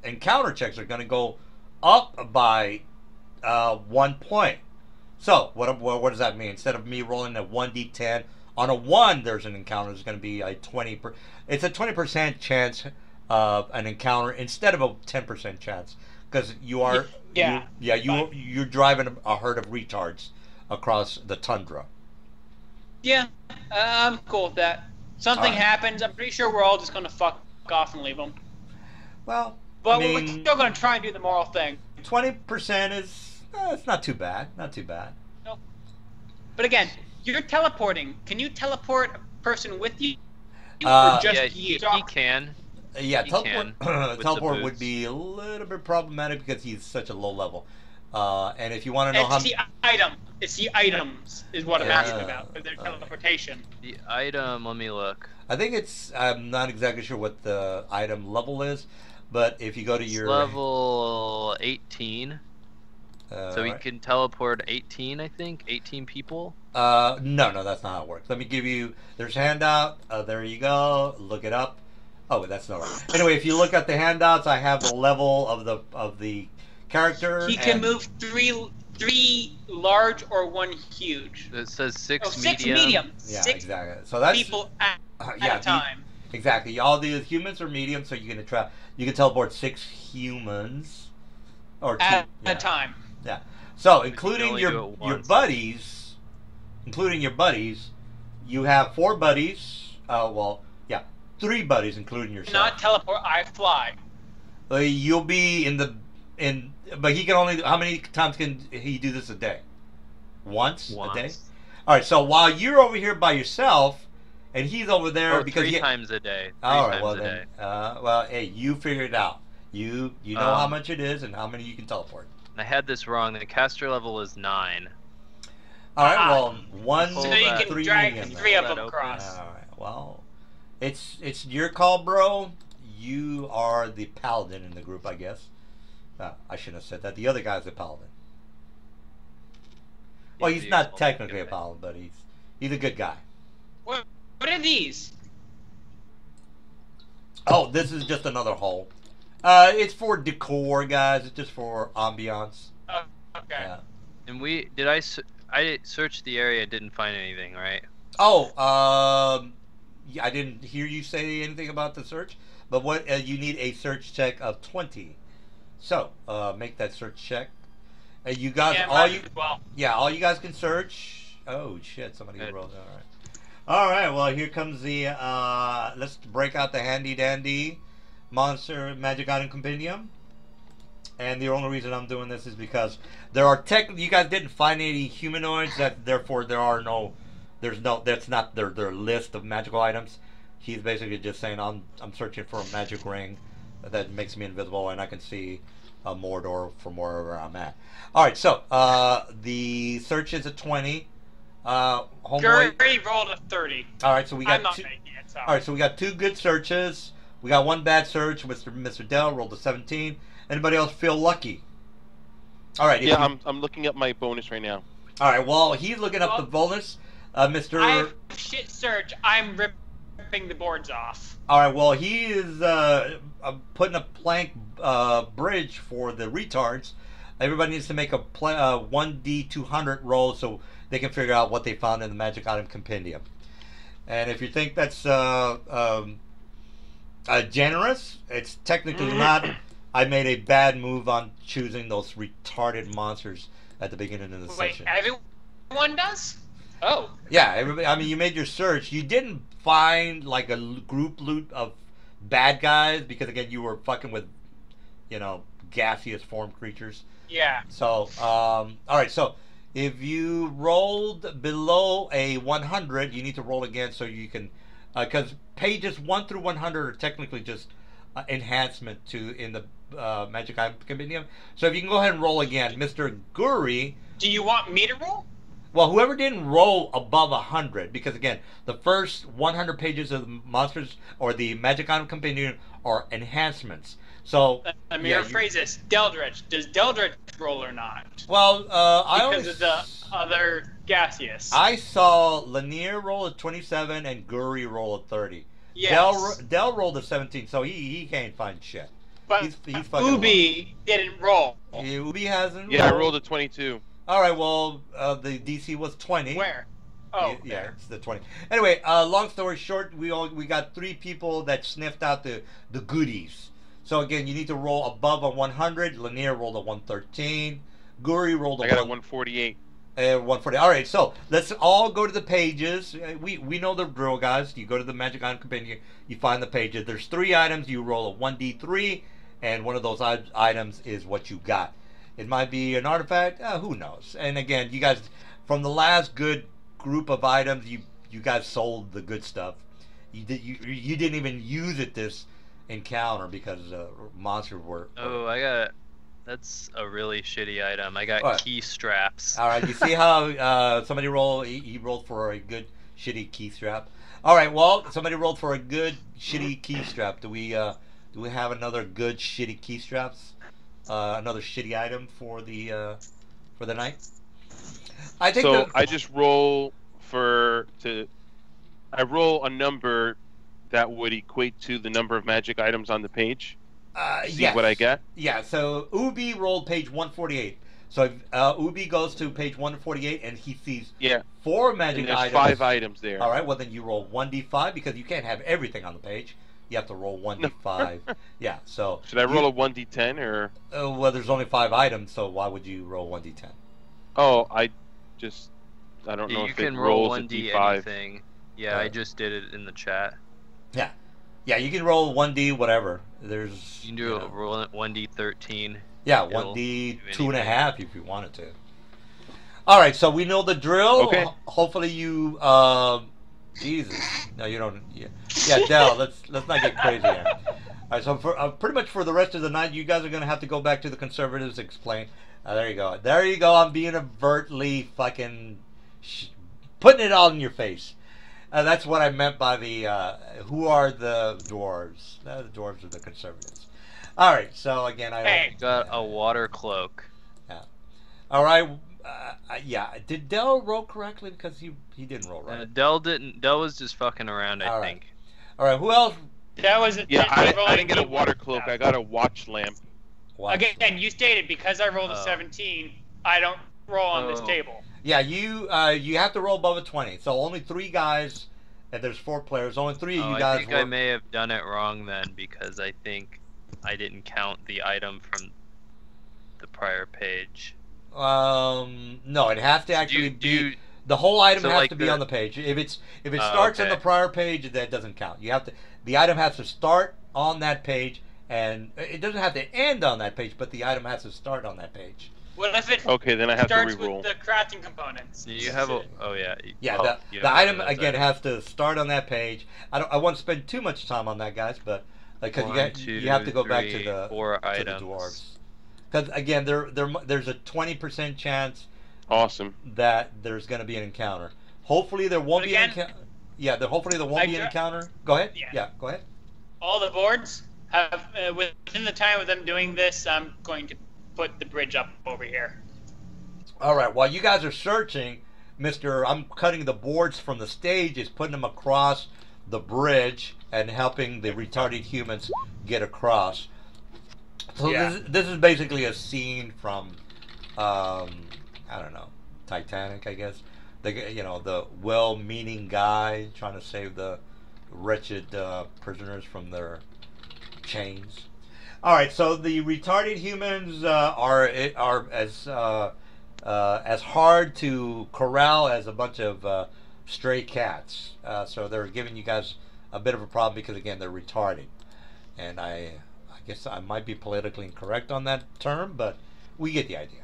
encounter checks are going to go up by 1 point. So what does that mean? Instead of me rolling a 1d10 on a 1, there's an encounter. There's going to be a 20% chance of an encounter instead of a 10% chance, because you're driving a herd of retards across the tundra.
Yeah, I'm cool with that. Something
Alright.
happens, I'm pretty sure we're all just gonna fuck off and leave them.
Well,
But
I
we're
mean,
still gonna try and do the moral thing.
20% is it's not too bad. Not too bad.
But again, you're teleporting. Can you teleport a person with you?
Uh,
or just
Yeah,
you?
he can.
Yeah,
He
teleport,
can, with the
teleport would
boots.
be a little bit problematic because he's such a low level. And if you want to know
It's the item. It's the items is what I'm
Yeah.
asking about. Their teleportation.
The item, let me look.
I think I'm not exactly sure what the item level is, but if you go to
It's
your
level 18. So we
right.
can teleport 18, I think. 18 people.
No, that's not how it works. Let me give you. There's a handout. There you go. Look it up. Oh, that's not right. Anyway, if you look at the handouts, I have the level of the character.
He can
and-
move three large or one huge.
It says 6
Oh, six
medium.
medium.
Yeah,
Six
exactly. So that's
people at
yeah,
a time.
Exactly. All the humans are medium, so you can teleport 6 humans or 2
At
yeah.
a time.
Yeah. So
can
including
only
your
do it once.
buddies, you have 4 buddies. 3 buddies including yourself.
Not teleport. I fly.
You'll be but he can only. How many times can he do this a day? Once a day. All right. So while you're over here by yourself, and he's over there
Oh,
because
3 times a day. 3
all right.
times
Well
a
then.
day.
Well, hey, you figure it out. You know how
Um,
much it is and how many you can teleport.
I had this wrong. The caster level is 9.
All right.
Ah.
Well, 1,
So
So you
that-
can
3
drag
medium.
3 of
That
them
opens.
across.
All right. Well, it's your call, bro. You are the paladin in the group, I guess. I shouldn't have said that. The other guy's a paladin. Well, he's not technically a paladin, but he's a good guy.
What are these?
Oh, this is just another hole. It's for decor, guys. It's just for ambiance.
Oh, okay.
Yeah.
And I searched the area, didn't find anything, right?
Oh, yeah, I didn't hear you say anything about the search, but what you need a search check of 20. So make that search check, You guys,
Yeah,
all
might
you,
as well.
yeah, all you guys can search. Oh shit! Somebody rolled. All right. All right. Well, here comes the. Let's break out the handy dandy monster magic item compendium. And the only reason I'm doing this is because there are you guys didn't find any humanoids, that therefore that's not their list of magical items. He's basically just saying I'm searching for a magic ring that makes me invisible and I can see a Mordor from wherever I'm at. All right, so the search is a 20. Homeboy.
Gary rolled a 30.
All right, so we got
I'm not
two.
making it. So.
All right, so we got 2 good searches. We got 1 bad search. Mr. Dell rolled a 17. Anybody else feel lucky? All right.
Yeah, I'm looking up my bonus right now.
All right. Well, he's looking up the bonus, Mr.
I have shit search. I'm ripping the boards off.
All right. Well, he is putting a plank bridge for the retards. Everybody needs to make a 1d200 roll so they can figure out what they found in the magic item compendium. And if you think that's generous, it's technically not. I made a bad move on choosing those retarded monsters at the beginning of the session.
Wait, everyone does? Oh.
Yeah, everybody. I mean, you made your search. You didn't find like a group loot of bad guys because again, you were fucking with, gaseous form creatures.
Yeah.
So, all right. So, if you rolled below a 100, you need to roll again so you can, because pages 1 through 100 are technically just enhancement in the magic item compendium. So if you can go ahead and roll again, Mr. Guri.
Do you want me to roll?
Well, whoever didn't roll above 100, because again, the first 100 pages of the monsters or the magic item compendium are enhancements. So
let me rephrase this. Deldritch. Does Deldritch roll or not?
Well,
because of the other gaseous.
I saw Lanier roll a 27 and Guri roll a 30.
Yes.
Dell rolled a 17, so he can't find shit.
But
he's fucking
Ubi didn't roll.
Yeah, Ubi hasn't.
Yeah, I rolled a 22.
All right, well, the DC was 20.
Where? Oh,
yeah, it's the 20. Anyway, long story short, we got 3 people that sniffed out the goodies. So again, you need to roll above a 100. Lanier rolled a 113. Guri rolled a
148.
140. All right, so let's all go to the pages. We know the drill, guys. You go to the Magic Item Compendium, you find the pages. There's 3 items. You roll a 1d3, and one of those items is what you got. It might be an artifact. Who knows? And again, you guys, from the last good group of items, you guys sold the good stuff. You didn't even use it this encounter because monsters were.
Oh, that's a really shitty item. I got key straps.
All right, you see how somebody rolled? He rolled for a good shitty key strap. All right, well, somebody rolled for a good shitty key strap. Do we have another good shitty key straps? Another shitty item for the night. I think.
So I just roll I roll a number that would equate to the number of magic items on the page. See what I get?
Yeah, so Ubi rolled page 148. So Ubi goes to page 148 and he sees 4 magic
and there's
items.
5 items there.
All right, well then you roll 1d5 because you can't have everything on the page. You have to roll 1d5. Yeah, so.
Should I roll a 1d10 or?
Well, there's only 5 items, so why would you roll 1d10?
Oh, I don't know
you
if
can
it
roll
rolls
1d
a d5.
anything. Yeah, I just did it in the chat.
Yeah. Yeah, you can roll 1d whatever. There's.
You can do roll 1d13.
Yeah, 1d 2.5 if you wanted to. All right, so we know the drill.
Okay.
Hopefully you. Jesus. No, you don't. Yeah, Dell. Let's not get crazy here. All right, so for pretty much for the rest of the night, you guys are gonna have to go back to the conservatives. Explain. There you go. There you go. I'm being overtly fucking putting it all in your face. That's what I meant by the who are the dwarves? The dwarves are the conservatives. All right. So again, I
got a water cloak.
Yeah. All right. Yeah. Did Dell roll correctly? Because he didn't roll right.
Dell didn't. Dell was just fucking around. I think.
All right. Who else?
That was
I didn't get a water cloak. I got a watch lamp.
Again, you stated because I rolled a 17, I don't roll on this table.
Yeah, you have to roll above a 20. So only 3 guys, and there's 4 players. Only 3 of you guys.
I think I may have done it wrong then because I think I didn't count the item from the prior page.
No, it has to actually be. The whole item has to be on the page. If it starts on the prior page, that doesn't count. You have to. The item has to start on that page, and it doesn't have to end on that page, but the item has to start on that page.
What if it
Okay, then I have to
starts
reroll.
with the crafting components?
You have a. Oh yeah.
Yeah, the item again has to start on that page. I won't spend too much time on that, guys, but because you have to go back to the dwarves. Because again, there's a 20% chance.
Awesome.
That there's going to be an encounter. Hopefully there won't be an encounter. Yeah, hopefully there won't be an encounter. Go ahead. Yeah, go ahead.
All the boards have within the time of them doing this, I'm going to put the bridge up over here.
All right. While you guys are searching, I'm cutting the boards from the stages, putting them across the bridge, and helping the retarded humans get across. So this is basically a scene from, I don't know, Titanic, I guess. The well-meaning guy trying to save the wretched prisoners from their chains. All right, so the retarded humans are as hard to corral as a bunch of stray cats. So they're giving you guys a bit of a problem because again they're retarded, and I guess I might be politically incorrect on that term, but we get the idea.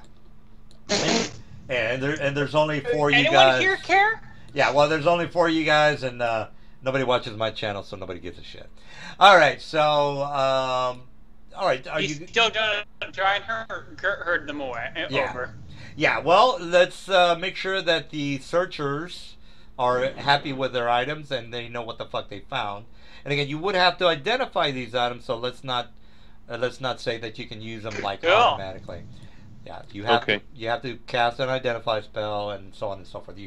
And there's only 4 you guys.
Anyone here care?
Yeah, well, there's only 4 you guys, and nobody watches my channel, so nobody gives a shit. All right, so all right, are you
still gonna try and herd them away?
Yeah.
Over.
Yeah. Well, let's make sure that the searchers are happy with their items and they know what the fuck they found. And again, you would have to identify these items, so let's not say that you can use them like automatically. Yeah, you have to cast an identify spell and so on and so forth.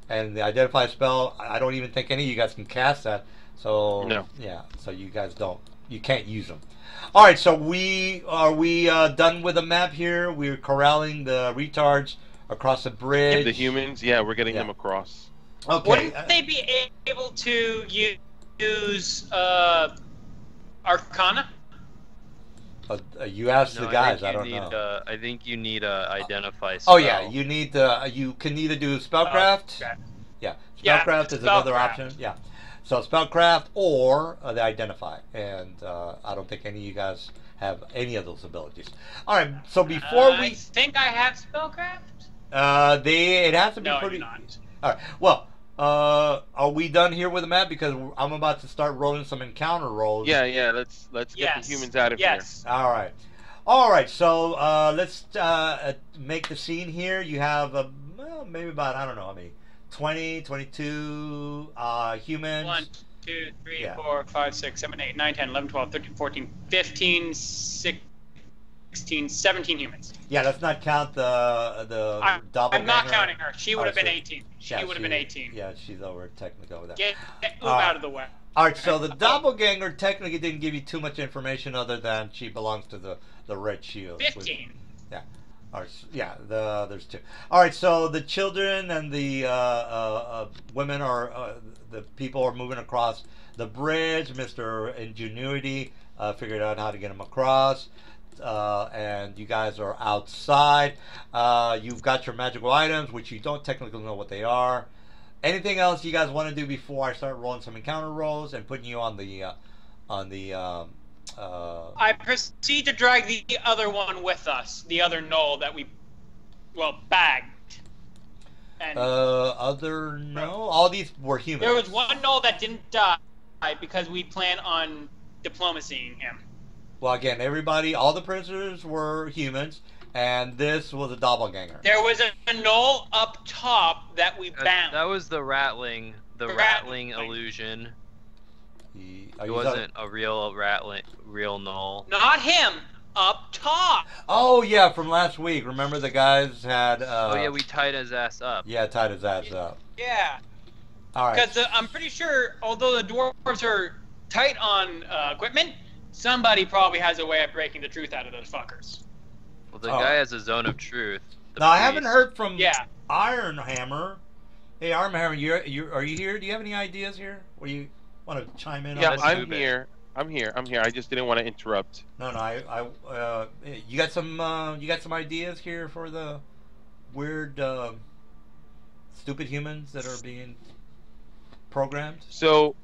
And the identify spell, I don't even think any of you guys can cast that. So
no.
Yeah, so you can't use them. All right, so we done with the map here. We're corralling the retards across the bridge.
The humans, we're getting them across.
Okay.
Wouldn't they be able to use Arcana?
You asked the guys. I don't know.
I think you need a identify spell.
Oh yeah, you need you can either do spellcraft.
Okay.
Yeah, spellcraft is another option. Yeah, so spellcraft or the identify, and I don't think any of you guys have any of those abilities. All right, so before
I think I have spellcraft.
it has to be pretty.
No, not.
All right, well. Are we done here with the map? Because I'm about to start rolling some encounter rolls.
Yeah. Let's get the humans out of here.
All right. So let's make the scene here. You have maybe about 20, 22 humans.
1, 2, 3, 4, 5, 6, 7, 8, 9, 10, 11, 12, 13, 14, 15, 16, 17 humans.
Yeah, let's not count the doppelganger.
I'm not counting her. She would have been 18. She would have been 18.
Yeah, she's over technically with that.
Move out of the way.
All right, so the doppelganger technically didn't give you too much information other than she belongs to the Red Shield.
15.
Yeah. All right, there's 2. All right, so the children and the women the people are moving across the bridge. Mr. Ingenuity figured out how to get them across. And you guys are outside. You've got your magical items, which you don't technically know what they are. Anything else you guys want to do before I start rolling some encounter rolls and putting you on the
I proceed to drag the other one with us, the other gnoll that we, bagged. And
all these were humans.
There was one gnoll that didn't die because we plan on diplomacying him.
Well, again, all the prisoners were humans, and this was a doppelganger.
There was a gnoll up top that we bound.
That was the Ratling illusion. It wasn't a real gnoll.
Not him. Up top.
Oh yeah, from last week. Remember the guys had.
We tied his ass up.
Yeah, tied his ass up.
Yeah.
All right.
Because I'm pretty sure, although the dwarves are tight on equipment, somebody probably has a way of breaking the truth out of those fuckers.
Well, the guy has a zone of truth.
Now, I haven't heard from Ironhammer. Hey, Ironhammer, are you here? Do you have any ideas here? Or you want to chime in?
Yeah, I'm here. I just didn't want to interrupt.
No. You got some ideas here for the weird, stupid humans that are being programmed?
So,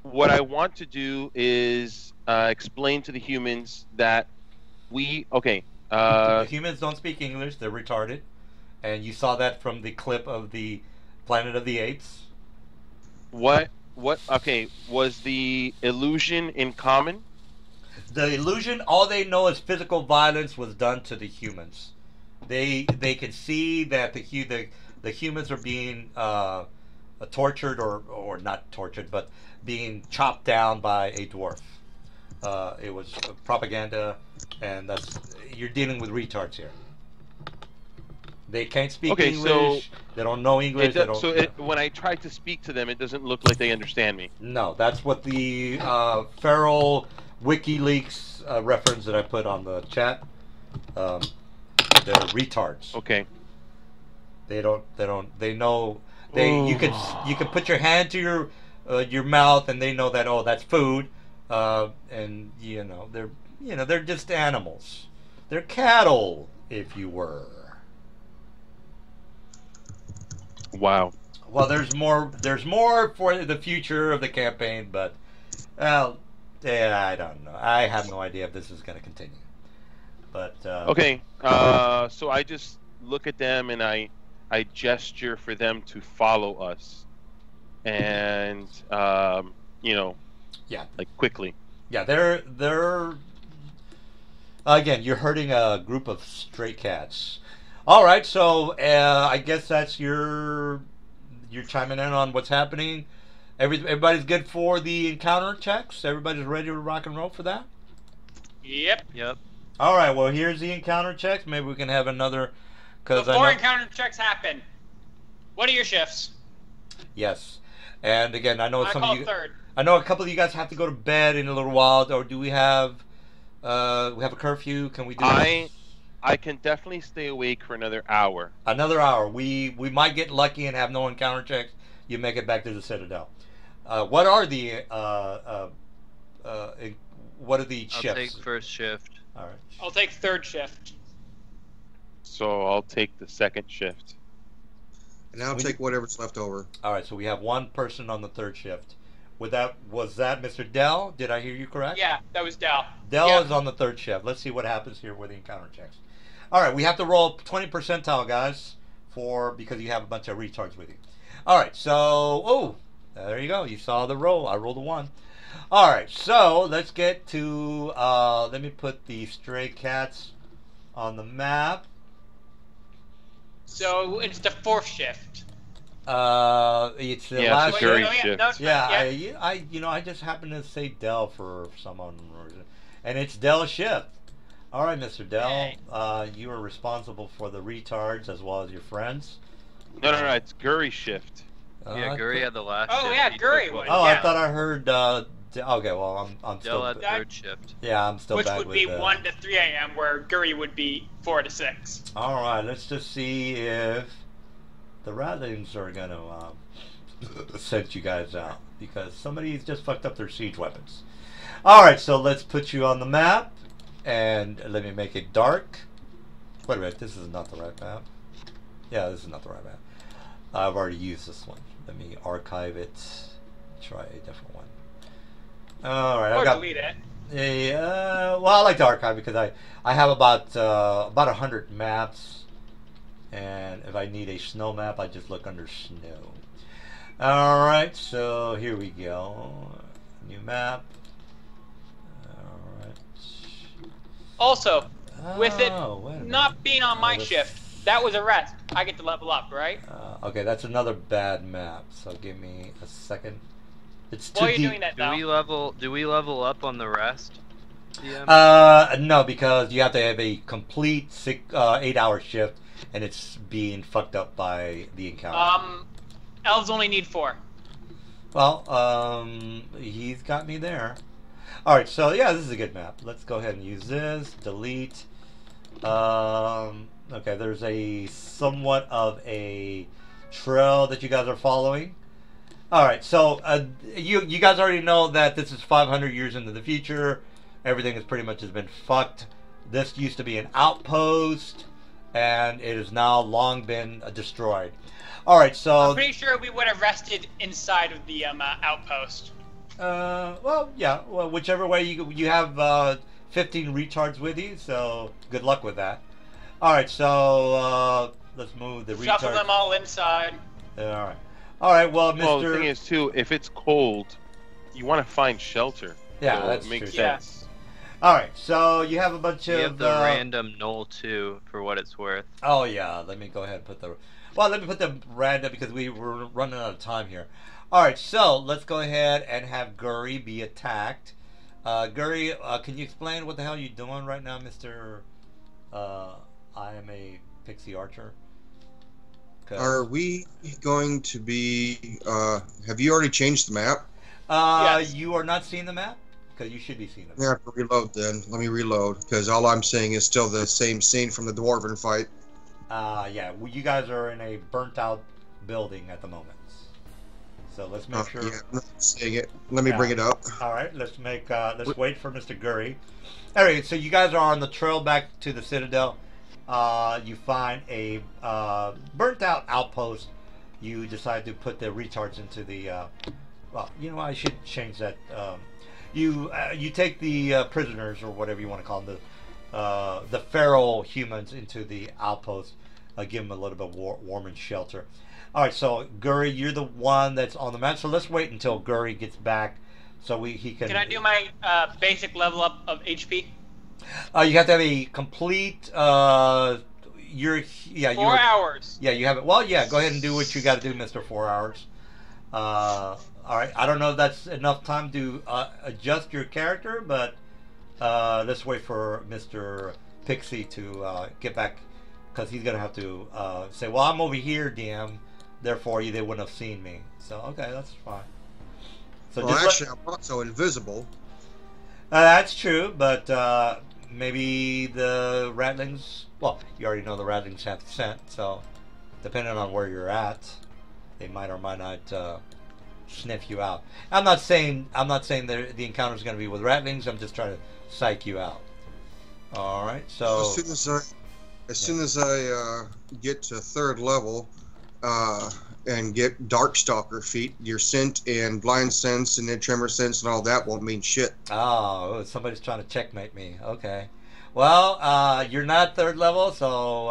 what I want to do is explain to the humans that okay.
The humans don't speak English; they're retarded, and you saw that from the clip of the Planet of the Apes.
What? Okay, was the illusion in common?
The illusion, all they know is physical violence was done to the humans. They can see that the humans are being tortured or not tortured, but being chopped down by a dwarf. It was propaganda, and you're dealing with retards here. They can't speak
Okay,
English. They don't know English.
When I try to speak to them, it doesn't look like they understand me.
No, that's what the feral WikiLeaks reference that I put on the chat. They're retards.
Okay.
They know. You can put your hand to your mouth, and they know that that's food, and they're just animals. They're cattle, if you were.
Wow.
Well, there's more. There's more for the future of the campaign, but I don't know. I have no idea if this is going to continue. But
okay. So I just look at them and I gesture for them to follow us, and
yeah,
like quickly.
Yeah, they're again. You're herding a group of stray cats. All right, so I guess that's you're chiming in on what's happening. Everybody's good for the encounter checks. Everybody's ready to rock and roll for that.
Yep.
All right. Well, here's the encounter checks. Maybe we can have another.
Before encounter checks happen, what are your shifts?
Yes, and again, I know some of you.
Third.
I know a couple of you guys have to go to bed in a little while. Or do we have? We have a curfew. Can we do?
I can definitely stay awake for another hour.
Another hour. We might get lucky and have no encounter checks. You make it back to the Citadel. What are the shifts?
I'll take first shift.
All right.
I'll take third shift.
So I'll take the second shift.
And I'll take whatever's left over.
All right. So we have one person on the third shift. Was that Mr. Dell? Did I hear you correct?
Yeah, that was Dell.
Dell is on the third shift. Let's see what happens here with the encounter checks. All right, we have to roll 20 percentile, guys, because you have a bunch of retards with you. All right, so there you go. You saw the roll. I rolled a 1. All right, so let's get to. Let me put the stray cats on the map.
So it's the fourth shift.
It's the last
shift.
I just happened to say Dell for some unknown reason, and it's Dell shift. All right, Mr. Dell, you are responsible for the retards as well as your friends.
No, it's Guri shift.
Yeah, Guri had the last
Oh,
shift.
yeah,
He
Guri
took
was.
one.
Oh, I thought I heard. Okay, well, I'm
Dell
still.
had third shift.
Yeah, I'm still
Which
bad
would
with
be 1 to 3 a.m., where Guri would be 4 to 6.
All right, let's just see if the Ratlings are gonna send you guys out, because somebody's just fucked up their siege weapons. All right, so let's put you on the map, and let me make it dark. Wait a minute, this is not the right map. Yeah, this is not the right map. I've already used this one. Let me archive it. Try a different one. All right,
Or delete it.
Yeah, well, I like to archive because I have about 100 maps, and if I need a snow map, I just look under snow. All right, so here we go. New map. All right.
Also, with it
wait a minute.
not being on my
this-
shift, that was a rest. I get to level up, right?
Okay, that's another bad map. So give me a second. It's too
While you're
deep.
doing that,
Do we level up on the rest? DM?
No, because you have to have a complete 8-hour shift, and it's being fucked up by the encounter.
Elves only need 4.
Well, he's got me there. All right, so yeah, this is a good map. Let's go ahead and use this. Delete. Okay, there's a somewhat of a trail that you guys are following. All right, so you guys already know that this is 500 years into the future. Everything is pretty much has been fucked. This used to be an outpost. and it has now long been destroyed. All right, so
I'm pretty sure we would have rested inside of the outpost.
well, yeah, well, whichever way you have 15 retards with you, so good luck with that. All right, so let's move the
Shuffle
retards.
them all inside.
All right. Well,
Well, the
Mr.
thing is, too, if it's cold, you want to find shelter.
Yeah,
so
that's
it makes
true.
sense.
All right, so you have a bunch
You
of
have the random null too, for what it's worth.
Oh yeah, let me go ahead and put the. Well, let me put the random because we were running out of time here. All right, so let's go ahead and have Guri be attacked. Guri, can you explain what the hell you're doing right now, Mister? I am a pixie archer. 'Cause-
Are we going to be? Have you already changed the map?
Yes.
You are not seeing the map because you should be seeing the
I
map.
have to reload then. Let me reload because all I'm seeing is still the same scene from the dwarven fight.
Yeah, well, you guys are in a burnt-out building at the moment. So let's make sure.
Yeah, I'm not seeing it. Let me bring it up.
All right, let's make. Let's wait for Mr. Guri. All right, so you guys are on the trail back to the Citadel. You find a burnt-out outpost. You decide to put the retards into the. Well, you know, I should change that. You take the prisoners or whatever you want to call them, the feral humans into the outpost. Give them a little bit warm and shelter. All right, so Guri, you're the one that's on the map. So let's wait until Guri gets back, so he can.
Can I do my basic level up of HP?
You have to have a complete. You're
4 hours.
Yeah, you have it. Well, yeah. Go ahead and do what you got to do, Mister 4 hours. All right. I don't know if that's enough time to adjust your character, but let's wait for Mister Pixie to get back because he's gonna have to say, "Well, I'm over here, DM. Therefore, they wouldn't have seen me." So, okay, that's fine. So
Well,
just
actually, I'm also invisible.
that's true, but maybe the Ratlings. Well, you already know the Ratlings have scent, so depending on where you're at, they might or might not sniff you out. I'm not saying the encounter is going to be with Ratlings. I'm just trying to psych you out. All right, so
As soon as I get to 3rd level and get Darkstalker feat, your scent and blind sense and then tremor sense and all that won't mean shit.
oh, somebody's trying to checkmate me. Okay, well, you're not 3rd level, so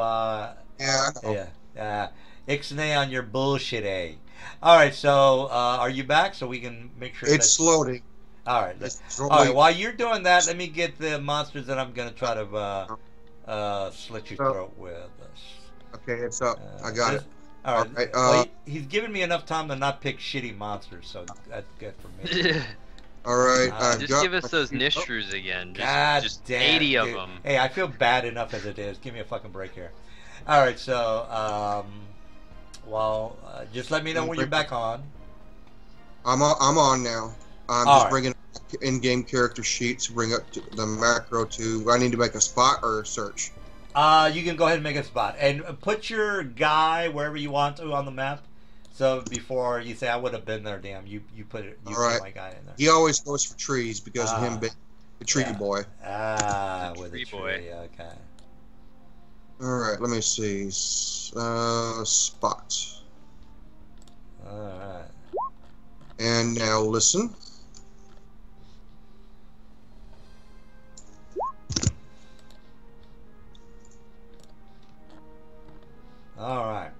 Yeah. I know.
yeah, ixnay on your bullshit, eh? All right, so are you back so we can make sure
It's loading.
All right,
It's
all right.
rolling.
While you're doing that, let me get the monsters that I'm gonna try to slit your throat with.
Okay, it's up. I got it.
All right.
Alright,
Well, he's given me enough time to not pick shitty monsters, so that's good for me.
All right.
Just
I've
Just
got
give us
my
those
feet up.
Nishrus again.
God
Just
damn,
80 of
dude.
them.
Hey, I feel bad enough as it is. Give me a fucking break here. All right, so just let me know when you're back on.
I'm on now. I'm
All
just
right.
bringing up in-game character sheets. Bring up the macro to. I need to make a spot or a search.
You can go ahead and make a spot and put your guy wherever you want to on the map. So before you say I would have been there, damn, you put it. You
All right.
put my guy in there.
He always goes for trees because of him being the tree
yeah.
boy.
With a
tree
tree.
boy.
Okay.
All right. Let me see. Spot.
All right.
And now listen.
All right.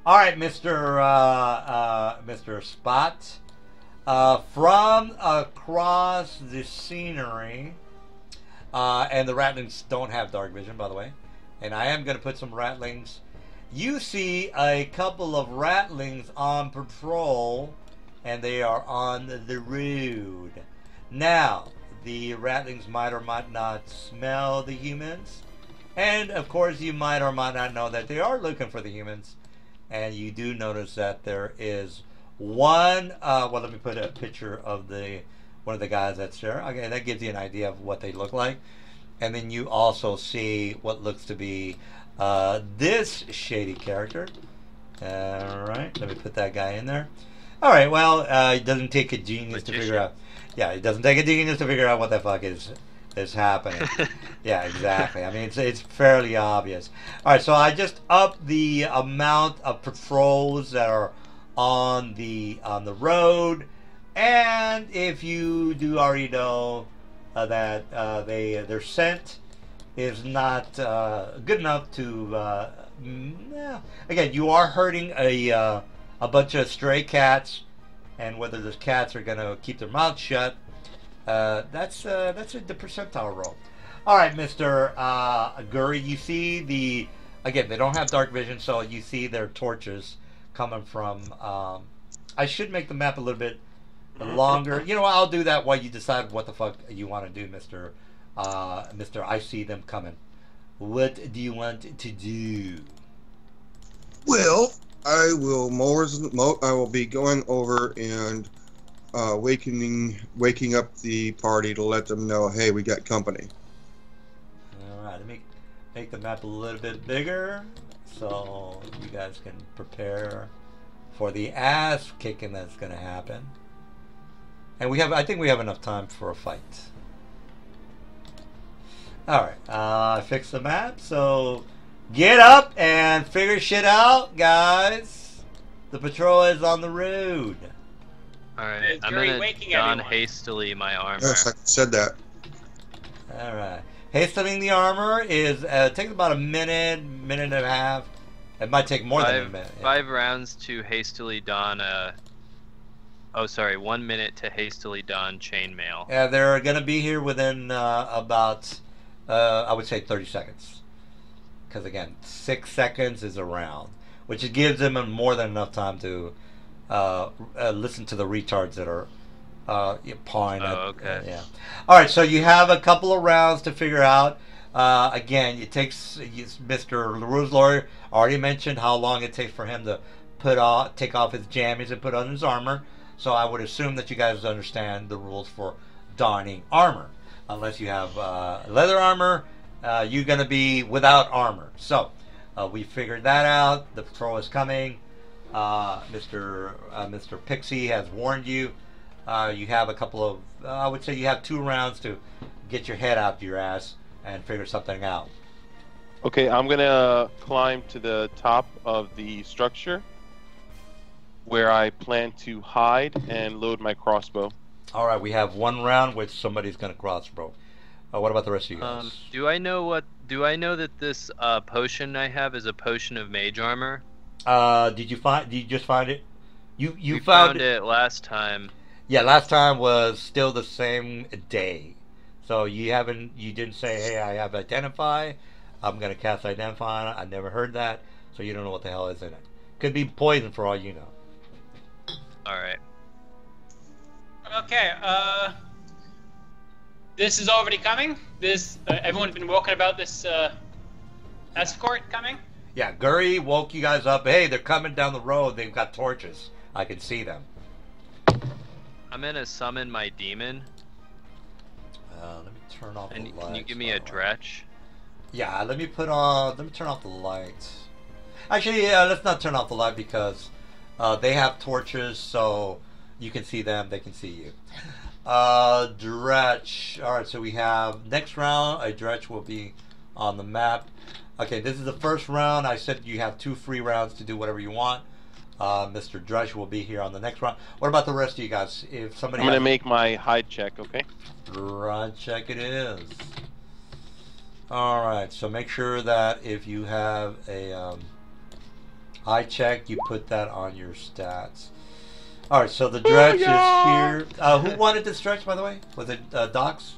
All right, Mr. Spot. From across the scenery, and the Ratlings don't have dark vision, by the way, and I am going to put some Ratlings. You see a couple of Ratlings on patrol, and they are on the road. Now, the Ratlings might or might not smell the humans, and of course, you might or might not know that they are looking for the humans. And you do notice that there is one. Well, let me put a picture of one of the guys that's there. Okay, that gives you an idea of what they look like. And then you also see what looks to be this shady character. All right, let me put that guy in there. All right, well, it doesn't take a genius to figure out. Yeah, it doesn't take a genius to figure out what the fuck is is happening. Yeah, exactly. I mean, it's fairly obvious. All right, so I just upped the amount of patrols that are on the road, and if you do already know that their scent is not good enough to. Again, you are hurting a bunch of stray cats, and whether those cats are going to keep their mouths shut. That's the percentile roll. All right, Mr. Gurry, you see again, they don't have dark vision, so you see their torches coming from. I should make the map a little bit longer. You know, I'll do that while you decide what the fuck you want to do, Mr. I see them coming. What do you want to do?
Well, I will be going over and waking up the party to let them know, hey, we got company.
All right, let me make the map a little bit bigger so you guys can prepare for the ass kicking that's going to happen. And I think we have enough time for a fight. All right, I fixed the map, so get up and figure shit out, guys. The patrol is on the road.
Alright, I'm gonna don hastily my armor.
Yes, I said that.
All right, hastening the armor is takes about a minute and a half. It might take more than a minute.
5 rounds to hastily don a. Oh, sorry, 1 minute to hastily don chainmail.
Yeah, they're gonna be here within about I would say 30 seconds. Because again, 6 seconds is a round, which gives them more than enough time to listen to the retards that are pawing at.
Okay.
Yeah. All right, so you have a couple of rounds to figure out. Again, it takes. Mr. LaRue's lawyer already mentioned how long it takes for him to take off his jammies and put on his armor. So I would assume that you guys understand the rules for donning armor. Unless you have leather armor, you're going to be without armor. So we figured that out. The patrol is coming. Mr. Pixie has warned you. You have a couple of, I would say you have 2 rounds to get your head out your ass and figure something out.
Okay, I'm gonna climb to the top of the structure where I plan to hide and load my crossbow.
All right, we have 1 round which somebody's going to crossbow. What about the rest of you guys?
Do I know that this potion I have is a potion of mage armor?
Did you just find it? You
found it last time.
Yeah, last time was still the same day. So you didn't say, hey, I have identify. I'm gonna cast identify on it. I never heard that, so you don't know what the hell is in it. Could be poison for all you know.
All right.
Okay. This is already coming. Everyone's been walking about this escort coming.
Yeah, Gurry woke you guys up. Hey, they're coming down the road. They've got torches. I can see them.
I'm gonna summon my demon.
Let me turn off the lights.
Can you give me a dretch?
Yeah, let me turn off the lights. Actually, let's not turn off the light because they have torches, so you can see them. They can see you. Dretch. All right, so we have next round. A dretch will be on the map. Okay, this is the first round. I said you have 2 free rounds to do whatever you want. Mr. Dretch will be here on the next round. What about the rest of you guys? If somebody,
I'm gonna make my hide check. Okay.
Hide check it is. All right. So make sure that if you have a hide check, you put that on your stats. All right. So the Dretch is here. Who wanted this Dretch, by the way? Was it Docs?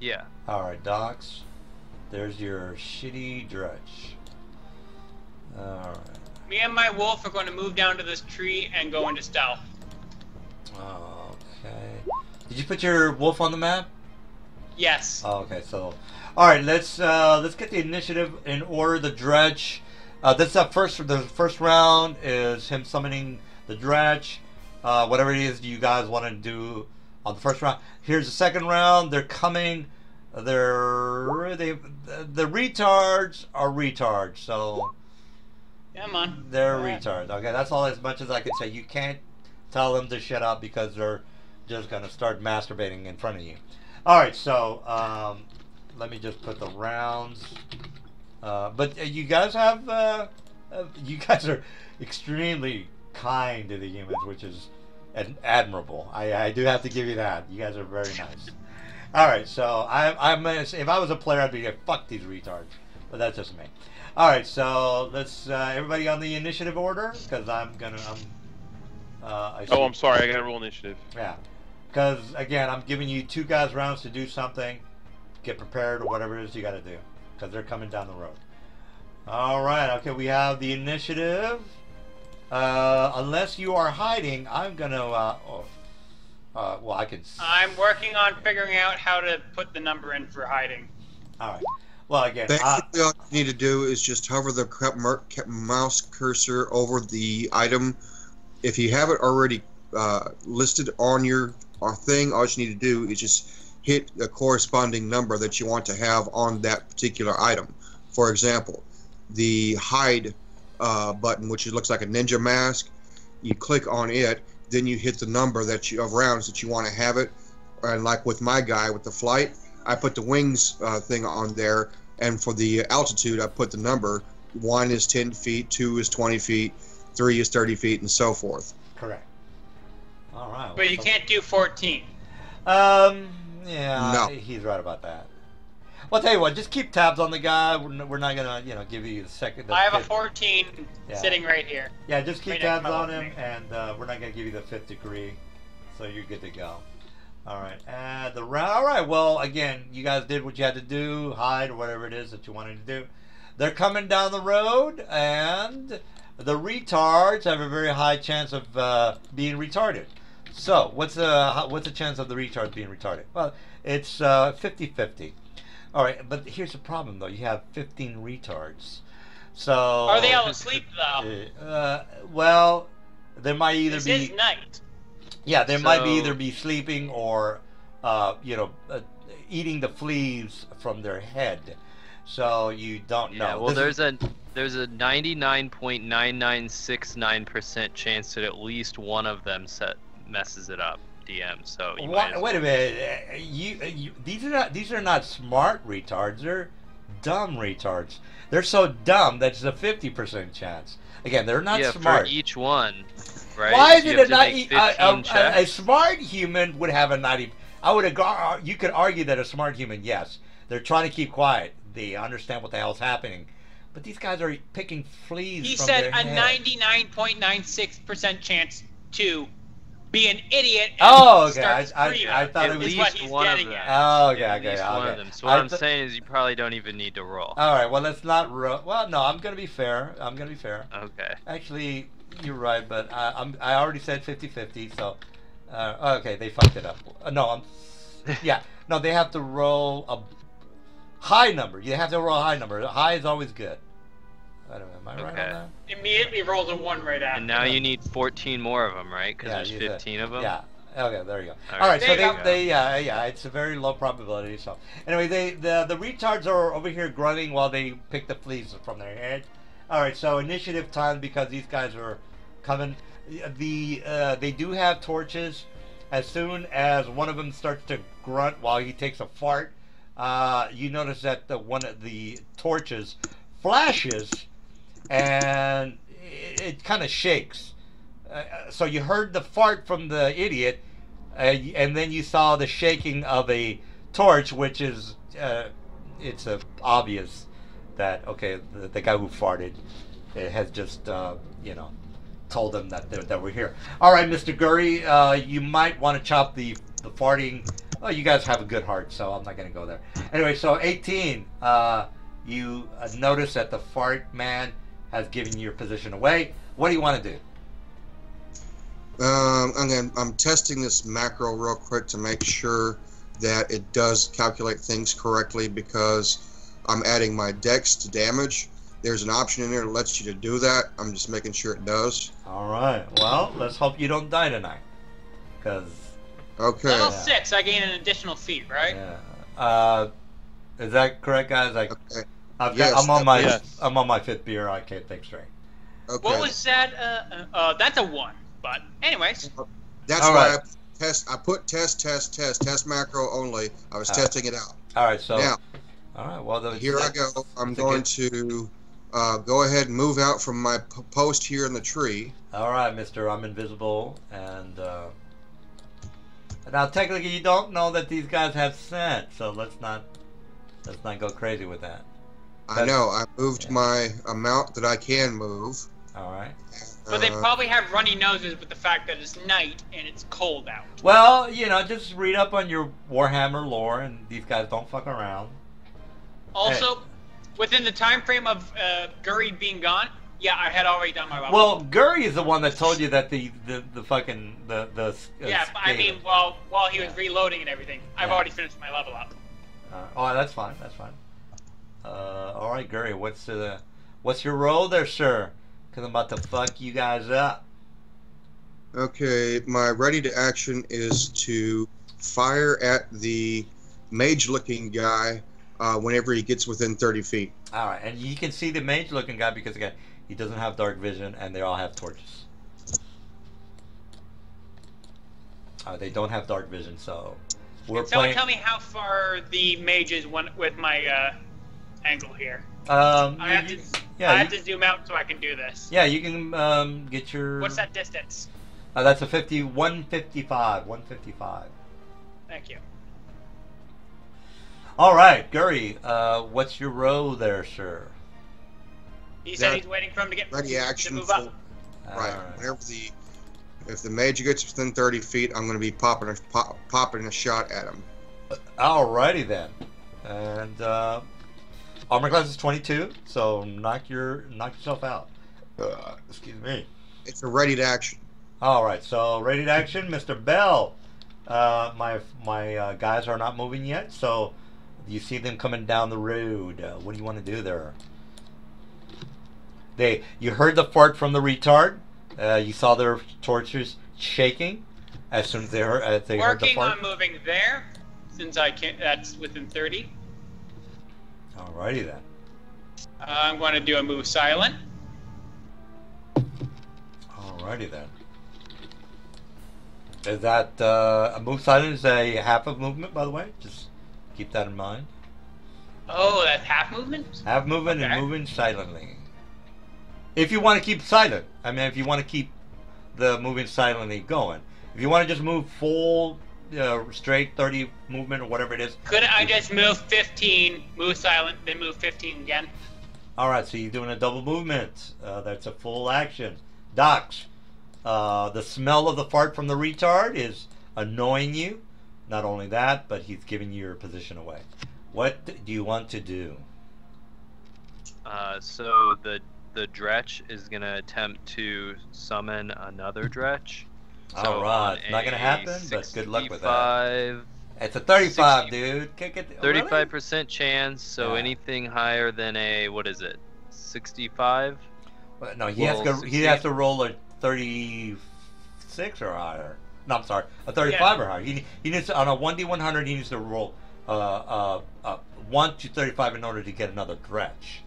Yeah.
All right, Docs. There's your shitty Dretch. All right.
Me and my wolf are going to move down to this tree and go into stealth.
Okay. Did you put your wolf on the map?
Yes.
Okay. So, all right. Let's get the initiative in order. The Dretch. This is the first round is him summoning the Dretch. Whatever it is you guys want to do on the first round. Here's the second round. They're coming. The retards are retards. So.
Come on.
They're retards. Okay, that's all as much as I can say. You can't tell them to shut up because they're just going to start masturbating in front of you. All right, so let me just put the rounds. But you guys have, you guys are extremely kind to the humans, which is admirable. I do have to give you that. You guys are very nice. All right, so I'm if I was a player, I'd be like, fuck these retards. But that's just me. All right, so let's everybody on the initiative order because I'm.
I'm sorry. I got to roll initiative.
Yeah, because again, I'm giving you 2 guys rounds to do something. Get prepared or whatever it is you got to do because they're coming down the road. All right, okay, we have the initiative. Unless you are hiding, I'm gonna. Well, I can.
I'm working on figuring out how to put the number in for hiding.
All right. Well, again,
Basically, all you need to do is just hover the mouse cursor over the item. If you have it already listed on your thing, all you need to do is just hit the corresponding number that you want to have on that particular item. For example, the hide button, which looks like a ninja mask, you click on it, then you hit the number of rounds that you want to have it. And like with my guy with the flight, I put the wings thing on there, and for the altitude, I put the number. 1 is 10 feet, 2 is 20 feet, 3 is 30 feet, and so forth.
correct. All right.
But you can't do 14.
Yeah,
No.
he's right about that. Well, I'll tell you what, just keep tabs on the guy. We're not gonna, give you the second.
I have a
fifth.
14
Yeah.
sitting right here.
Yeah, just keep
right next
tabs
to my
on
little
him,
thing.
and we're not gonna give you the 5th degree, so you're good to go. All right, and the round. All right, well, again, you guys did what you had to do, hide or whatever it is that you wanted to do. They're coming down the road, and the retards have a very high chance of being retarded. So, what's the chance of the retards being retarded? Well, it's 50-50. All right, but here's the problem, though. You have 15 retards. So
Are they all asleep, though?
Well, there might either
This
be.
is night.
Yeah, there might be
So-
either be sleeping or, eating the fleas from their head. So you don't know.
Yeah, well,
This
there's a 99.9969% chance that at least one of them messes it up. DM. So you might as
Wait a
well-
minute. These are not smart retards. They're dumb retards. They're so dumb that it's a 50% chance. Again, they're not
yeah,
smart.
for each one, right?
Why is
You
it
have
a
to
not?
make
A
15 checks?
smart human would have a 90. You could argue that a smart human, yes, they're trying to keep quiet. They understand what the hell's happening, but these guys are picking fleas.
He
from
said
their
a
head.
99.96% chance to be an idiot and
Oh, okay.
start
I
screaming.
thought
At
it was.
is what
least
he's
one of
getting
them.
at.
Oh, okay,
At
okay,
least
okay.
one of them. So what I'm
th-
saying is you probably don't even need to roll.
All right. Well, let's not. Well, no. I'm gonna be fair.
Okay.
Actually, you're right, but I already said 50-50. So, okay, they fucked it up. No, yeah. No, they have to roll a high number. You have to roll a high number. High is always good. I don't know. Am I right on
Okay.
that?
Immediately rolls a 1 right after.
And now you need 14 more of them, right? Because
Yeah,
there's
you said-
15 of them.
Yeah. Okay, there you go.
All
All right,
right,
so
there you
yeah, it's a very low probability. So anyway, the retards are over here grunting while they pick the fleas from their head. All right, so initiative time because these guys are coming. They do have torches. As soon as one of them starts to grunt while he takes a fart, you notice that one of the torches flashes and it kind of shakes. So you heard the fart from the idiot, and then you saw the shaking of a torch, which is it's obvious that okay, the guy who farted has just told them that we're here. All right, Mr. Gurry, you might want to chop the farting. Oh, you guys have a good heart, so I'm not going to go there. Anyway, so 18, you notice that the fart man has given your position away. What do you want to do?
I'm testing this macro real quick to make sure that it does calculate things correctly because I'm adding my dex to damage. There's an option in there that lets you to do that. I'm just making sure it does.
All right. Well, let's hope you don't die tonight, because
Okay.
Level
Yeah.
6, I gain an additional feat, right?
yeah. Is that correct, guys? Like,
Okay.
I'm on my
Yes.
I'm on my 5th beer. I can't think straight.
Okay.
What was that? That's a 1. But anyways,
That's
All
why
right.
I put test. I put test macro only. I was testing it out.
All right, so
Now,
all right. Well,
here I go. I'm going to go ahead and move out from my post here in the tree.
All right, Mister. I'm invisible, and now technically you don't know that these guys have scent, so let's not go crazy with that.
I know. I moved my amount that I can move.
All right.
But they probably have runny noses with the fact that it's night and it's cold out.
Well, just read up on your Warhammer lore, and these guys don't fuck around.
Also, within the time frame of Guri being gone, yeah, I had already done my level.
Well, Guri is the one that told you that the fucking
yeah, but I mean, while he was reloading and everything, I've already finished my level up.
Oh, that's fine. That's fine. All right, Guri, what's your role there, sir? Because I'm about to fuck you guys up.
Okay, my ready to action is to fire at the mage-looking guy whenever he gets within 30 feet.
All right, and you can see the mage-looking guy because, again, he doesn't have dark vision, and they all have torches. They don't have dark vision, so we're
Can someone
playing.
tell me how far the mage is with my angle here?
I
have to zoom out so I can do this.
Yeah, you can get your.
What's that distance?
That's a 155. 155.
Thank you.
All right, Guri, what's your row there, sir?
He said he's waiting for him to get
ready action.
To move up.
Right. Whenever if the mage gets within 30 feet, I'm going to be popping a shot at him.
Alrighty then, and armor class is 22, so knock yourself out. Excuse me.
It's a ready to action.
All right, so ready to action, Mr. Bell. My guys are not moving yet, so you see them coming down the road. What do you want to do there? You heard the fart from the retard. You saw their torches shaking as soon as they heard the fart.
Working on moving there, since I can't. That's within 30.
Alrighty then.
I'm going to do a move silent.
Alrighty then. Is that a move silent? Is a half of movement, by the way? Just keep that in mind.
Oh, that's half movement?
Half movement and moving silently. If you want to keep silent. I mean, if you want to keep the moving silently going. If you want to just move full, straight 30 movement or whatever it is.
Couldn't I just move 15, move silent, then move 15 again?
Alright, so you're doing a double movement. That's a full action. Docs, the smell of the fart from the retard is annoying you. Not only that, but he's giving you your position away. What do you want to do?
So the Dretch is going to attempt to summon another Dretch. So
Alright, it's not going to happen, but good luck with that. It's a 35,
60,
dude. Kick it.
35%
really?
Chance, so
Yeah.
anything higher than a, what is it, 65?
No, he has to roll a 36 or higher. No, I'm sorry, a 35 or higher. He needs to, on a 1d100, he needs to roll 1 to 35 in order to get another Dretch.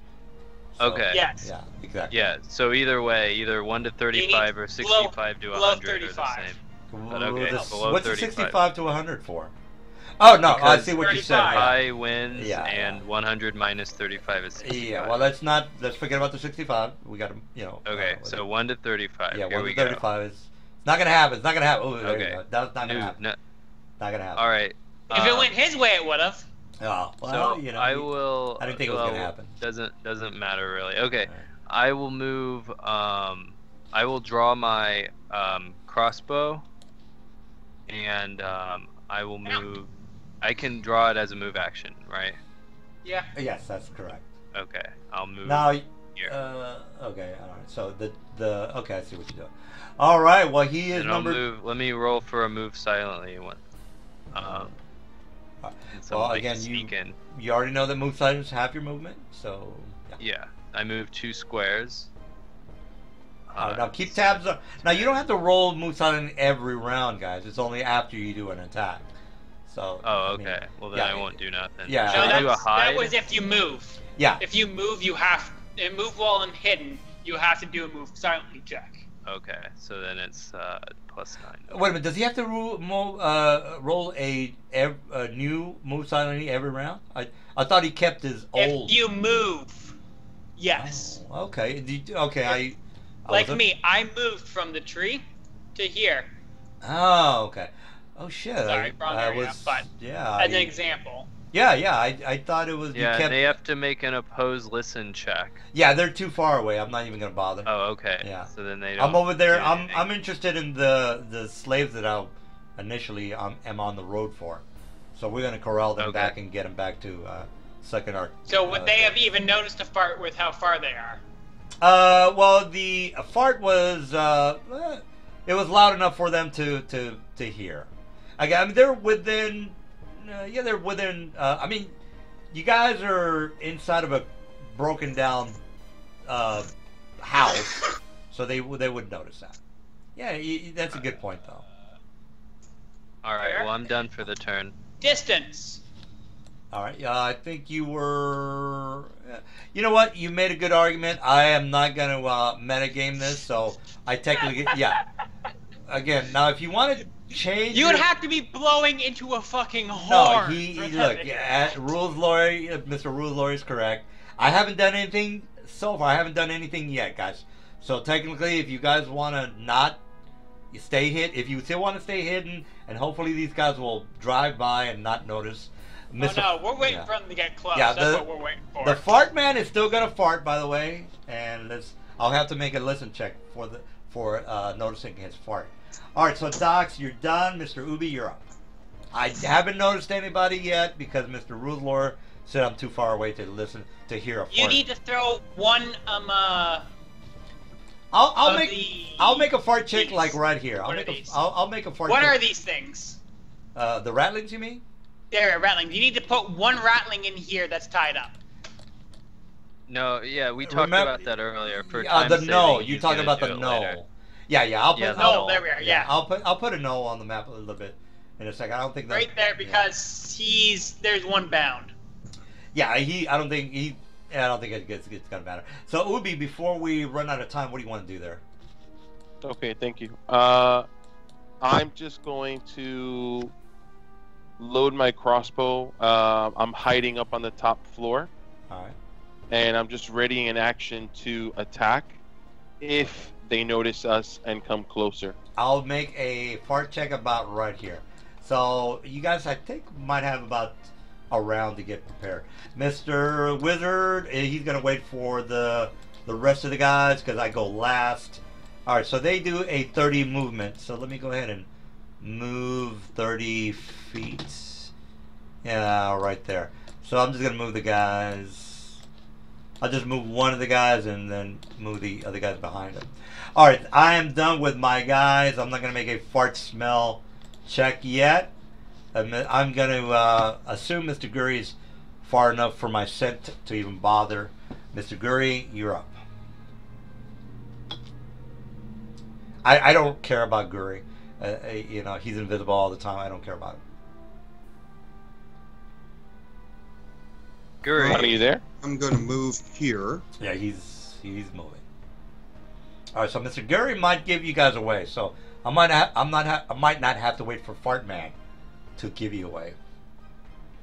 So,
Okay.
Yes.
Yeah, exactly.
Yeah, so either way, either 1 to 35 or 65 to 100 are the
35.
same. But okay, below
What's
35.
the 65 to 100 for? Oh no, I
Because
see what you said.
35.
Yeah.
High wins,
Yeah,
and 100 minus 35 is 65.
Yeah, well, let's forget about the 65. We got to,
Okay, so 1 to 35.
yeah,
Here
1
we
to 35 is it's not gonna happen. It's not gonna happen. Oh, there you
Okay.
go. That's not gonna
go.
happen.
No,
Not gonna happen.
all right.
If it went his way, it would have.
Oh, well,
So
you know,
I will.
I didn't think it was gonna happen.
Doesn't matter really. Okay,
Alright.
I will move. I will draw my crossbow, and I will move. I can draw it as a move action, right?
Yeah.
Yes, that's correct.
Okay, I'll move.
Now,
here.
okay, all right. So okay, I see what you're doing. All right. Well, he is
And I'll
number.
move. Let me roll for a move silently.
Well, again, you already know that move silence half your movement, so yeah.
Yeah, I move 2 squares.
Now keep tabs on. Now you don't have to roll move silent every round, guys. It's only after you do an attack. So.
Oh,
I mean,
okay. Well, then
yeah,
I won't do nothing.
yeah.
Should I do a
that
hide?
was if you move.
Yeah.
If you move, you have move while I'm hidden. You have to do a move silently check.
Okay, so then it's +9.
Wait a minute. Does he have to roll a new move silently every round? I thought he kept his old.
If you move, yes.
Oh, okay. Okay. I
Like
wasn't-
me, I moved from the tree to here.
Oh, okay. Oh shit.
Sorry, wrong area, but
yeah.
as an example.
Yeah. I thought it was.
Yeah,
you kept,
they have to make an oppose listen check.
Yeah, they're too far away. I'm not even gonna bother.
Oh, okay.
Yeah.
So then they don't.
I'm over there.
do
I'm
anything.
interested in the slaves that I initially am on the road for. So we're gonna corral them
Okay.
back and get them back to second arc.
So would they have even noticed a fart with how far they are?
Well, the fart was it was loud enough for them to hear. I mean, they're within. Yeah, they're within. I mean, you guys are inside of a broken down house, so they would notice that. Yeah, that's a good point, though.
All right.
Fair.
Well, I'm done for the turn.
Distance.
All right. I think you were. You know what? You made a good argument. I am not going to metagame this, so I technically yeah. Again, now if you want to change,
You would
your-
have to be blowing into a fucking
No,
horn.
he
for
look.
that.
Rules lawyer, Mr. Rules lawyer is correct. I haven't done anything so far. I haven't done anything yet, guys. So technically, if you guys want to not stay hid, if you still want to stay hidden, and hopefully these guys will drive by and not notice.
Oh no, we're waiting
yeah.
for them to get close.
Yeah,
That's
the-
what we're waiting for.
The fart man is still gonna fart, by the way, and I'll have to make a listen check for noticing his fart. All right, so Docs, you're done. Mr. Ubi, you're up. I haven't noticed anybody yet because Mr. Ruthlor said I'm too far away to listen to hear a fart.
You need to throw one
I'll
of
make
the-
I'll make a fart check
these.
like right here.
What are these?
I'll make a fart.
What
check.
are these things?
The rattlings? You mean?
They're rattling. You need to put one rattling in here that's tied up.
No, yeah, we talked
Remember-
about that earlier. For
the
time
no.
saving,
You
he's
talking
gonna
about
do
the
it
no?
later.
Yeah. I'll put.
Yeah, the
I'll-
no.
There we are. Yeah.
I'll put a no on the map a little bit in a second. I don't think that.
Right there because there's one bound.
Yeah, I don't think it's gonna matter. So Ubi, before we run out of time, what do you want to do there?
Okay, thank you. I'm just going to load my crossbow. I'm hiding up on the top floor,
All right.
and I'm just readying an action to attack if they notice us and come closer.
I'll make a fart check about right here. So you guys, I think, might have about a round to get prepared. Mr. Wizard, he's gonna wait for the rest of the guys because I go last. All right, so they do a 30 movement. So let me go ahead and move 30 feet. Yeah, right there. So I'm just gonna move the guys. I'll just move one of the guys and then move the other guys behind him. All right, I am done with my guys. I'm not gonna make a fart smell check yet. I'm gonna assume Mr. Guri's far enough for my scent to even bother. Mr. Guri, you're up. I don't care about Guri. You know, he's invisible all the time. I don't care about him.
Guri.
Are you there?
I'm going to move here.
Yeah, he's moving. All right, so Mr. Guri might give you guys away. So I might not have to wait for Fart Man to give you away.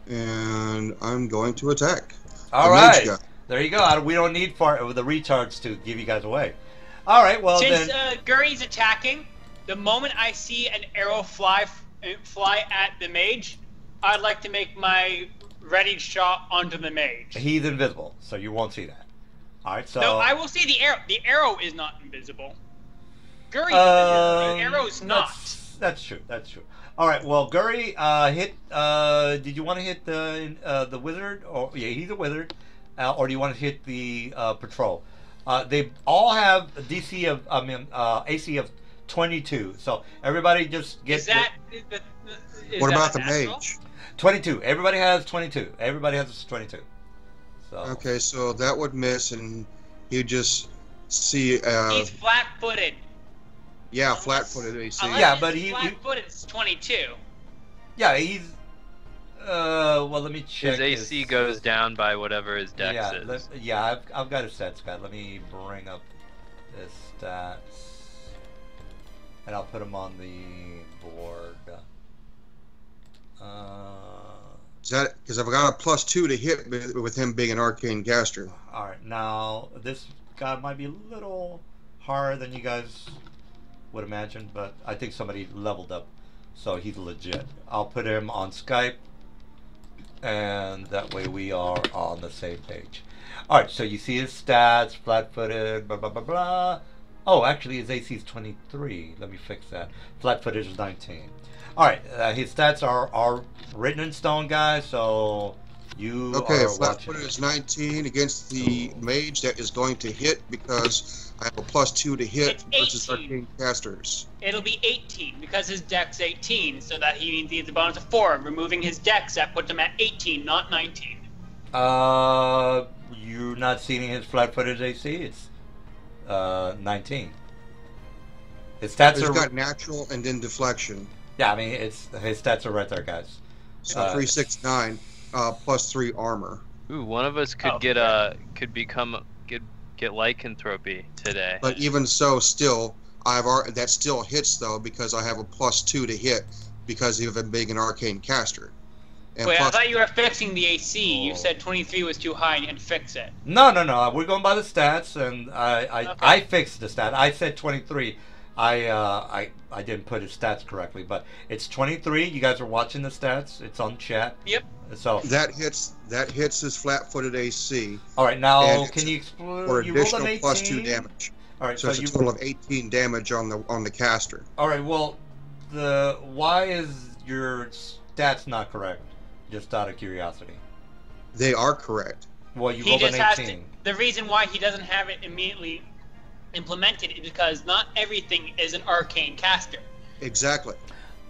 And I'm going to attack.
All
The mage
right,
guy.
there you go. We don't need the retards to give you guys away. All right, well
Since
then.
Guri's attacking, the moment I see an arrow fly at the mage, I'd like to make my ready shot onto the mage.
He's invisible, so you won't see that. All right, so.
No, I will see the arrow. The arrow is not invisible. Guri's invisible. The arrow's not.
That's true. That's true. All right. Well, Guri, hit. Did you want to hit the wizard? Or yeah, he's a wizard. Or do you want to hit the patrol? They all have a DC of AC of 22. So everybody just gets.
Is that? Is
What
that
about the
natural?
mage?
22. Everybody has 22. Everybody has 22. So.
Okay, so that would miss, and you just see,
He's flat-footed.
yeah, flat-footed AC.
Unless
Yeah,
it's
but he-
flat-footed. It's 22.
Yeah, he's. Well, let me check.
His AC goes down by whatever his dex
Yeah,
is.
yeah. I've got his stats, Scott. Let me bring up his stats. and I'll put him on the board.
Is that because I've got a +2 to hit with him being an arcane caster?
All right, now this guy might be a little harder than you guys would imagine, but I think somebody leveled up, so he's legit. I'll put him on Skype, and that way we are on the same page. All right, so you see his stats, flat-footed, blah blah blah blah. Oh, actually, his AC is 23. Let me fix that. Flat-footed is 19. All right, his stats are written in stone, guys. So you
Okay,
are
flat-footed
watching.
is 19 against the mage. That is going to hit because I have a +2 to hit
It's
versus
18.
arcane casters.
It'll be 18 because his deck's 18, so that he needs a bonus of 4. Removing his dex, that puts him at 18, not 19.
You're not seeing his flat-footed AC. It's 19. His stats
He's
are
got natural and then deflection.
yeah. I mean, it's his stats are right there, guys.
So 3, 6, 9, +3 armor.
Ooh, one of us could
Oh,
get get lycanthropy today.
But even so, still, that still hits though because I have a +2 to hit because of him being an arcane caster. And
Wait, I
plus,
thought you were fixing the AC. You
Oh.
said 23 was too high and you had to fix it.
No. We're going by the stats, and
Okay.
I fixed the stat. I said 23. I didn't put his stats correctly, but it's 23. You guys are watching the stats. It's on chat.
Yep.
So
that hits his flat-footed AC
all right, now
And
can
it's
you explode?
for
You rolled an
additional
18.
+2 damage.
All right,
So it's a
you
total of 18 damage on the caster.
all right. Well, why is your stats not correct? Just out of curiosity.
They are correct.
Well, you
He
rolled
just
an
has
18.
to. The reason why he doesn't have it immediately implemented is because not everything is an arcane caster.
Exactly.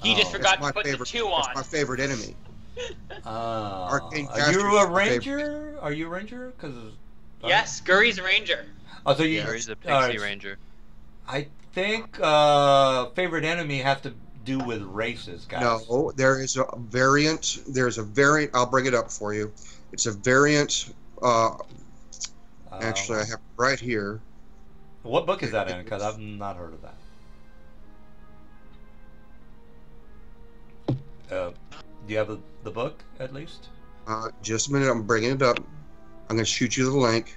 He just
Oh.
forgot
That's
to put the 2
That's my
on.
favorite enemy. Arcane
Are
casters
you
is
a
my favorite.
ranger? Are you a ranger? Because
Yes, Guri's a ranger.
Oh, so you.
Yeah.
Or he's a
all
pixie
right.
ranger.
I think favorite enemy has to do with races, guys.
No, there is a variant. There's a variant. I'll bring it up for you. It's a variant. Actually, I have it right here.
What book is that in? Because I've not heard of that. Do you have the book at least?
Just a minute. I'm bringing it up. I'm going to shoot you the link,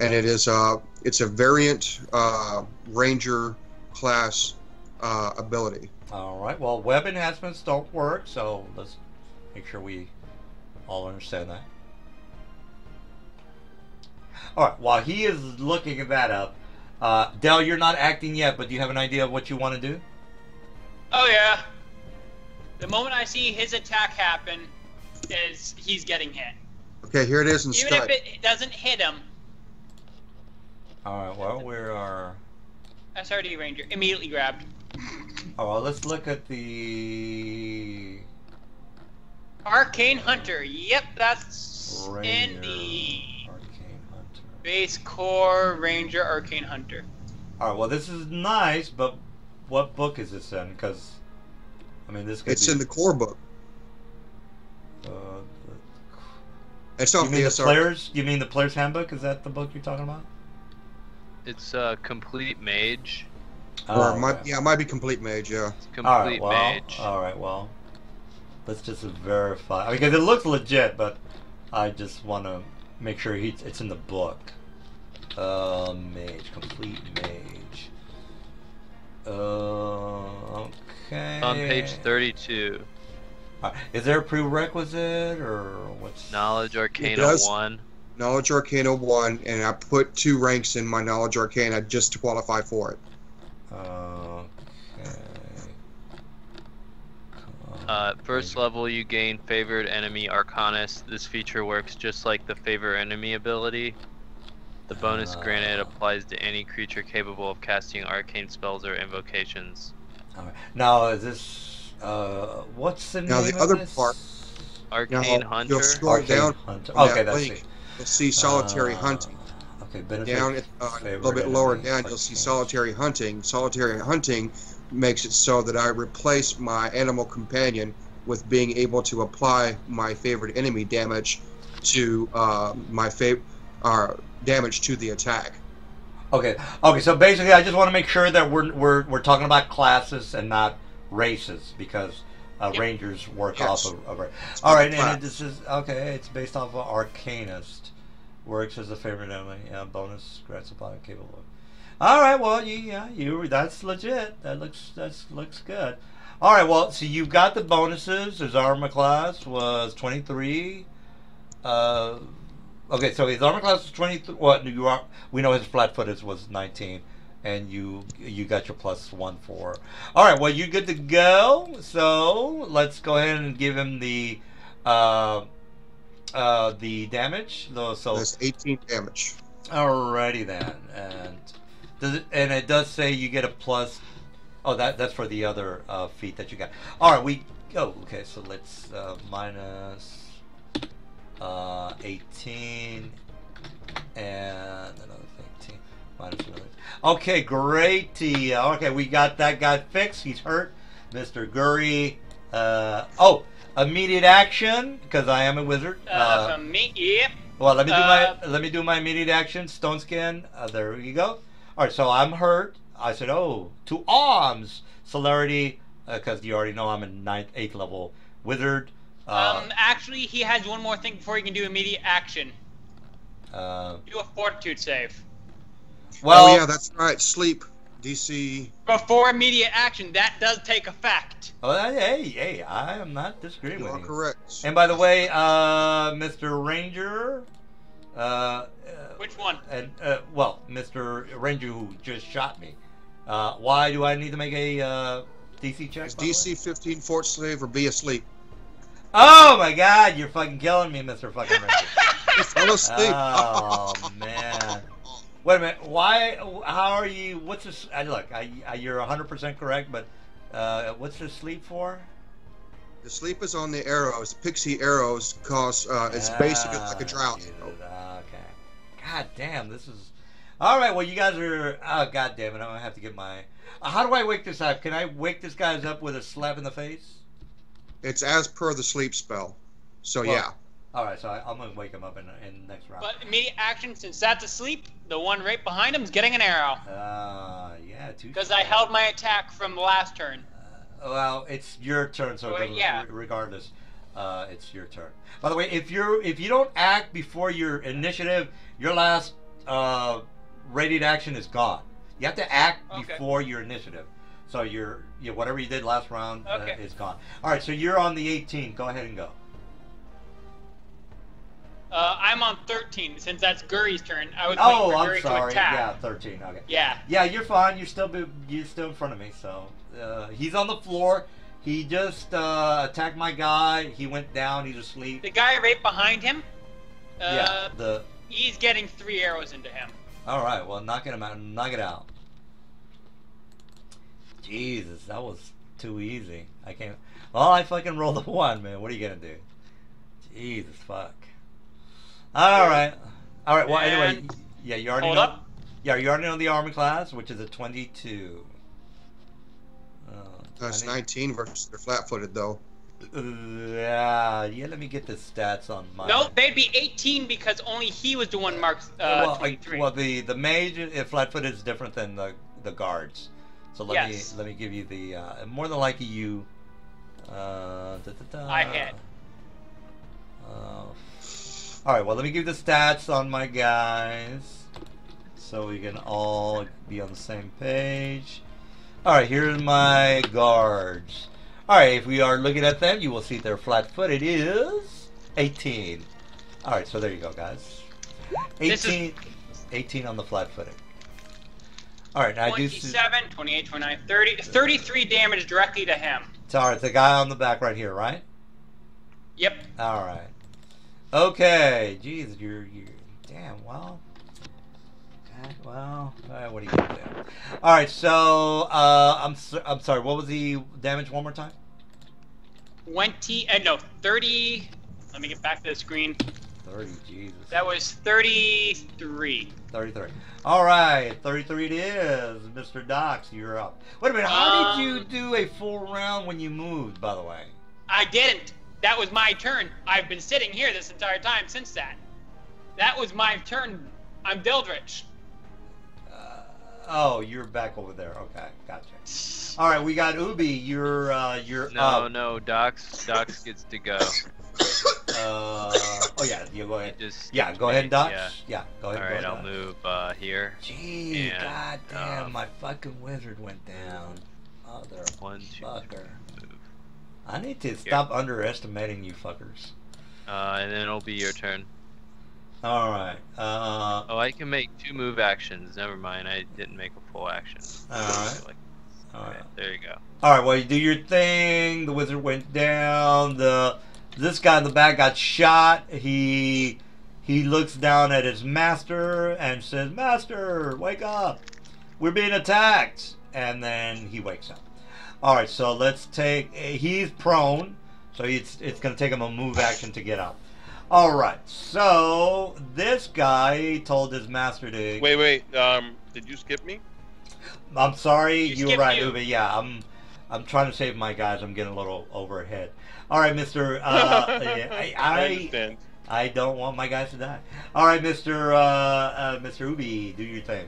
and it's a variant ranger class ability.
All right. Well, web enhancements don't work, so let's make sure we all understand that. All right. While he is looking that up, Dell, you're not acting yet, but do you have an idea of what you want to do?
Oh yeah. The moment I see his attack happen, is he's getting hit.
Okay, here it is in
Even
Skype.
if it doesn't hit him,
All right. Well, we are.
SRD Ranger immediately grabbed.
Oh, well, let's look at the
Arcane Hunter. Yep, that's in
Ranger
the
Arcane Hunter.
base core Ranger Arcane Hunter.
All right. Well, this is nice, but what book is this in? Because I mean, this could
It's
be.
in the core book.
Uh,
It's
you
not
mean
the
the
SR.
players? You mean the player's handbook? Is that the book you're talking about?
It's complete mage.
Or
Oh,
it might,
okay.
yeah, it might be complete mage. Yeah.
It's
All right.
complete
Well.
mage.
All right. Well. Let's just verify because it looks legit, but I just want to make sure it's in the book. Mage, complete mage. Okay.
On page 32,
Is there a prerequisite or what's?
Knowledge Arcana
does.
1.
Knowledge Arcana 1, and I put 2 ranks in my Knowledge Arcana just to qualify for it.
Okay.
First level, you gain Favored Enemy Arcanist. This feature works just like the Favor Enemy ability. The bonus granted applies to any creature capable of casting arcane spells or invocations.
All right. Now is this what's the
Now,
name
the
of
other
this?
part-
Arcane
Now,
Hunter.
you'll scroll
Arcane
down
Hunter.
on
Okay,
that
that's
link.
it.
You'll see Solitary Hunting.
Okay, benefit.
Down at, a little bit
favorite
lower
enemy,
down, you'll see
arcane.
Solitary Hunting. Solitary Hunting makes it so that I replace my animal companion with being able to apply my favorite enemy damage to damage to the attack.
Okay. Okay. So basically, I just want to make sure that we're talking about classes and not races because
Yep.
Rangers work
Yes.
off of.
It's
All
about
right,
the
and
class.
this is okay. It's based off of Arcanist. Works as a favorite enemy. Yeah, bonus grant supply capable. All right. Well, you. That's legit. Looks good. All right. Well, so you've got the bonuses. His armor class was 23. Uh, okay, so his armor class was 23. What you are? We know his flat-footed was 19, and you got your +1 for. All right, well you're good to go. So let's go ahead and give him the damage. So
That's 18 damage.
alrighty then, and it does say you get a plus. Oh, that's for the other feat that you got. All right, okay, so let's minus 18 and another 18 minus another. Okay, great. Okay, we got that guy fixed. He's hurt, Mr. Guri. Immediate action because I am a wizard.
From me, yep.
Well, let me do my immediate action. Stone skin. There you go. All right, so I'm hurt. I said, to arms, celerity, because you already know I'm a 8th level wizard.
Actually, he has one more thing before he can do immediate action. Do a fortitude save.
Well,
Oh yeah, that's right. Sleep. DC.
Before immediate action, that does take effect.
hey, I am not disagreeing
You
with
are
you.
correct.
And by the way, Mr. Ranger,
Which one?
and Mr. Ranger who just shot me. Why do I need to make a DC check?
It's
by the way?
DC 15 fort save or be asleep.
Oh my God, you're fucking killing me, Mr. fucking Ranger.
You fell asleep.
Oh man. Wait a minute. Why? How are you? What's this? Look, you're 100% correct, but what's this sleep for?
The sleep is on the arrows. Pixie arrows cause it's basically like a drought.
Jesus, okay. God damn, this is. All right. Well, you guys are. Oh God damn it! I'm gonna have to get my. How do I wake this up? Can I wake this guys up with a slap in the face?
It's as per the sleep spell. So
Well,
yeah.
All right. So I'm gonna wake him up in the next round.
But immediate action, since that's asleep, the one right behind him is getting an arrow.
Yeah.
Because I held my attack from the last turn.
Well, it's your turn, so
Well, yeah.
regardless, it's your turn. By the way, if you don't act before your initiative, your last rated action is gone. You have to act
Okay.
before your initiative. So whatever you did last round
Okay.
is gone. All right, so you're on the 18. Go ahead and go.
I'm on 13, since that's Guri's turn. I was
Oh,
waiting for
I'm
Guri to
sorry.
attack.
Yeah, 13. Okay.
Yeah.
Yeah, you're fine. You're still in front of me. So he's on the floor. He just attacked my guy. He went down. He's asleep.
The guy right behind him,
Yeah.
he's getting 3 arrows into him.
All right. Well, knock it out. Knock it out. Jesus, that was too easy. I can't. Well, I fucking rolled a 1, man. What are you gonna do? Jesus fuck. All right. All right. Well, anyway,
And
yeah, you already
hold
know.
up.
Yeah, you already know the armor class, which is a 22.
That's
20.
19 versus they're flat-footed though.
Yeah. Let me get the stats on my.
No, they'd be 18 because only he was the one marked
well,
23.
the mage, flat-footed is different than the guards. So
Yes.
let me give you the more than likely you.
I hit.
All right. Well, let me give you the stats on my guys, so we can all be on the same page. All right. Here's my guards. All right. If we are looking at them, you will see their flat-footed is 18. All right. So there you go, guys. 18 on the flat-footed. All right. Now I do.
27, 28, 29, 30. 33 damage directly to him.
Sorry, it's the guy on the back right here, right?
Yep.
All right. Okay. Jeez, you're damn well. God, well, all right, what are you gonna do? All right. So I'm sorry. What was the damage one more time?
30. Let me get back to the screen.
30. Jesus.
That was 33.
33. All right. 33 it is. Mr. Docs, you're up. Wait a minute. How did you do a full round when you moved? By the way.
I didn't. That was my turn. I've been sitting here this entire time since that. That was my turn. I'm Dildrich.
Oh, you're back over there. Okay, gotcha. All right, we got Ubi. You're
No,
up.
no, Docs gets to go.
Oh yeah, you go ahead.
He just
Yeah,
skipped
go
me,
ahead, Doc.
Yeah.
Yeah, go ahead.
All
go
right,
ahead,
I'll
Doc.
move here.
Gee,
And,
god damn, my fucking wizard went down.
One, two,
Motherfucker.
three, move.
I need to stop underestimating you fuckers.
And then it'll be your turn.
All right.
Oh, I can make 2 move actions. Never mind, I didn't make a full action.
All right.
All right, there you go.
All right. Well, you do your thing. The wizard went down. This guy in the back got shot. He looks down at his master and says, "Master, wake up! We're being attacked." And then he wakes up. All right. So let's take. He's prone, so it's going to take him a move action to get up. All right. So this guy told his master to.
Wait. Did you skip me?
I'm sorry,
You
you were
skipped
right,
you.
Ubi. Yeah, I'm trying to save my guys. I'm getting a little overhead. All right, Mister.
I
I
understand.
I don't want my guys to die. All right, Mister Ubi, do your thing.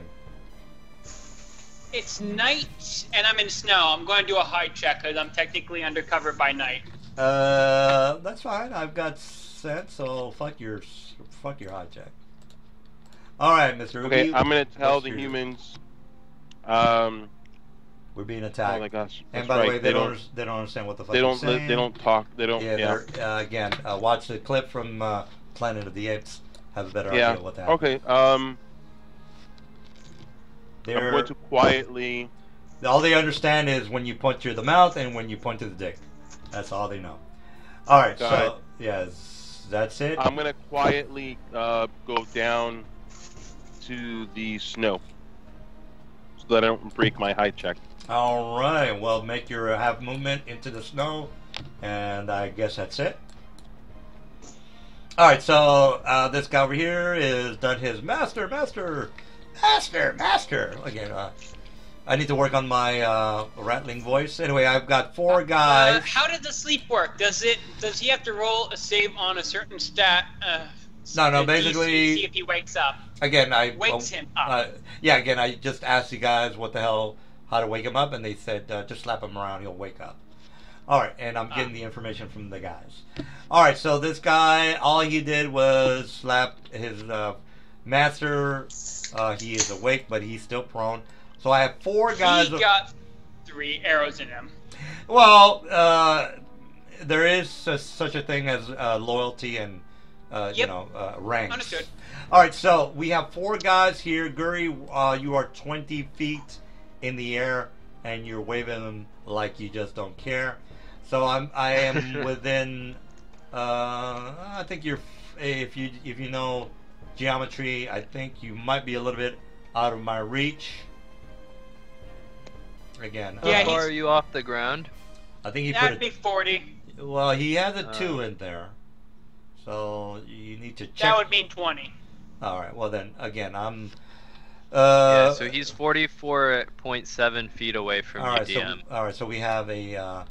It's night, and I'm in snow. I'm going to do a hide check because I'm technically undercover by night.
That's fine. I've got sense, so fuck your hot check. All right, Mister Ubi.
Okay, I'm gonna tell
what's
the
your-
humans.
We're being
Oh
attacked.
my gosh.
And
that's
by the
right,
way, they don't understand what the fuck
They
you're
don't.
saying.
They don't talk. They don't.
Yeah,
Yeah.
they're, again, watch the clip from Planet of the Apes. Have a better
Yeah.
idea what that.
Okay. I'm
They're,
going to quietly.
all they understand is when you point to the mouth and when you point to the dick. That's all they know. All right,
Got
so yes, that's it.
I'm gonna quietly go down to the snow, so that I don't break my high check.
All right, well, make your half movement into the snow, and I guess that's it. All right, so this guy over here is done his master. Again, I need to work on my rattling voice. Anyway, I've got 4 guys.
How did the sleep work? Does he have to roll a save on a certain stat?
No,
a DC,
basically-
see if he wakes up.
Again,
Wakes him up.
Again, I just asked you guys how to wake him up, and they said just slap him around, he'll wake up. All right, and I'm getting the information from the guys. All right, so this guy, all he did was slap his master. He is awake, but he's still prone. So I have 4 guys.
He got 3 arrows in him.
Well, there is such a thing as loyalty and
Yep.
ranks.
Understood.
All right, so we have 4 guys here. Guri, you are 20 feet in the air, and you're waving them like you just don't care. So I am within. I think you're. If you know geometry, I think you might be a little bit out of my reach. Again,
Yeah,
How far
he's-
are you off the ground?
I think he put
That'd
it.
be 40.
Well, he has a 2 in there, so you need to check.
That would mean 20.
All right. Well, then again, I'm.
Yeah, so he's 44.7 feet away from
all
you,
right.
DM.
All right. So we have a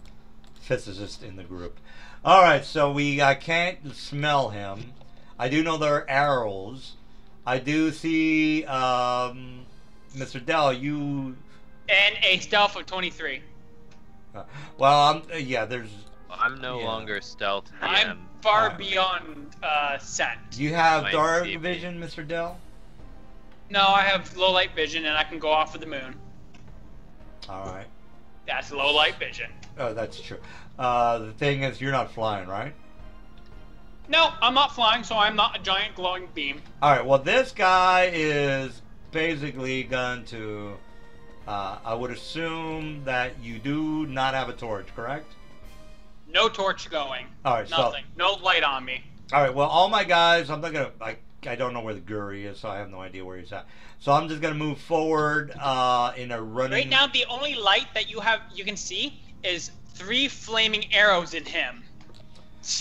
physicist in the group. All right. So I can't smell him. I do know there are arrows. I do see Mr. Dell. You.
And a stealth of 23.
Well, yeah. There's.
I'm no
Yeah.
longer stealth DM.
I'm far
Alright.
beyond scent.
Do you have
Might
dark
see me.
vision, Mr. Dell?
No, I have low light vision and I can go off of the moon.
All right.
That's low light vision.
Oh, that's true. The thing is, you're not flying, right?
No, I'm not flying, so I'm not a giant glowing beam.
All right. Well, this guy is basically going to. I would assume that you do not have a torch, correct?
No torch going.
All right.
Nothing. No light on me.
So, all right. Well, all my guys, I'm not gonna. I don't know where the Guri is, so I have no idea where he's at. So I'm just gonna move forward in a running.
Right now, the only light that you can see is 3 flaming arrows in him.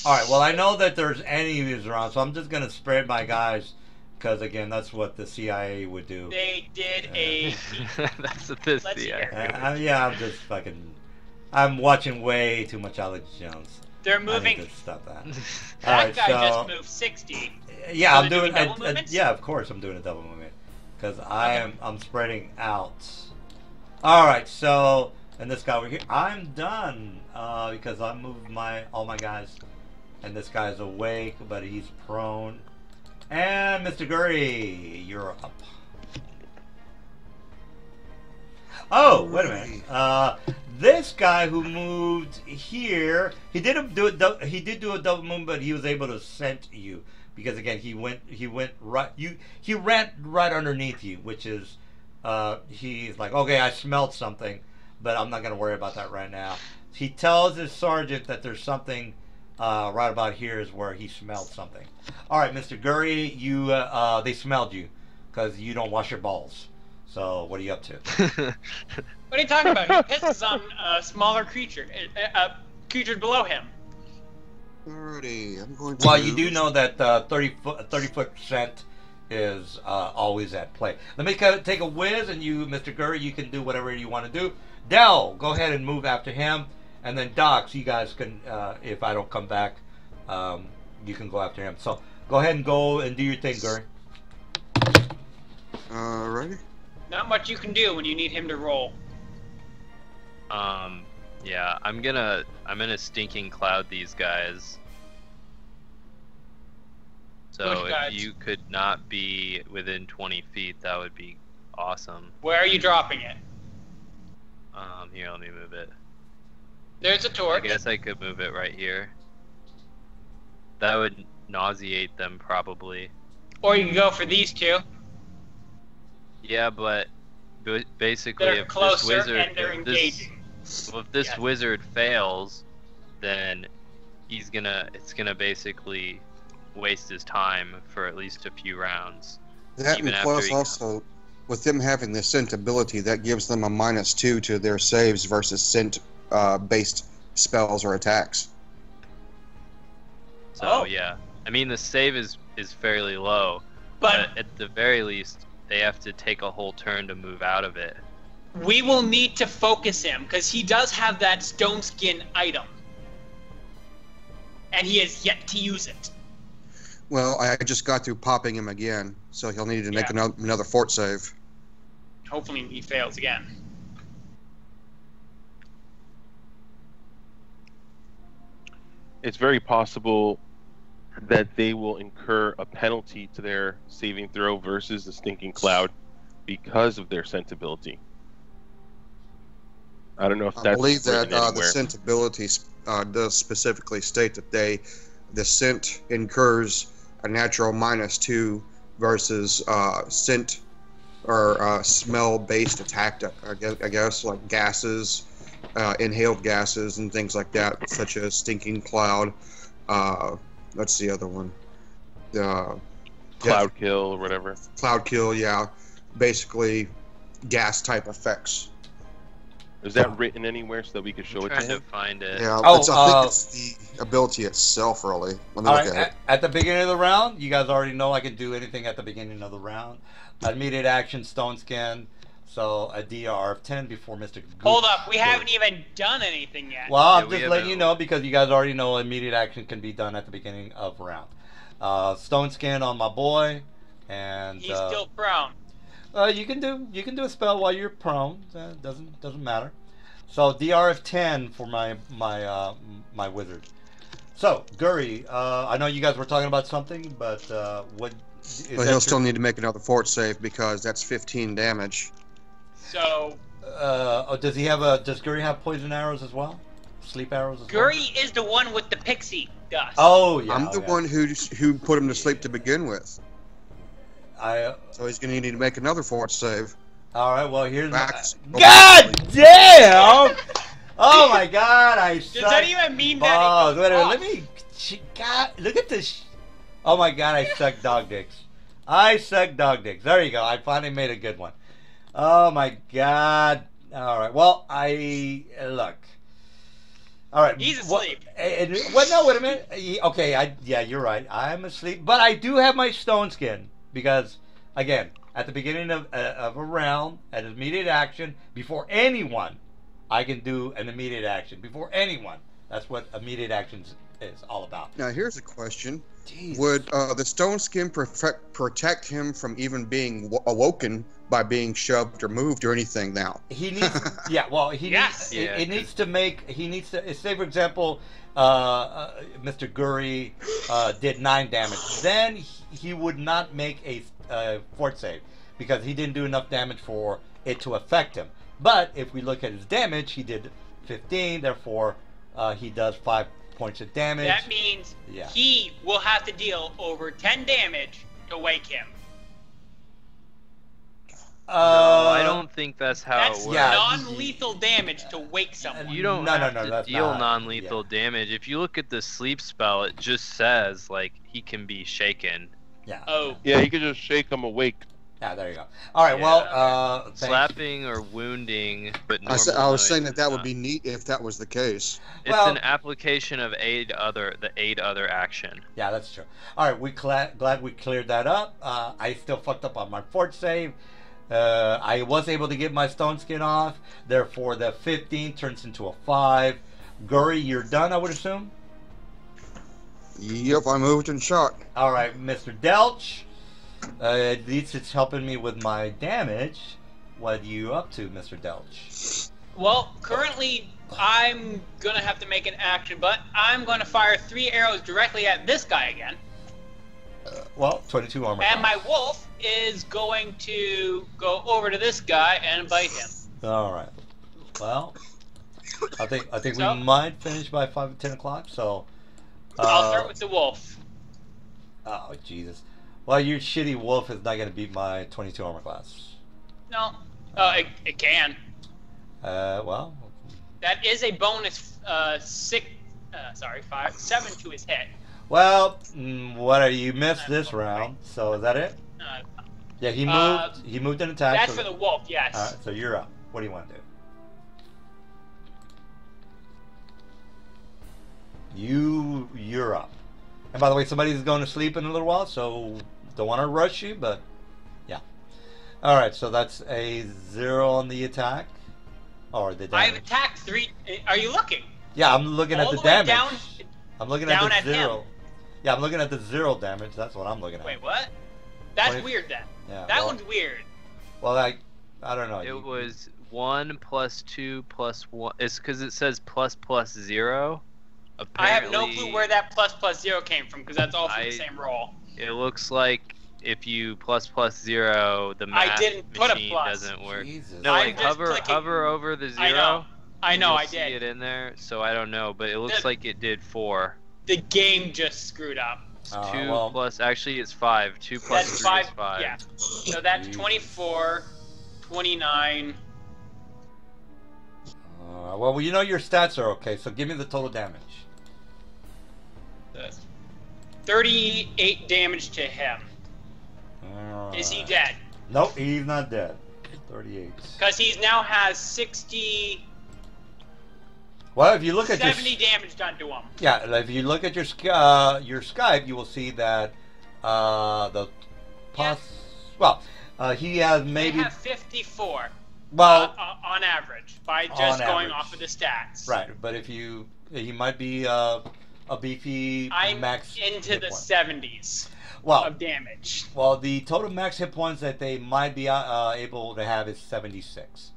All right. Well, I know that there's enemies around, so I'm just gonna spread my guys, because again, that's what the CIA would do.
They did a.
That's what this
Let's
the
hear.
Yeah, I'm just fucking. I'm watching way too much Alex Jones.
They're
I need
moving.
to stop that.
That
Alright,
guy
so
just moved 60.
yeah,
So
I'm
they're
doing.
doing double movements?
Yeah, of course, I'm doing a double movement because I'm spreading out. All right, so and this guy over here, I'm done because I moved all my guys, and this guy's awake, but he's prone. And Mr. Gurry, you're up. Oh, wait a minute. This guy who moved here, he did do a double move, but he was able to scent you because again he went right he ran right underneath you, which is he's like, okay, I smelled something, but I'm not gonna worry about that right now. He tells his sergeant that there's something right about here is where he smelled something. All right, Mr. Gurry, you they smelled you because you don't wash your balls. So what are you up to?
What are you talking about? He pisses on a smaller creature, creatures below him.
Alrighty, I'm going to.
Well, you do know that 30-foot scent is always at play. Let me take a whiz, and you, Mr. Gurry, you can do whatever you want to do. Dell, go ahead and move after him, and then Docs, you guys can, if I don't come back, you can go after him. So go ahead and go and do your thing, Gurry.
Alrighty.
Not much you can do when you need him to roll.
Yeah, I'm gonna stinking cloud these guys. So if you could not be within 20 feet, that would be awesome.
Where are you dropping it?
Here, let me move it.
There's a torch.
I guess I could move it right here. That would nauseate them probably.
Or you can go for these two.
Yeah, but basically,
They're
if
closer
this wizard,
and they're engaging.
If this wizard fails, then it's gonna basically waste his time for at least a few rounds.
That and plus also, with them having the scent ability, that gives them a -2 to their saves versus scent based spells or attacks.
So yeah, I mean the save is fairly low, but at the very least they have to take a whole turn to move out of it.
We will need to focus him because he does have that stone skin item, and he has yet to use it.
Well, I just got through popping him again, so he'll need to make another fort save.
Hopefully he fails again.
It's very possible that they will incur a penalty to their saving throw versus the stinking cloud because of their scent ability. I don't know if that's.
I believe that the scent ability does specifically state that the scent incurs a natural -2 versus scent or smell-based attack. I guess like gases, inhaled gases, and things like that, such as stinking cloud. What's the other one?
Cloud kill or whatever.
Cloud kill, yeah. Basically, gas type effects.
Is that written anywhere so that we could show it to
Trying to
him?
find it.
Yeah, I think it's the ability itself, really. Let me look at it.
At the beginning of the round, you guys already know I can do anything at the beginning of the round. Immediate action, stone skin. So a DR of 10 before Mr. Goose.
Hold up, we haven't even done anything yet.
Well, I'm just letting you know because you guys already know immediate action can be done at the beginning of round. Stone skin on my boy, and
he's still prone.
you can do a spell while you're prone. Doesn't matter. So DR of 10 for my wizard. So Gurry, I know you guys were talking about something, but what?
But he'll still need to make another fort save because that's 15 damage.
So.
Does Gurry have poison arrows as well? Sleep arrows as
Gurry is the one with the pixie dust.
Oh yeah.
I'm the one who put him to sleep to begin with. So he's going to need to make another fort save.
All right. Well, here's. God damn! Oh my God!
Does that even mean that?
Let me. God, look at this. Oh my God! I suck dog dicks. There you go. I finally made a good one. Oh my God! All right. Well, look. All right.
He's asleep.
No, wait a minute. Okay. You're right. I'm asleep, but I do have my stone skin because, again, at the beginning of a round, at immediate action, before anyone, I can do an immediate action before anyone. That's what immediate actions is all about.
Now, here's a question.
Jesus.
Would the stone skin protect him from even being awoken by being shoved or moved or anything now?
He needs, yeah. Well, he
Yes.
needs.
Yeah,
It needs to make. He needs to. Say, for example, Mr. Guri did 9 damage. Then he would not make a fort save because he didn't do enough damage for it to affect him. But if we look at his damage, he did 15. Therefore, he does 5 points of damage.
That means
Yeah.
he will have to deal over 10 damage to wake him.
No, I don't think that's how
That's
it works.
yeah.
non-lethal damage to wake someone.
You don't
No,
have
no,
to
that's
deal
not-
non-lethal damage. If you look at the sleep spell, it just says like he can be shaken.
Yeah.
Oh,
Yeah, you could just shake him awake.
Yeah. There you go. All right.
Yeah.
Well, thanks.
Slapping or wounding, but
I was
normal
saying
noise
that
is
would
not.
be neat if that was the case.
It's
Well-
an application of the aid other action.
Yeah, that's true. All right, glad we cleared that up. I still fucked up on my fort save. I was able to get my stone skin off. Therefore, the 15 turns into a 5. Guri, you're done, I would assume?
Yep, I moved and shot.
All right, Mr. Delch. At least it's helping me with my damage. What are you up to, Mr. Delch?
well, currently I'm gonna have to make an action, but I'm gonna fire 3 arrows directly at this guy again.
Well, 22 armor.
And
class.
my wolf is going to go over to this guy and bite him.
All right. Well, I think
So?
we might finish by 10 o'clock. So.
I'll start with the wolf.
Oh, Jesus. Well, your shitty wolf is not going to beat my 22 armor class.
No, it can.
Well,
That is a bonus 7 to his hit.
well, what are you missed this round? So is that it?
Uh,
Yeah, he moved. He moved an attack.
that's
so
for the wolf, yes.
All right, so you're up. What do you want to do? You're up. And by the way, somebody's going to sleep in a little while, so don't want to rush you, but yeah. All right, so that's a 0 on the attack, or the
I've
damage.
attacked 3. Are you looking?
Yeah, I'm looking
All
at the
the way
damage.
down-
I'm looking
down
at the
at him.
0. Yeah, I'm looking at the 0 damage. That's what I'm looking at.
Wait, what? That's
20
weird then.
Yeah.
That
well,
one's weird.
Well, I don't know.
It was 1 + 2 + 1. It's because it says + 0.
I have no
Apparently,
clue where that ++0 came from because that's all from the
I-
same roll.
It looks like if you + 0, the math
didn't put a
machine
plus.
doesn't work.
Jesus.
No,
I'm
like
just
hover
clicking-
over the 0.
I know. I know,
you'll
I
see
did.
it in there, so I don't know, but it looks
The-
like it did 4.
The game just screwed up.
It's
Oh,
2
well.
plus, actually it's 5. 2 +
That's
3
5.
is 5.
Yeah. So that's
Jesus.
24, 29.
Well, you know your stats are okay, so give me the total damage.
38 damage to him.
All
Is he
right.
dead?
Nope, he's not dead. 38.
Because he now has 60,
Well, if you look at
70
your
damage done to him.
yeah, if you look at your Skype, you will see that the plus. Well, he has maybe
They have 54
well
on average by
On
just going
average.
off of the stats.
right, but if he might be a beefy
I'm
max
into
hit
the
point.
70s
Well,
of damage.
well, the total max hit points that they might be able to have is 76.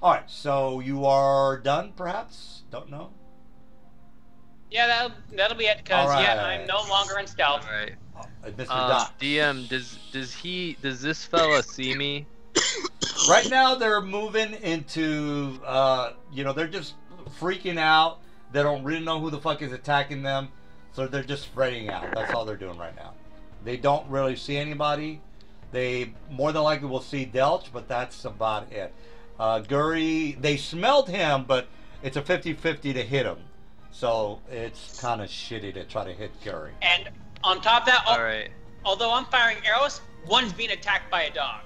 All right, so you are done, perhaps? Don't know.
Yeah, that'll be it. Because
All
yeah,
right.
I'm no longer in stealth.
All right.
Mr. Doc.
DM, does this fella see me?
Right now, they're moving into, they're just freaking out. They don't really know who the fuck is attacking them, so they're just spreading out. That's all they're doing right now. They don't really see anybody. They more than likely will see Delch, but that's about it. Guri, they smelled him, but it's a 50-50 to hit him. So it's kind of shitty to try to hit Guri.
And on top of that,
All right.
although I'm firing arrows, one's being attacked by a dog.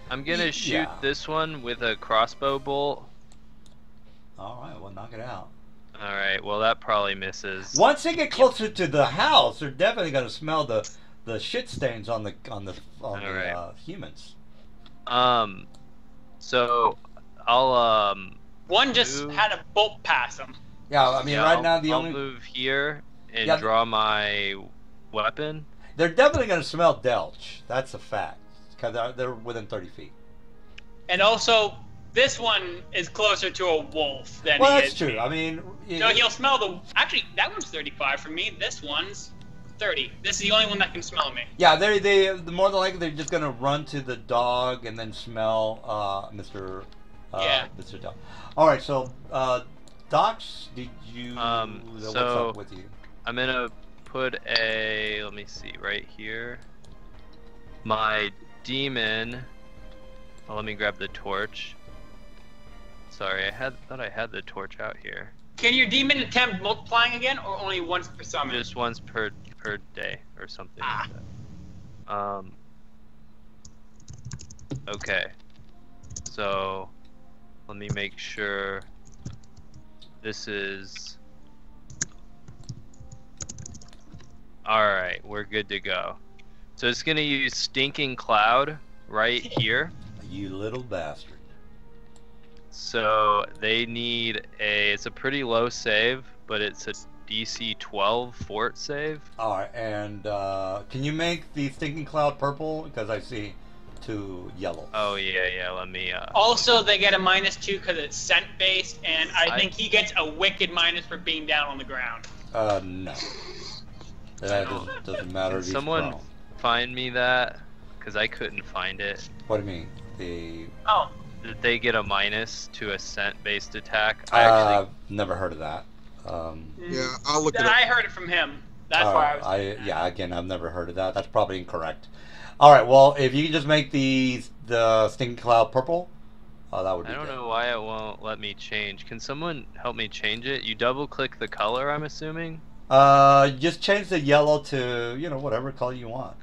I'm gonna shoot
Yeah.
this one with a crossbow bolt.
All right, well, knock it out.
All right. Well, that probably misses.
Once they get closer to the house, they're definitely going to smell the shit stains on the
right.
humans.
So I'll
One just
Move.
had a bolt pass him.
Yeah, I mean,
yeah,
right
I'll-
now the
I'll
only
move here and
Yeah.
draw my weapon.
They're definitely going to smell Delch. That's a fact. Because they're within 30 feet.
And also, this one is closer to a wolf than
Well,
he
that's
is
true.
me.
I mean,
So he'll smell the. Actually, that one's 35 for me. This one's 30. This is the only one that can smell me.
yeah, they more than likely they're just going to run to the dog and then smell Mr.
Yeah.
Mr. Dog. All right, so Docs, did you? What's
so-
up with you?
I'm gonna put a. Let me see right here. My demon. Oh, let me grab the torch. Sorry, thought I had the torch out here.
Can your demon attempt multiplying again, or only once per summon?
Just once per day or something like that. Okay. So let me make sure this is alright, we're good to go. So it's gonna use Stinking Cloud right here.
You little bastard.
So they need it's a pretty low save, but it's a DC 12 fort save.
All right, and can you make the Stinking Cloud purple? Because I see 2 yellow.
Oh yeah, let me
Also, they get a -2 because it's scent based, and I
I-
think he gets a wicked minus for being down on the ground.
No. That doesn't matter.
Can
if he's
someone
prone.
find me that? Because I couldn't find it.
What do you mean? The
Oh,
Did they get a minus to a scent based attack?
never heard of that.
Yeah, I'll look it
then
up.
I heard it from him. That's
all
why I
right,
was.
yeah, again, I've never heard of that. That's probably incorrect. All right, well, if you can just make the Stinking Cloud purple, that would be
I don't
good.
know why it won't let me change. Can someone help me change it? You double click the color, I'm assuming?
Just change the yellow to, whatever color you want.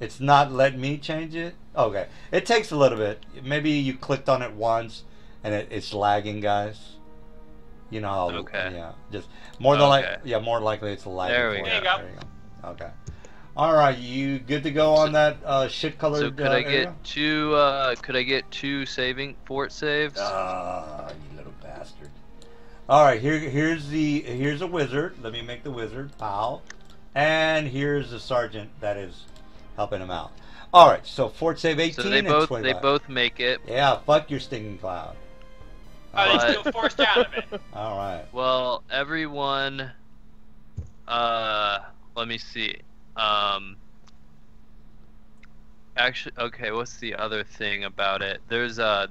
It's not letting me change it? Okay. It takes a little bit. Maybe you clicked on it once and it's lagging, guys. You know how,
Okay.
yeah. Just more than
Okay.
more likely it's lagging.
There we
for
go.
you.
There you go.
There you go. Okay. All right, you good to go on that shit colored
So could I
area?
get two saving fort saves?
You little bastard. All right, here's a wizard. Let me make the wizard. Pow. And here's the sergeant that is helping him out. All right, so fort save 18
So they
and
both
25.
they both make it.
Yeah, fuck your Stinking Cloud.
Oh, they
But-
still forced out of it.
All right.
Well, everyone let me see. Actually, okay, what's the other thing about it? There's I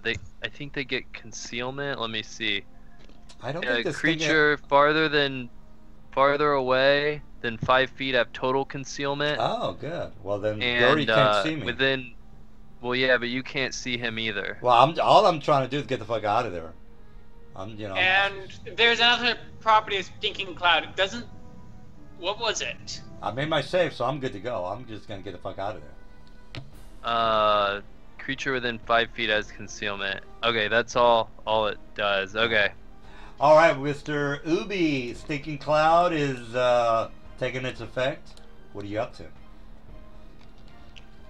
think they get concealment. Let me see.
I don't
A
think this thing
creature farther away than 5 feet have total concealment.
Oh, good. Well, then
and
Dory can't see me.
within well, yeah, but you can't see him either.
Well, all I'm trying to do is get the fuck out of there.
And there's another property of Stinking Cloud. It doesn't. What was it?
I made my save, so I'm good to go. I'm just gonna get the fuck out of there.
Creature within 5 feet has concealment. Okay, that's all it does. Okay.
All right, Mr. Ubi, Stinking Cloud is taking its effect. What are you up to?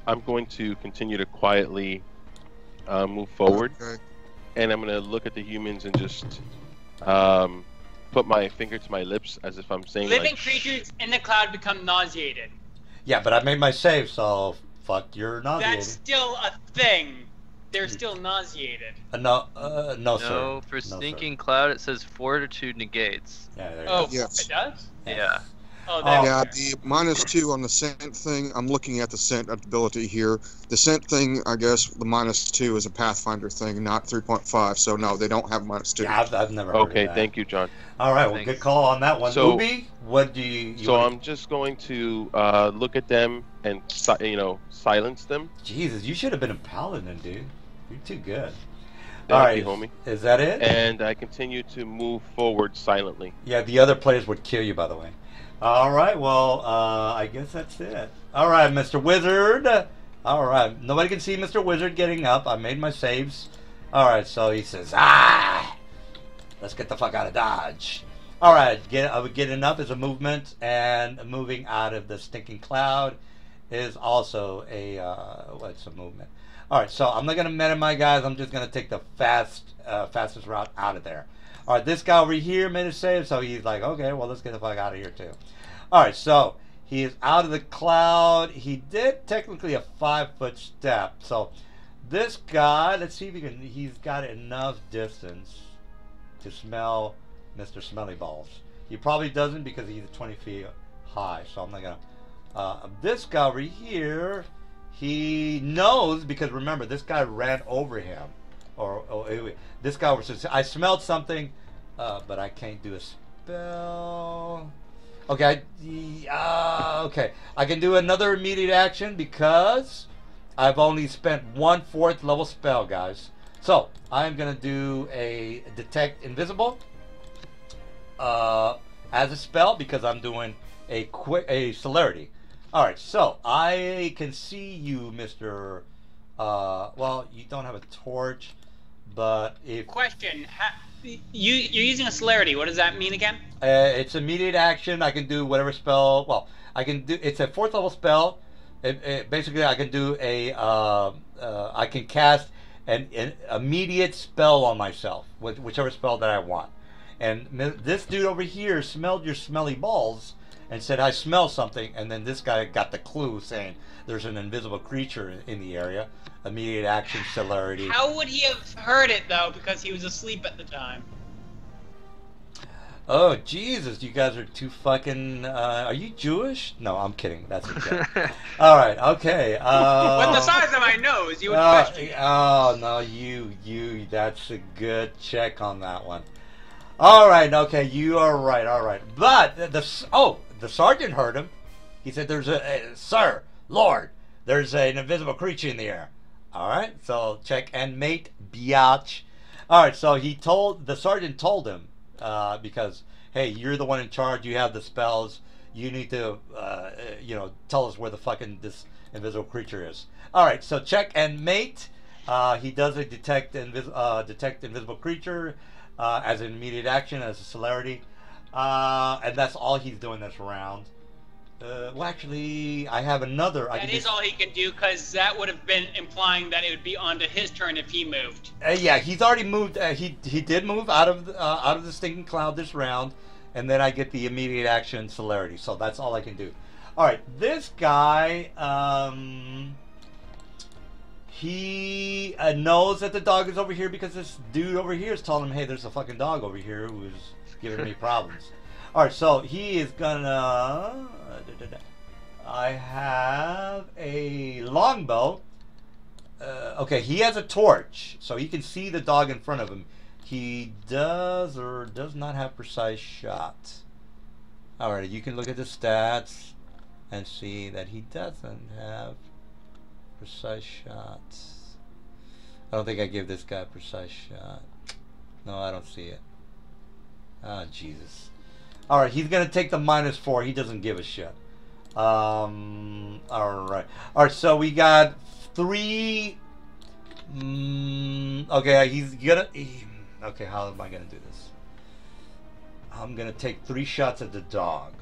I'm going to continue to quietly move forward,
Okay.
and I'm going to look at the humans and just put my finger to my lips as if I'm saying
Living
like,
creatures in the cloud become nauseated.
Yeah, but I made my save, so fuck your nauseated.
That's still a thing. They're still nauseated.
No, sir.
No, for
No, sir.
Stinking Cloud it says fortitude negates.
Yeah, there you
Oh,
go.
Yes.
it does?
Yeah.
Oh,
Oh,
there.
Yeah, the -2 on the scent thing, I'm looking at the scent ability here. The scent thing, I guess, the -2 is a Pathfinder thing, not 3.5, so no, they don't have -2.
Yeah, I've never heard
Okay,
of that.
thank you, John.
All right, well,
Thanks.
good call on that one.
So-
Ubi, what do you
So
wanna-
I'm just going to look at them and silence them.
Jesus, you should have been a paladin, dude. You're too good.
Thank
All right,
you, homie.
is that it?
And I continue to move forward silently.
Yeah, the other players would kill you, by the way. All right, well, I guess that's it. All right, Mr. Wizard. All right, nobody can see Mr. Wizard getting up. I made my saves. All right, so he says, let's get the fuck out of Dodge. All right, I would get enough as a movement, and moving out of the Stinking Cloud is also it's a movement. All right, so I'm not gonna meta my guys. I'm just gonna take the fastest route out of there. All right, this guy over here made a save, so he's like, okay, well, let's get the fuck out of here too. All right, so he is out of the cloud. He did technically a 5-foot step. So this guy, let's see if he can. He's got enough distance to smell Mr. Smelly Balls. He probably doesn't because he's 20 feet high. So I'm not gonna. This guy over here, he knows because remember this guy ran over him. This guy was. I smelled something, but I can't do a spell. Okay, okay. I can do another immediate action because I've only spent 1/4 level spell, guys. So I'm gonna do a detect invisible as a spell because I'm doing a celerity. All right, so I can see you, Mister. Well, you don't have a torch. But if
Question: you're using a celerity. What does that mean again?
it's immediate action, I can do whatever spell. Well, I can do. It's a 4th level spell. Basically, I can do a. I can cast an immediate spell on myself, whichever spell that I want. And this dude over here smelled your smelly balls and said, "I smell something." And then this guy got the clue, saying there's an invisible creature in the area. Immediate action, celerity.
How would he have heard it though? Because he was asleep at the time.
Oh Jesus! You guys are too fucking. Are you Jewish? No, I'm kidding. That's a joke. All right. Okay.
With the size of my nose, you would question it.
Oh no, you. That's a good check on that one. All right. Okay, you are right. All right. But the sergeant heard him. He said, "There's sir, Lord, there's an invisible creature in the air." All right, so check and mate, biatch. All right, so the sergeant told him because hey, you're the one in charge. You have the spells. You need to tell us where the fucking this invisible creature is. All right, so check and mate. He does a detect invisible creature as an immediate action as a celerity, and that's all he's doing this round. Well, actually, I have another.
That is all he can do, because that would have been implying that it would be onto his turn if he moved.
Yeah, he's already moved. He did move out of the stinking cloud this round, and then I get the immediate action celerity. So that's all I can do. All right, this guy, he knows that the dog is over here because this dude over here is telling him, "Hey, there's a fucking dog over here who's giving me problems." All right, so he is gonna. I have a longbow. Okay, he has a torch, so he can see the dog in front of him. He does or does not have precise shot. All right, you can look at the stats and see that he doesn't have precise shots. I don't think I give this guy a precise shot. No, I don't see it. Ah, Jesus. All right, he's gonna take the -4. He doesn't give a shit. All right. So we got 3. Okay, he's gonna. Okay, how am I gonna do this? I'm gonna take 3 shots at the dog,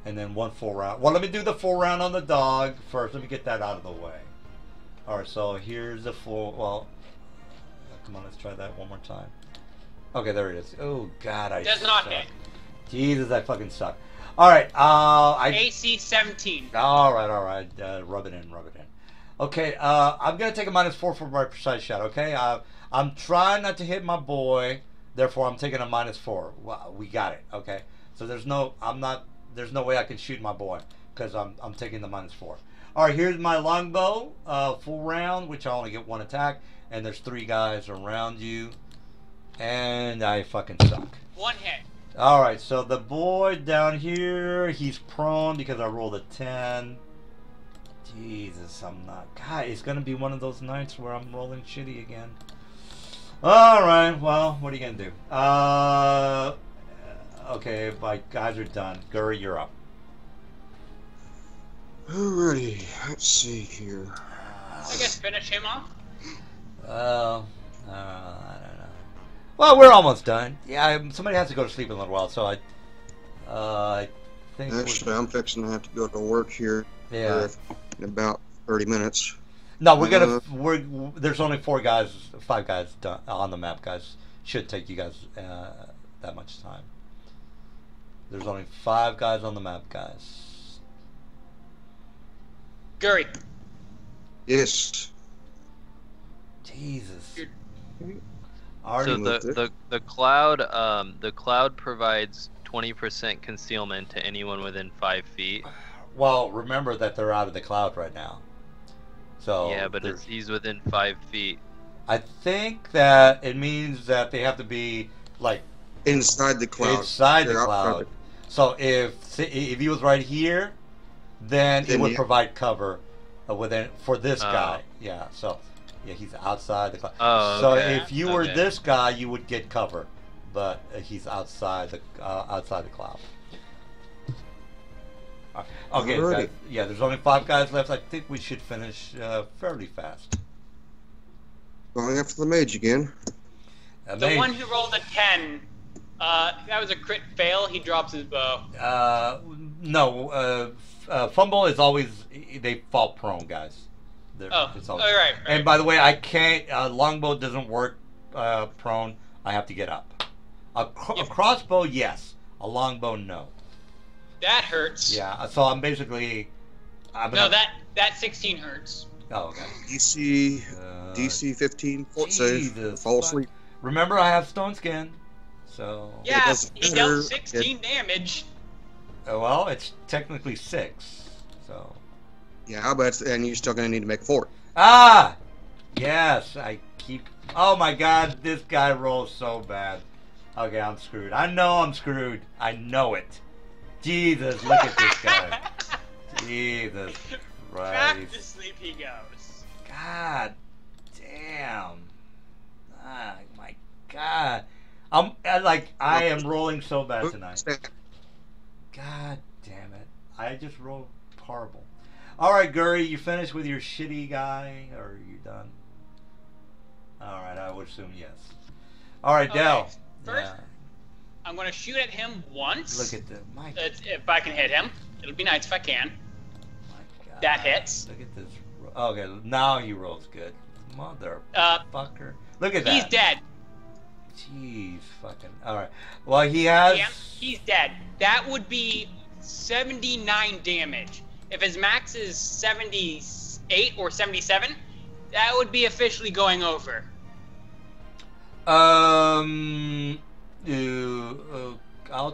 and then 1 full round. Well, let me do the full round on the dog first. Let me get that out of the way. All right. So here's the full. Well, come on, let's try that one more time. Okay, there it is. Oh God, I
does not
suck.
hit.
Jesus, I fucking suck. All right,
AC 17.
All right. Rub it in. Okay, I'm gonna take a -4 for my precise shot. Okay, I'm trying not to hit my boy, therefore I'm taking a -4. Wow, we got it. Okay, so there's no way I can shoot my boy because I'm taking the -4. All right, here's my longbow, full round, which I only get 1 attack, and there's 3 guys around you. And I fucking suck.
1 hit.
Alright, so the boy down here, he's prone because I rolled a 10. Jesus, I'm not. God, it's going to be one of those nights where I'm rolling shitty again. Alright, well, what are you going to do? Okay, my guys are done. Guri, you're up.
Alrighty, let's see here.
I guess finish him off.
I don't know. Well, we're almost done. Yeah, somebody has to go to sleep in a little while, so I think.
Actually, I'm fixing to have to go to work here.
Yeah.
In about 30 minutes.
No, there's only 5 guys done on the map, guys. Should take you guys that much time. There's only 5 guys on the map, guys.
Guri.
Yes.
Jesus.
So the cloud provides 20% concealment to anyone within 5 feet.
Well, remember that they're out of the cloud right now. So
Yeah, but he's within 5 feet.
I think that it means that they have to be like
Inside the cloud.
inside the
They're
cloud.
outside.
So if he was right here, then it would provide cover within for this guy. Yeah. So yeah, he's outside the cloud.
Oh,
so
okay.
if you were this guy, you would get cover, but he's outside the cloud. Okay,
Alrighty.
guys, yeah. There's only 5 guys left. I think we should finish fairly fast.
Going after the mage again.
The one who rolled a 10, that was a crit fail. He drops his bow.
No, fumble is always they fall prone, guys. It's always,
all right.
And by the way, I can't. Longbow doesn't work prone. I have to get up. A crossbow, yes. A longbow, no.
That hurts.
Yeah. So I'm basically.
That 16 hurts.
Oh, okay.
DC 15 fort save. Fall asleep.
Remember, I have stone skin, so.
Yeah, he dealt 16 damage.
Well, it's technically 6, so.
Yeah, but and you're still gonna need to make a fort.
Ah! Yes, I keep. Oh my God, this guy rolls so bad. Okay, I'm screwed. I know I'm screwed. I know it. Jesus, look at this guy. Jesus
Back
Christ.
to sleep he goes.
God damn. Oh my God. I am rolling so bad tonight. God damn it. I just rolled horrible. Alright, Guri, you finished with your shitty guy? Or are you done? Alright, I would assume yes. Alright, Dell.
First, I'm going to shoot at him once.
Look at the my
if I can hit him. It'll be nice if I can.
God.
That hits.
Look at this. Okay, now he rolls good. Motherfucker. Look at that.
He's dead.
Jeez, fucking. Alright. Well, he has.
Yeah, he's dead. That would be 79 damage. If his max is 78 or 77, that would be officially going over.
I'll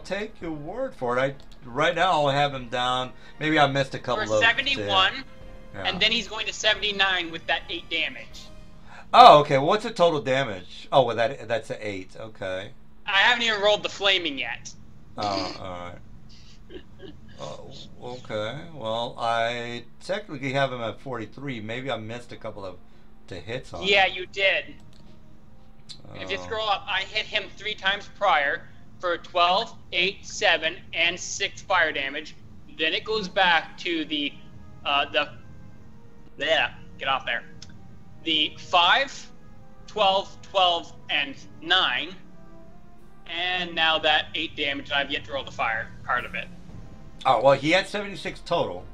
take your word for it. Right now I'll have him down. Maybe I missed a couple
For
of
71,
yeah.
and then he's going to 79 with that 8 damage.
Oh, okay. Well, what's the total damage? Oh, well, that's an 8. Okay.
I haven't even rolled the flaming yet.
Oh, all right. Oh, okay. Well, I technically have him at 43. Maybe I missed a couple of hits on
Yeah,
him.
you did. If you scroll up, I hit him 3 times prior for 12, 8, 7, and 6 fire damage. Then it goes back to the get off there. The 5, 12, 12, and 9. And now that 8 damage, and I've yet to roll the fire part of it.
Oh, well, he had 76 total.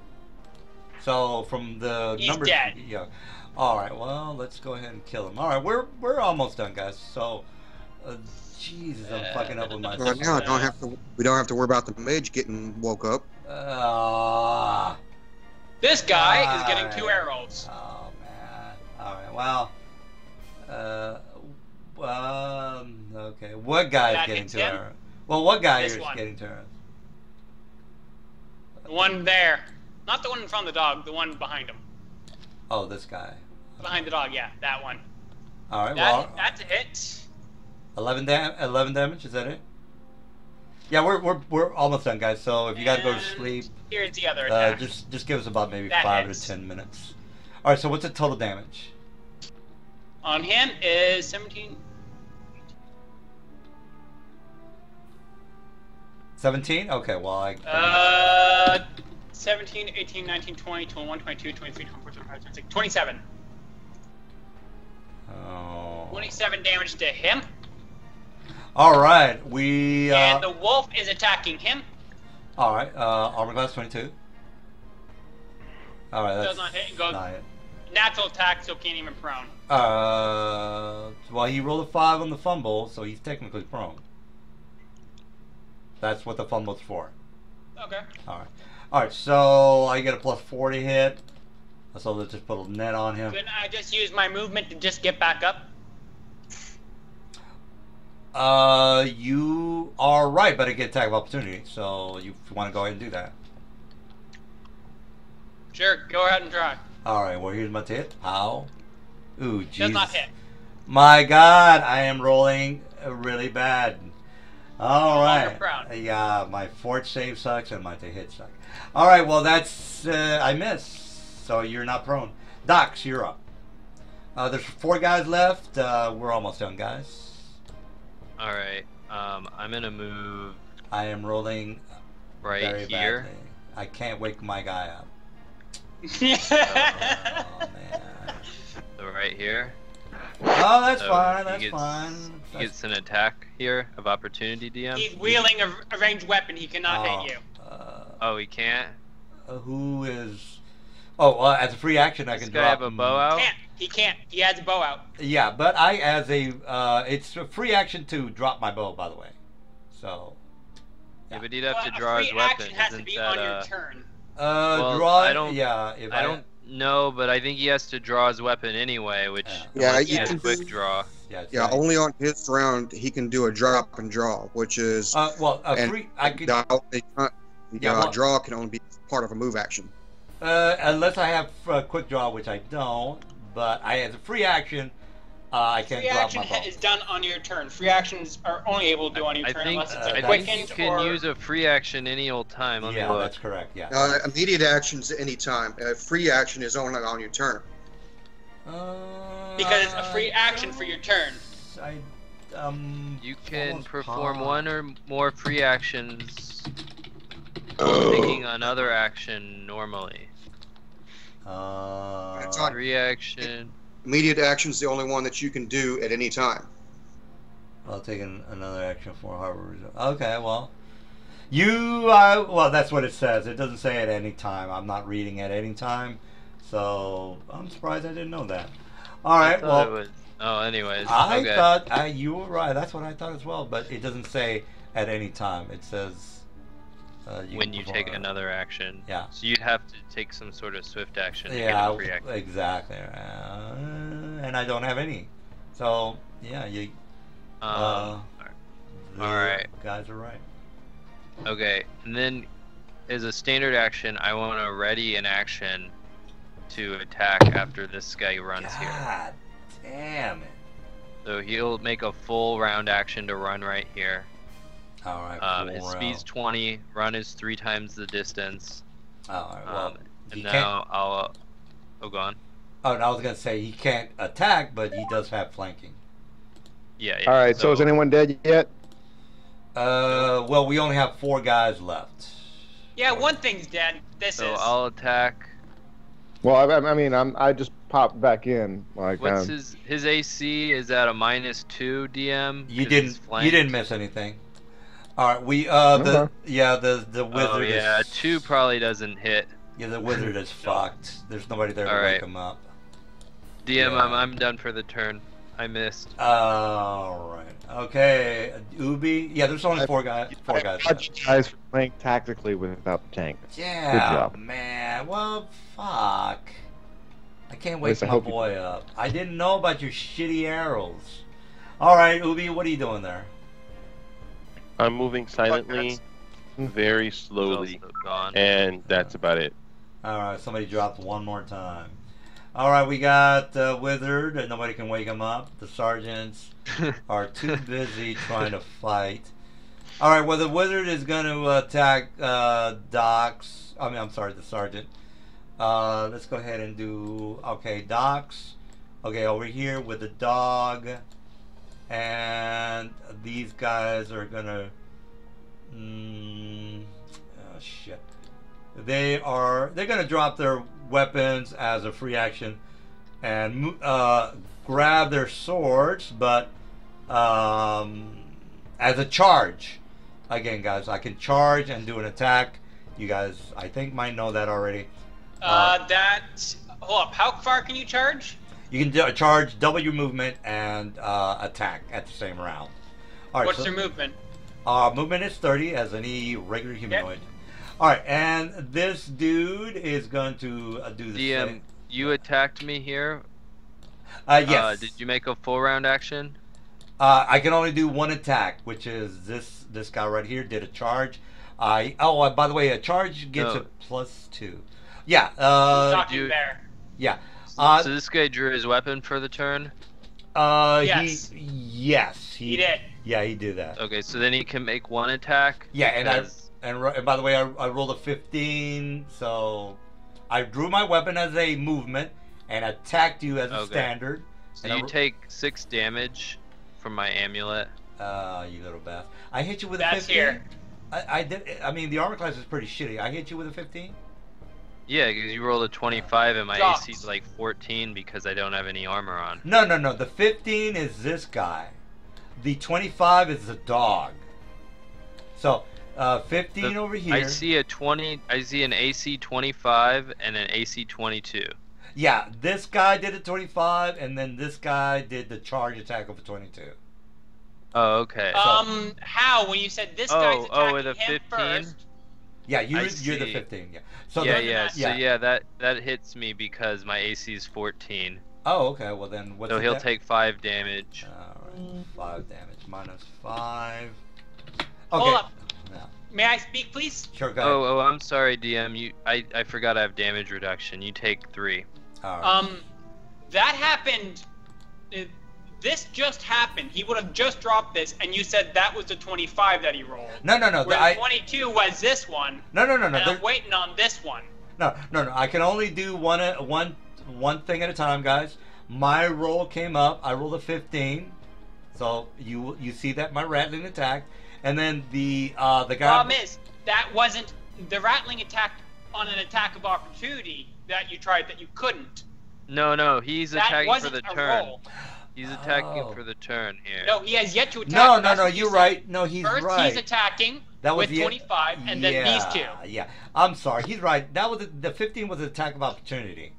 So from the
He's
numbers,
dead.
Yeah. All right. Well, let's go ahead and kill him. All right, we're almost done, guys. So, Jesus, I'm fucking up with my.
Right now, we don't have to worry about the mage getting woke up.
This guy is getting 2 arrows.
Oh man. All right. Well. Okay. What guy is
That
getting
hits
2
him?
arrows? Well, what guy
This
is
one.
getting 2 arrows?
The one there. Not the one in front of the dog, the one behind him.
Oh, this guy.
Behind the dog, yeah, that one.
All right. Well,
That's a hit.
11 damage. Is that it? Yeah, we're almost done, guys. So if you gotta go to
And
sleep,
Here's the other attack.
just give us about maybe
That
5
hits.
to 10 minutes. All right. So what's the total damage?
On him is 17.
17? Okay. Well, I.
17, 18, 19, 20, 21, 22, 23, 24, 25, 26, 27.
Oh.
27 damage to him.
All right. We.
And the wolf is attacking him.
All right. Armor class 22. All right. That's
Does not hit and goes.
not it.
natural attack, so can't even prone.
Well, he rolled a 5 on the fumble, so he's technically prone. That's what the fumble's for.
Okay.
Alright, so I get a +4 to hit. So let's just put a net on him.
Couldn't I just use my movement to just get back up?
You are right, but I get attack of opportunity, so you want to go ahead and do that.
Sure, go ahead and try.
Alright, well, here's my hit. How? Ooh, Jesus.
Does not hit.
My God, I am rolling really bad. Alright. Yeah, my fort save sucks and my to hit sucks. Alright, well, that's... I miss. So you're not prone. Docs, you're up. There's 4 guys left. We're almost done, guys.
Alright, I'm gonna move
I am rolling
right
very
here.
badly. I can't wake my guy up. Oh, man.
So right here.
Oh, that's
So
fine.
he
That's
gets-
fine.
He gets an attack here of opportunity, DM.
He's wielding a ranged weapon. He cannot hit you.
Oh, he can't?
Who is? Oh, well, as a free action, I
Does
can
this guy
drop.
have a bow out?
He can't. He has a bow out.
Yeah, but I, as a, it's a free action to drop my bow, by the way. So.
Yeah, but he'd have
Well,
to
a
draw his
free
weapon.
action has to
Isn't
be
that,
on your turn.
Well,
draw.
I don't-
Yeah, if
I don't know, but I think he has to draw his weapon anyway, which
Yeah,
unless he
you
has
can
quick
do-
draw.
Yeah, it's
Yeah,
right.
only on his round he can do a drop and draw, which is
Well, a
and
free. I could.
the
well-
draw can only be part of a move action.
Unless I have quick draw, which I don't. But I, as a free action, I can't
Free
drop
action
my bow.
is done on your turn. Free actions are only able to do on your
I
turn
think,
unless it's
I
a
I
think
think
quickened
you can
or...
use a free action any old time. Let me
Yeah,
look.
that's correct. Yeah.
Immediate actions at any time. Free action is only on your turn.
Because it's a free action for your turn.
You can
almost
perform
pause.
one or more free actions while taking another action normally.
It's on-
Free action.
Immediate action is the only one that you can do at any time.
I'll take another action for Harbor Reserve. Okay, well. Well, that's what it says. It doesn't say at any time. I'm not reading at any time. So, I'm surprised I didn't know that.
I
Alright,
thought it
well.
was. Oh, anyways.
I
Okay.
thought you were right. That's what I thought as well. But it doesn't say at any time. It says
when
can
you
perform-
take another action.
Yeah.
So you'd have to take some sort of swift action to get
Yeah,
a free action.
exactly. And I don't have any. So yeah, you. The
alright.
Guys are right.
Okay, and then as a standard action, I want to ready an action to attack after this guy runs here.
God damn it!
So he'll make a full round action to run right here.
All right.
His speed's 20. Run is 3 times the distance.
All right. Well,
And
he
now I'll. Oh, go on.
Oh, and I was gonna say he can't attack, but he does have flanking.
Yeah.
All right. So is anyone dead yet?
Well, we only have 4 guys left.
Yeah, one thing's dead. This
So
is.
I'll attack.
Well, I mean, I just popped back in. Like,
What's his AC? Is at a -2 DM?
You
'Cause he's
didn't. You
flanked?
didn't miss anything. All right. We the wizard.
Oh yeah,
is,
2 probably doesn't hit.
Yeah, the wizard is fucked. There's nobody there to
All
wake
right.
him up.
DM,
Yeah.
I'm done for the turn. I missed.
All right. Okay. Ubi. Yeah, there's only 4 guys. 4
I
guys.
applaud you guys for playing tactically without the tank.
Yeah.
Good job.
Man. Well, fuck. I can't wake
Yes, I
my
hope you-
boy up. I didn't know about your shitty arrows. All right, Ubi. What are you doing there?
I'm moving silently, very slowly,
Also gone.
and that's about it.
All right. Somebody dropped one more time. All right, we got Wizard, and nobody can wake him up. The sergeants are too busy trying to fight. All right, well, the Wizard is going to attack Docs. I'm sorry, the sergeant. Let's go ahead and do, okay, Docs. Okay, over here with the dog. And these guys are going to, oh, shit. They're going to drop their weapons as a free action and grab their swords, but as a charge. Again, guys, I can charge and do an attack. You guys, I think, might know that already.
That hold up. How far can you charge?
You can charge double your movement and attack at the same round. All right.
What's your movement?
Movement is 30 as any regular humanoid. All right, and this dude is going to do the
DM,
same.
you attacked me here.
Yes.
Did you make a full round action?
I can only do one attack, which is this guy right here did a charge. By the way, a charge gets a +2. Yeah.
Talking there.
Yeah.
So this guy drew his weapon for the turn.
Yes.
He
did.
Yeah, he did that.
Okay, so then he can make one attack.
Yeah, and
because-
and by the way, I rolled a 15, so I drew my weapon as a movement and attacked you as a standard.
So
and
you take 6 damage from my amulet.
You little bastard! I hit you with a
That's
15.
here.
I did. I mean, the armor class is pretty shitty. I hit you with a 15.
Yeah, because you rolled a 25 and my
Drops.
AC is like 14 because I don't have any armor on.
No. The 15 is this guy. The 25 is the dog. So, 15 over here.
I see an AC 25 and an AC 22.
Yeah, this guy did a 25, and then this guy did the charge attack of a 22.
Oh, okay.
How? When you said this guy's attacking
with a
him
15?
first.
Yeah, you're the
see.
15. Yeah. So
yeah.
the-
So yeah, that hits me because my AC is 14.
Oh, okay. Well then, what's
So
the
he'll take 5 damage.
Alright, 5 damage minus 5. Okay.
Hold up.
No.
May I speak, please?
Sure, go ahead.
Oh, I'm sorry, DM. I forgot I have damage reduction. You take 3.
Alright.
That happened. This just happened. He would have just dropped this, and you said that was the 25 that he rolled.
No.
Where the 22 was this one.
No.
And I'm waiting on this one.
No. I can only do one thing at a time, guys. My roll came up. I rolled a 15. So you see that my rattling attack, and then the guy.
Problem is that wasn't the rattling attack on an attack of opportunity that you tried that you couldn't.
No, he's
That
attacking
wasn't
for the
a
turn.
roll.
He's attacking
Oh.
for the turn here.
No, he has yet to attack.
No,
That's what
you're
said.
right. No, he's
First,
right.
he's attacking
That was
with
the
25, and then these two.
Yeah, I'm sorry. He's right. That was the 15 was an attack of opportunity.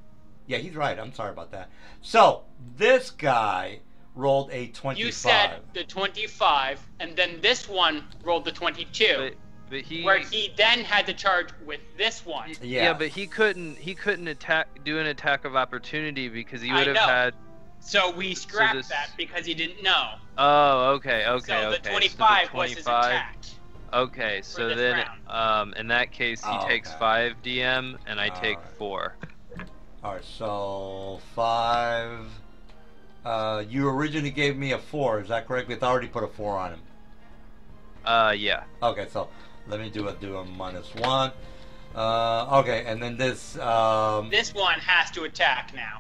Yeah, he's right. I'm sorry about that. So this guy rolled a 25.
You said the 25, and then this one rolled the 22,
But he
where he then had to charge with this one.
Yeah, but he couldn't do an attack of opportunity because he
I
would have
know.
had.
So we scrapped
this-
that because he didn't know.
Oh, okay.
So the 25 was his attack.
Okay, so
this
then in that case he
Oh,
takes
okay.
5 DM and I take
Alright.
4.
All right, so 5. You originally gave me a 4. Is that correct? Because I already put a 4 on him.
Yeah.
Okay, so let me do a -1. Okay, and then this.
This one has to attack now.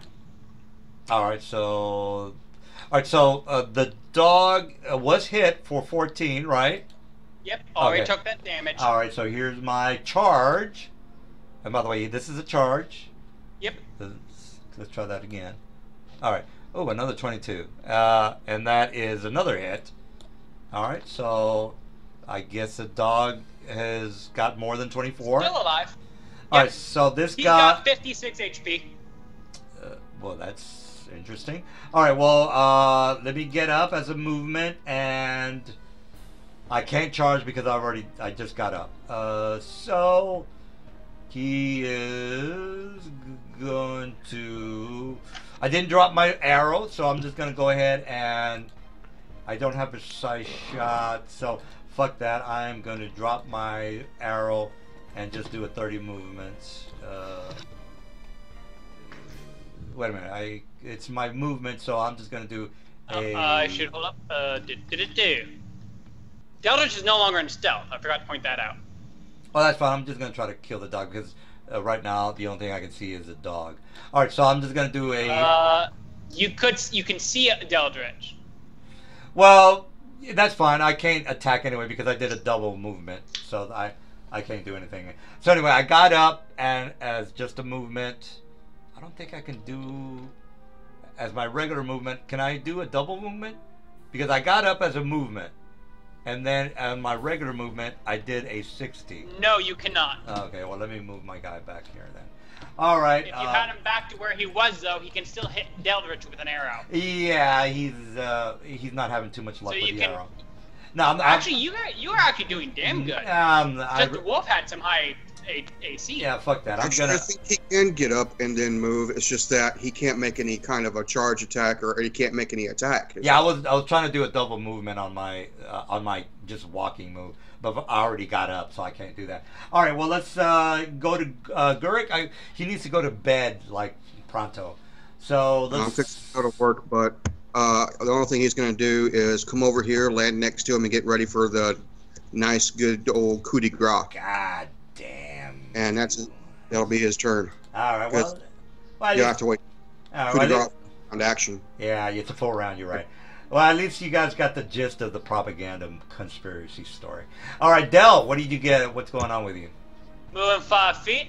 All right, so the dog was hit for 14, right?
Yep, already
Okay.
took that damage.
All right, so here's my charge. And by the way, this is a charge.
Yep.
Let's try that again. All right. Oh, another 22. And that is another hit. All right, so I guess the dog has got more than 24.
Still alive.
All
Yep.
right, so this
He's
guy.
got 56 HP.
Well, that's interesting. All right, well, let me get up as a movement, and I can't charge because I just got up. So he is going to. I didn't drop my arrow, so I'm just gonna go ahead and. I don't have a precise shot, so fuck that. I'm gonna drop my arrow and just do a 30 movements. Wait a minute. It's my movement, so I'm just gonna do a.
I should hold up. Deldritch is no longer in stealth. I forgot to point that out.
Oh, that's fine. I'm just gonna try to kill the dog because right now the only thing I can see is a dog. All right, so I'm just gonna do a.
You can see Deldritch.
Well, that's fine. I can't attack anyway because I did a double movement, so I can't do anything. So anyway, I got up and as just a movement. I don't think I can do as my regular movement. Can I do a double movement? Because I got up as a movement, and then on my regular movement I did a 60.
No, you cannot.
Okay, well let me move my guy back here then. All right.
If you had him back to where he was, though, he can still hit Deldritch with an arrow.
Yeah, he's not having too much luck
So
with
you
the
can-
arrow. No,
Actually, you are actually doing damn good. Just the wolf had some high AC.
Yeah, fuck that. I'm
Actually,
gonna.
I think he can get up and then move. It's just that he can't make any kind of a charge attack, or he can't make any attack.
Yeah, I was trying to do a double movement on my just walking move, but I already got up, so I can't do that. All right, well let's go to Gurik. He needs to go to bed like pronto. So
I'm
let's.
fixing to go to work, but the only thing he's going to do is come over here, land next to him, and get ready for the nice, good old coup de grace.
God damn.
And that'll be his turn.
All right.
Good.
Well
You'll have to wait.
all right,
Coup de
well,
grace on action.
yeah, it's a full round. You're right. Well, at least you guys got the gist of the propaganda conspiracy story. All right, Del, what did you get? What's going on with you?
Moving 5 feet.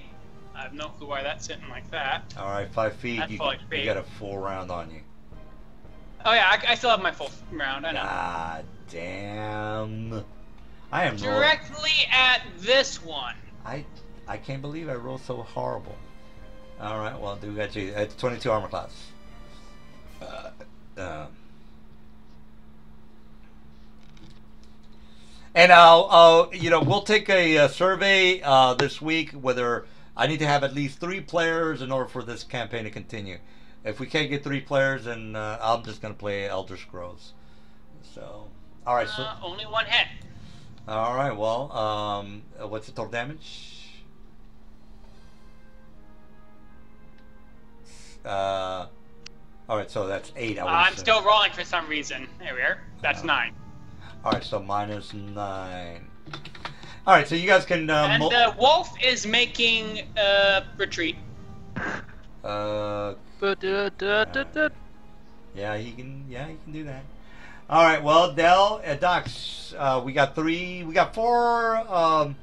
I have no clue why that's sitting like that.
All right, 5 feet.
That's
You,
fully
you
paid.
got a full round on you.
Oh yeah, I still have my full round. I know.
God damn. I am rolling.
Directly at this one.
I can't believe I rolled so horrible. All right, well, do got you. It's 22 armor class. And we'll take a survey this week whether I need to have at least 3 players in order for this campaign to continue. If we can't get 3 players, then I'm just gonna play Elder Scrolls. So, all right. So,
Only 1 hit.
all right. Well, what's the total damage? All right. So that's 8.
I'm still rolling for some reason. There we are. That's 9.
All right. So minus 9. All right. So you guys can.
And the wolf is making retreat.
Yeah, he can. Yeah, he can do that. All right. Well, Del, Docs, we got 4.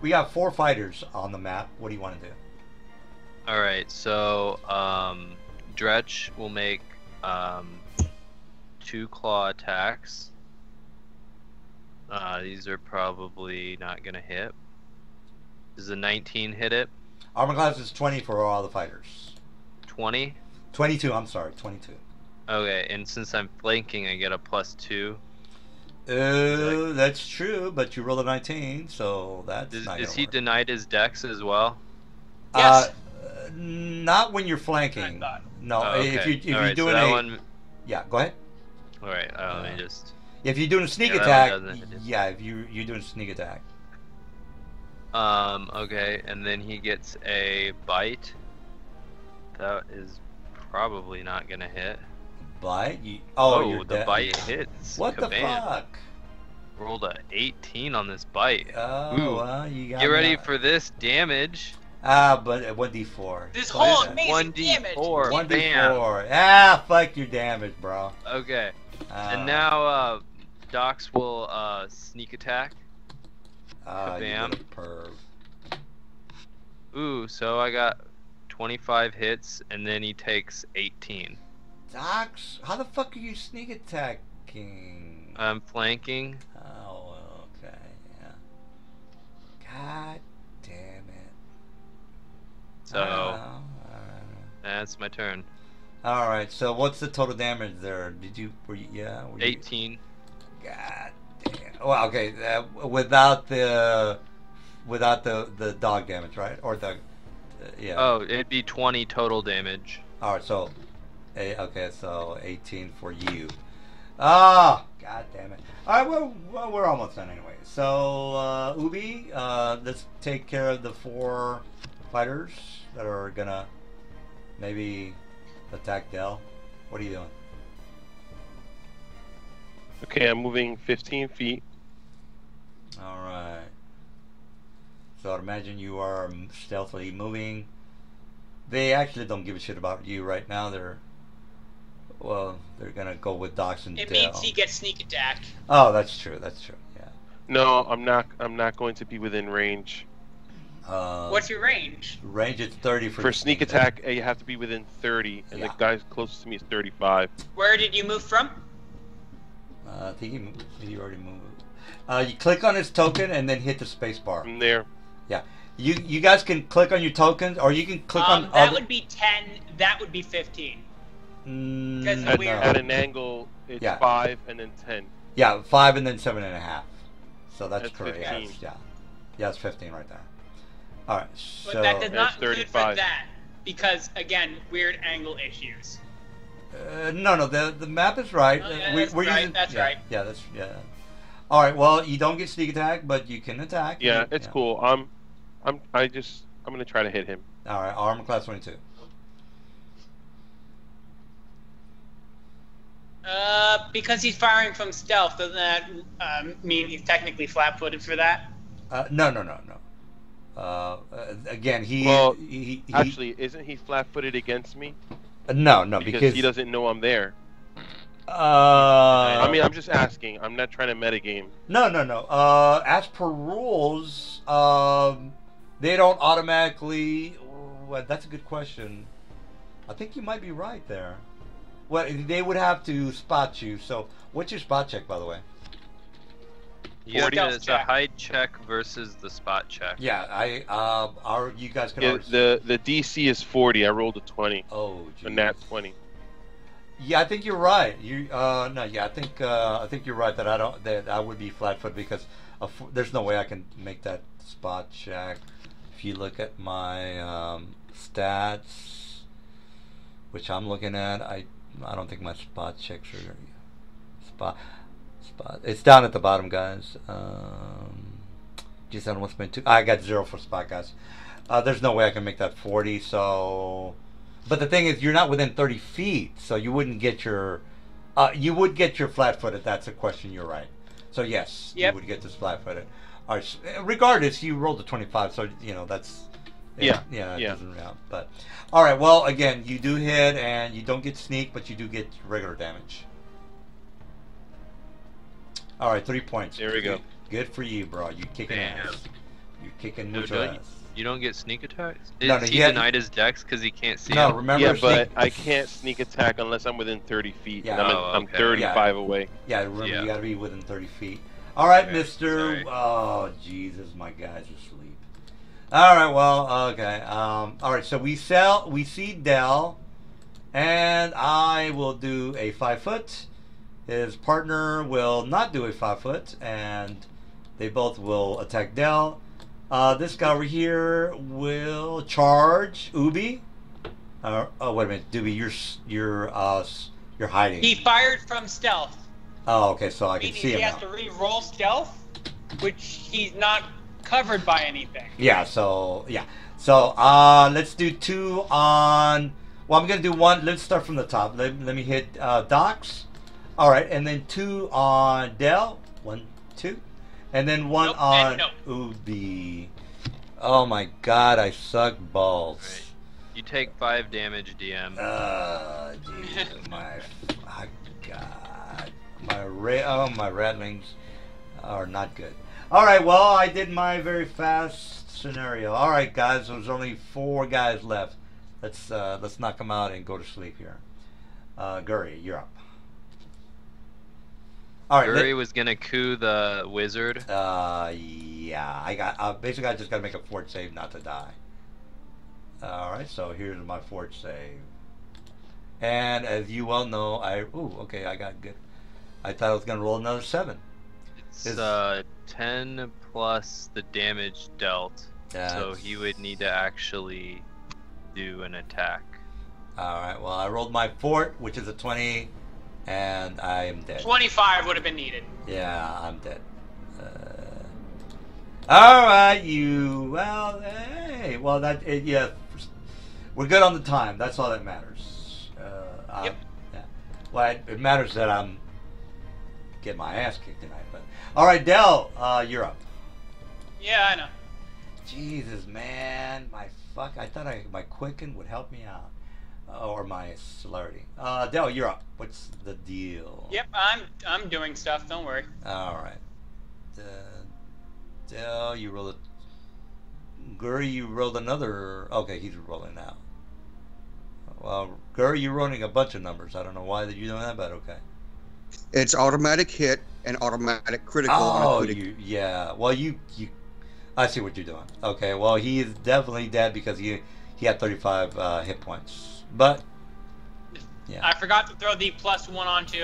We got 4 fighters on the map. What do you want to do?
All right, so Dretch will make 2 claw attacks. These are probably not gonna hit. Does a 19 hit it?
Armor class is 20 for all the fighters.
20?
22. I'm sorry, 22.
Okay, and since I'm flanking, I get a +2.
That's true, but you rolled a 19, so that's not
Is
gonna
he
work.
denied his dex as well?
Yes.
Not when you're flanking.
I thought.
No,
Oh,
if
okay.
you're
Alright,
doing
so that
a
one.
yeah, go ahead.
All right, let me just.
If you're doing a sneak
Yeah, that
attack,
one doesn't hit.
yeah, if you're doing a sneak attack.
Okay, and then he gets a bite. That is probably not gonna hit.
Bite? You're
the
dead.
bite hits.
What the
Kabam.
fuck?
Rolled a 18 on this bite.
Oh,
Ooh.
well, you got
Get ready
me.
for this damage.
But 1d4.
This
Go
whole
ahead.
amazing damage.
1d4.
1d4. Fuck your damage, bro.
Okay,
And
and now Docs will sneak attack.
you
kabam.
little perv.
Ooh, so I got 25 hits, and then he takes 18.
Docs, how the fuck are you sneak attacking?
I'm flanking.
Oh, okay, yeah. God damn it.
So
Alright.
that's my turn.
All right. So what's the total damage there? Were you
18.
God damn. Well, okay. Without the dog damage, right? Or the yeah.
Oh, it'd be 20 total damage.
All right. So, okay. So 18 for you. Ah, god damn it. All right. Well, we're almost done anyway. So Ubi, let's take care of the 4 fighters that are gonna maybe attack Del. What are you doing?
Okay, I'm moving 15 feet.
All right. So I'd imagine you are stealthily moving. They actually don't give a shit about you right now. They're gonna go with Docs and
It
Dale.
means he gets sneak attack.
Oh, that's true. That's true. Yeah.
No, I'm not going to be within range.
What's your range?
Range is 30
For
the
sneak attack, you have to be within 30, and
Yeah.
the guy closest to me is 35.
Where did you move from?
I think he already moved. You click on his token and then hit the space bar.
From there,
You guys can click on your tokens, or you can click on
that
other.
would be 10. That would be 15.
Mm,
Because
At,
we're-
at an angle, it's
Yeah.
5 and then 10.
yeah, 5 and then 7.5. So that's
That's
correct.
15.
Yeah, it's 15 right there. All right.
But
So
that does not
That's
include for
35.
that. Because, again, weird angle issues.
no, the map is right.
Oh, yeah,
We-
that's
we're
right,
using,
that's
yeah,
right.
Yeah, yeah. All right. Well, you don't get sneak attack, but you can attack.
Yeah, it's cool. I'm gonna try to hit him.
All right. Armor class 22.
Because he's firing from stealth, doesn't that mean he's technically flat-footed for that?
No. Again,
Well,
he
Actually, isn't he flat-footed against me?
no,
Because he doesn't know I'm there.
I
I mean, I'm just asking. I'm not trying to metagame.
No. As per rules, they don't automatically. Well, that's a good question. I think you might be right there. Well, they would have to spot you. So, what's your spot check, by the way?
Yeah,
40?
it's a hide check versus the spot check.
Yeah, you guys can.
Yeah,
always,
the DC is 40. I rolled a 20.
oh,
A
geez.
nat 20.
Yeah, I think you're right. I think you're right that I would be flat-footed because there's no way I can make that spot check. If you look at my stats, which I'm looking at, I don't think my spot checks are spot. It's down at the bottom, guys. Just on 1.2. I got 0 for spot, guys. There's no way I can make that 40. So. But the thing is, you're not within 30 feet, so you wouldn't get your. You would get your flat-footed. That's a question. You're right. So yes,
Yep.
you would get this flat-footed. All right, regardless, you rolled a 25, so that's.
Yeah.
Yeah. It
Yeah.
doesn't count. But all right. Well, again, you do hit, and you don't get sneak, but you do get regular damage. All right, 3 points.
There we go.
Good for you, bro. You kicking
Damn.
ass. You're kicking
No,
mucho
don't
ass.
You don't get sneak attacks?
No,
Is
no,
he
you had-
denied his dex because he can't see
No,
him?
remember.
Yeah, but
sneak-
I can't sneak attack unless I'm within 30 feet.
Yeah.
And I'm,
Oh,
I'm
okay.
35 away.
Yeah, remember
Yeah.
you got to be within 30 feet. All right,
Okay,
Mister.
sorry.
Oh, Jesus, my guy's asleep. All right, well, okay. All right, so we see Dell, and I will do a 5-foot. His partner will not do a 5-foot, and they both will attack Dell. This guy over here will charge Ubi. Oh, wait a minute, Doobie, you're hiding.
He fired from stealth.
Oh, okay, so I can
Meaning
see
he
him
has
now.
to re-roll stealth, which he's not covered by anything.
Yeah, so let's do 2 on. Well, I'm gonna do 1. Let's start from the top. Let me hit Docs. All right, and then 2 on Dell. 1, 2, and then 1
Nope,
on
and nope.
Ubi. Oh my God, I suck balls.
Right. You take 5 damage, DM.
Jesus, my God, my Ratlings are not good. All right, well, I did my very fast scenario. All right, guys, there's only 4 guys left. Let's knock them out and go to sleep here. Guri, you're up. All right.
Guri was gonna coup the wizard.
Yeah, I got. Basically, I just got to make a fort save not to die. All right, so here's my fort save. And as you well know, okay, I got good. I thought I was gonna roll another 7.
It's 10 plus the damage dealt. So he would need to actually do an attack.
All right. Well, I rolled my fort, which is a 20, and I am dead.
25 would have been needed.
Yeah, I'm dead. All right, you. Well, hey. Well, yeah. We're good on the time. That's all that matters.
Yep.
Yeah. Well, it matters that I'm getting my ass kicked tonight. But all right, Dell, you're up.
Yeah, I know.
Jesus, man, I thought my Quicken would help me out, or my celerity. Dell, you're up. What's the deal?
Yep, I'm doing stuff. Don't worry.
All right. Dell, you rolled a. Guri, you rolled another. Okay, he's rolling now. Well, Guri, you're rolling a bunch of numbers. I don't know why that you're doing that, but okay.
It's automatic hit and automatic critical. on a
Oh,
critical.
yeah. Well, I see what you're doing. Okay, well, he is definitely dead because he had 35 hit points. But yeah,
I forgot to throw the +1 onto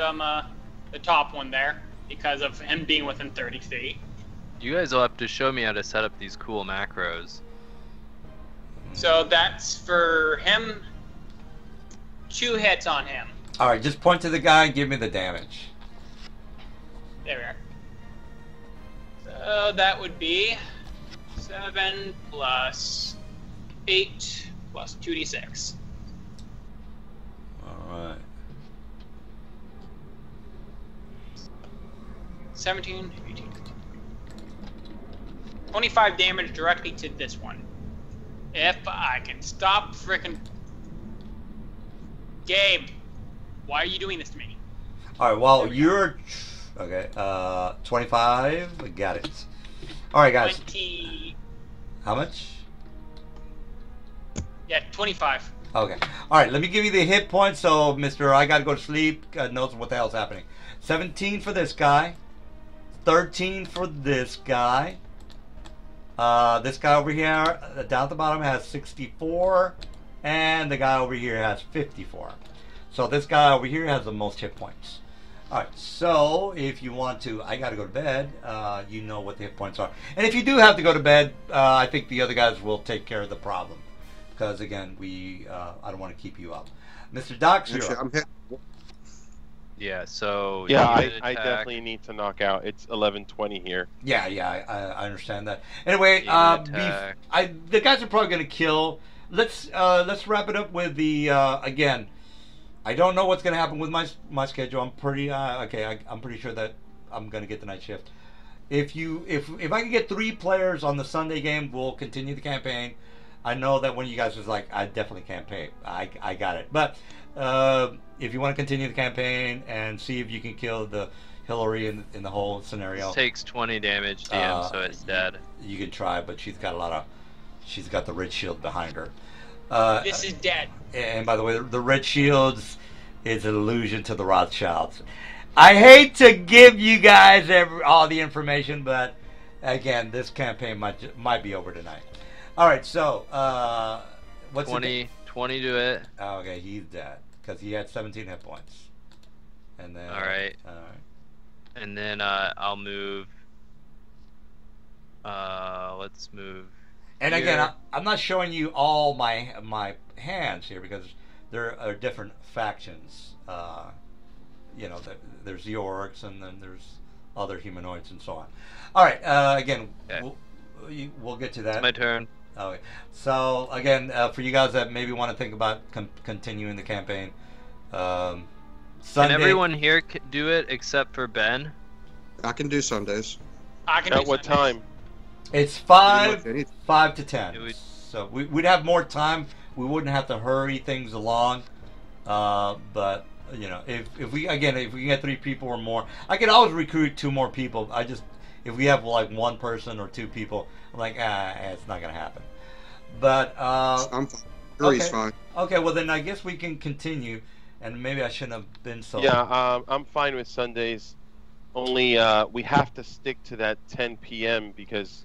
the top one there because of him being within 30 feet.
You guys will have to show me how to set up these cool macros.
So that's for him. 2 hits on him.
all right, just point to the guy and give me the damage.
There we are. So that would be 7 plus 8 plus 2d6.
All right.
17, 18, 25 damage directly to this one. If I can stop frickin' Gabe, why are you doing this to me?
All right. Well, you're okay. 25. Got it. All right, guys.
20.
How much?
Yeah, 25.
Okay. All right. Let me give you the hit points. So, Mister, I gotta go to sleep. Knows what the hell's happening. 17 for this guy. 13 for this guy. This guy over here, down at the bottom, has 64, and the guy over here has 54. So this guy over here has the most hit points. All right. So if you want to, I gotta go to bed. You know what the hit points are, and if you do have to go to bed, I think the other guys will take care of the problem. Because again, I don't want to keep you up, Mr. Doc.
Actually, I'm hit.
Yeah, so
Yeah,
unit
I
attack,
definitely need to knock out. It's 11:20 here.
Yeah, I understand that. Anyway,
unit attack.
the guys are probably going to kill. Let's wrap it up with the again. I don't know what's going to happen with my schedule. I'm pretty okay. I'm pretty sure that I'm going to get the night shift. If I can get 3 players on the Sunday game, we'll continue the campaign. I know that one of you guys was like, I definitely can't pay. I got it. But if you want to continue the campaign and see if you can kill the Hillary in the whole scenario,
This takes 20 damage, DM, so it's dead.
you can try. But she's got the red shield behind her.
This is dead.
And by the way, the red shields is an allusion to the Rothschilds. I hate to give you guys all the information, but again, this campaign might be over tonight. All right, so what's
20 to it.
Oh, okay, he's dead because he had 17 hit points. And then
All right. And then I'll move. Let's move.
And
here.
again, I'm not showing you all my hands here because there are different factions. You know, there's the orcs and then there's other humanoids and so on. All right, again,
Okay.
we'll get to that.
It's my turn.
Okay. So again, for you guys that maybe want to think about continuing the campaign, Sunday.
Can everyone here do it except for Ben?
I can do Sundays.
I can
At
do
what
Sundays.
time?
It's
Pretty much
5 to 10.
It would-
So we'd have more time. We wouldn't have to hurry things along. But you know, if we can get 3 people or more, I can always recruit 2 more people. If we have like 1 person or 2 people, I'm like, it's not gonna happen. But
I'm fine. Three's
okay.
fine.
Okay, well then I guess we can continue. And maybe I shouldn't have been so.
Yeah, I'm fine with Sundays. Only we have to stick to that 10 p.m. because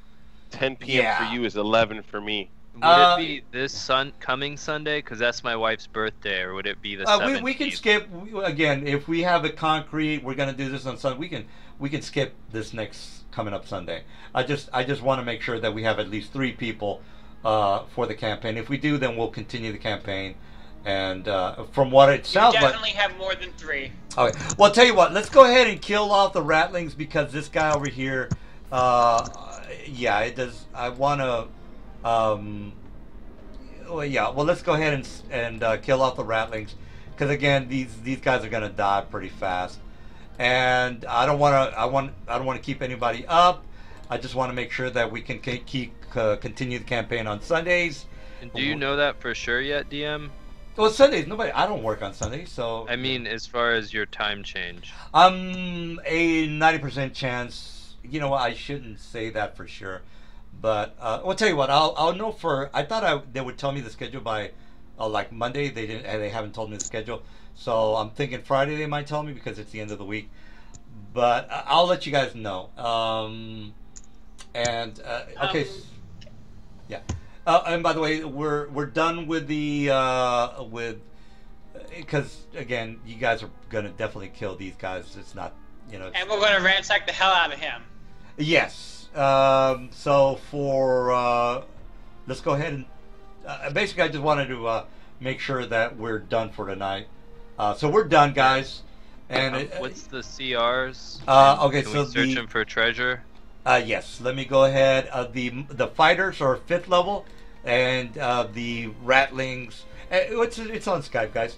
10 p.m.
Yeah.
for you is 11 for me.
Would it be this coming Sunday? Because that's my wife's birthday, or would it be the 17th?
we can skip again if we have it concrete. We're gonna do this on Sunday. We can skip this next coming up Sunday. I just want to make sure that we have at least 3 people for the campaign. If we do, then we'll continue the campaign. And from what it
You
sounds like,
definitely have more than 3.
okay. Well, I'll tell you what. Let's go ahead and kill off the Ratlings because this guy over here, yeah, it does. I want to. Well, yeah. Well, let's go ahead and kill off the Ratlings because again, these guys are gonna die pretty fast, and I don't want to. I don't want to keep anybody up. I just want to make sure that we can continue the campaign on Sundays.
And do you know that for sure yet, DM?
Well, Sundays. I don't work on Sundays, so.
I mean, as far as your time change.
A 90% chance. You know what? I shouldn't say that for sure, but I'll tell you what. I'll know for. I thought they would tell me the schedule by like Monday. They didn't. They haven't told me the schedule, so I'm thinking Friday they might tell me because it's the end of the week. But I'll let you guys know. And okay, yeah. And by the way, we're done with the with because again, you guys are gonna definitely kill these guys. It's not, you know.
And we're going to ransack the hell out of him.
Yes. So for let's go ahead and basically, I just wanted to make sure that we're done for tonight. So we're done, guys. And
what's the CRs?
Okay,
Can
so
we search them for treasure?
Yes, let me go ahead. The fighters are 5th level, and the ratlings. It's on Skype, guys.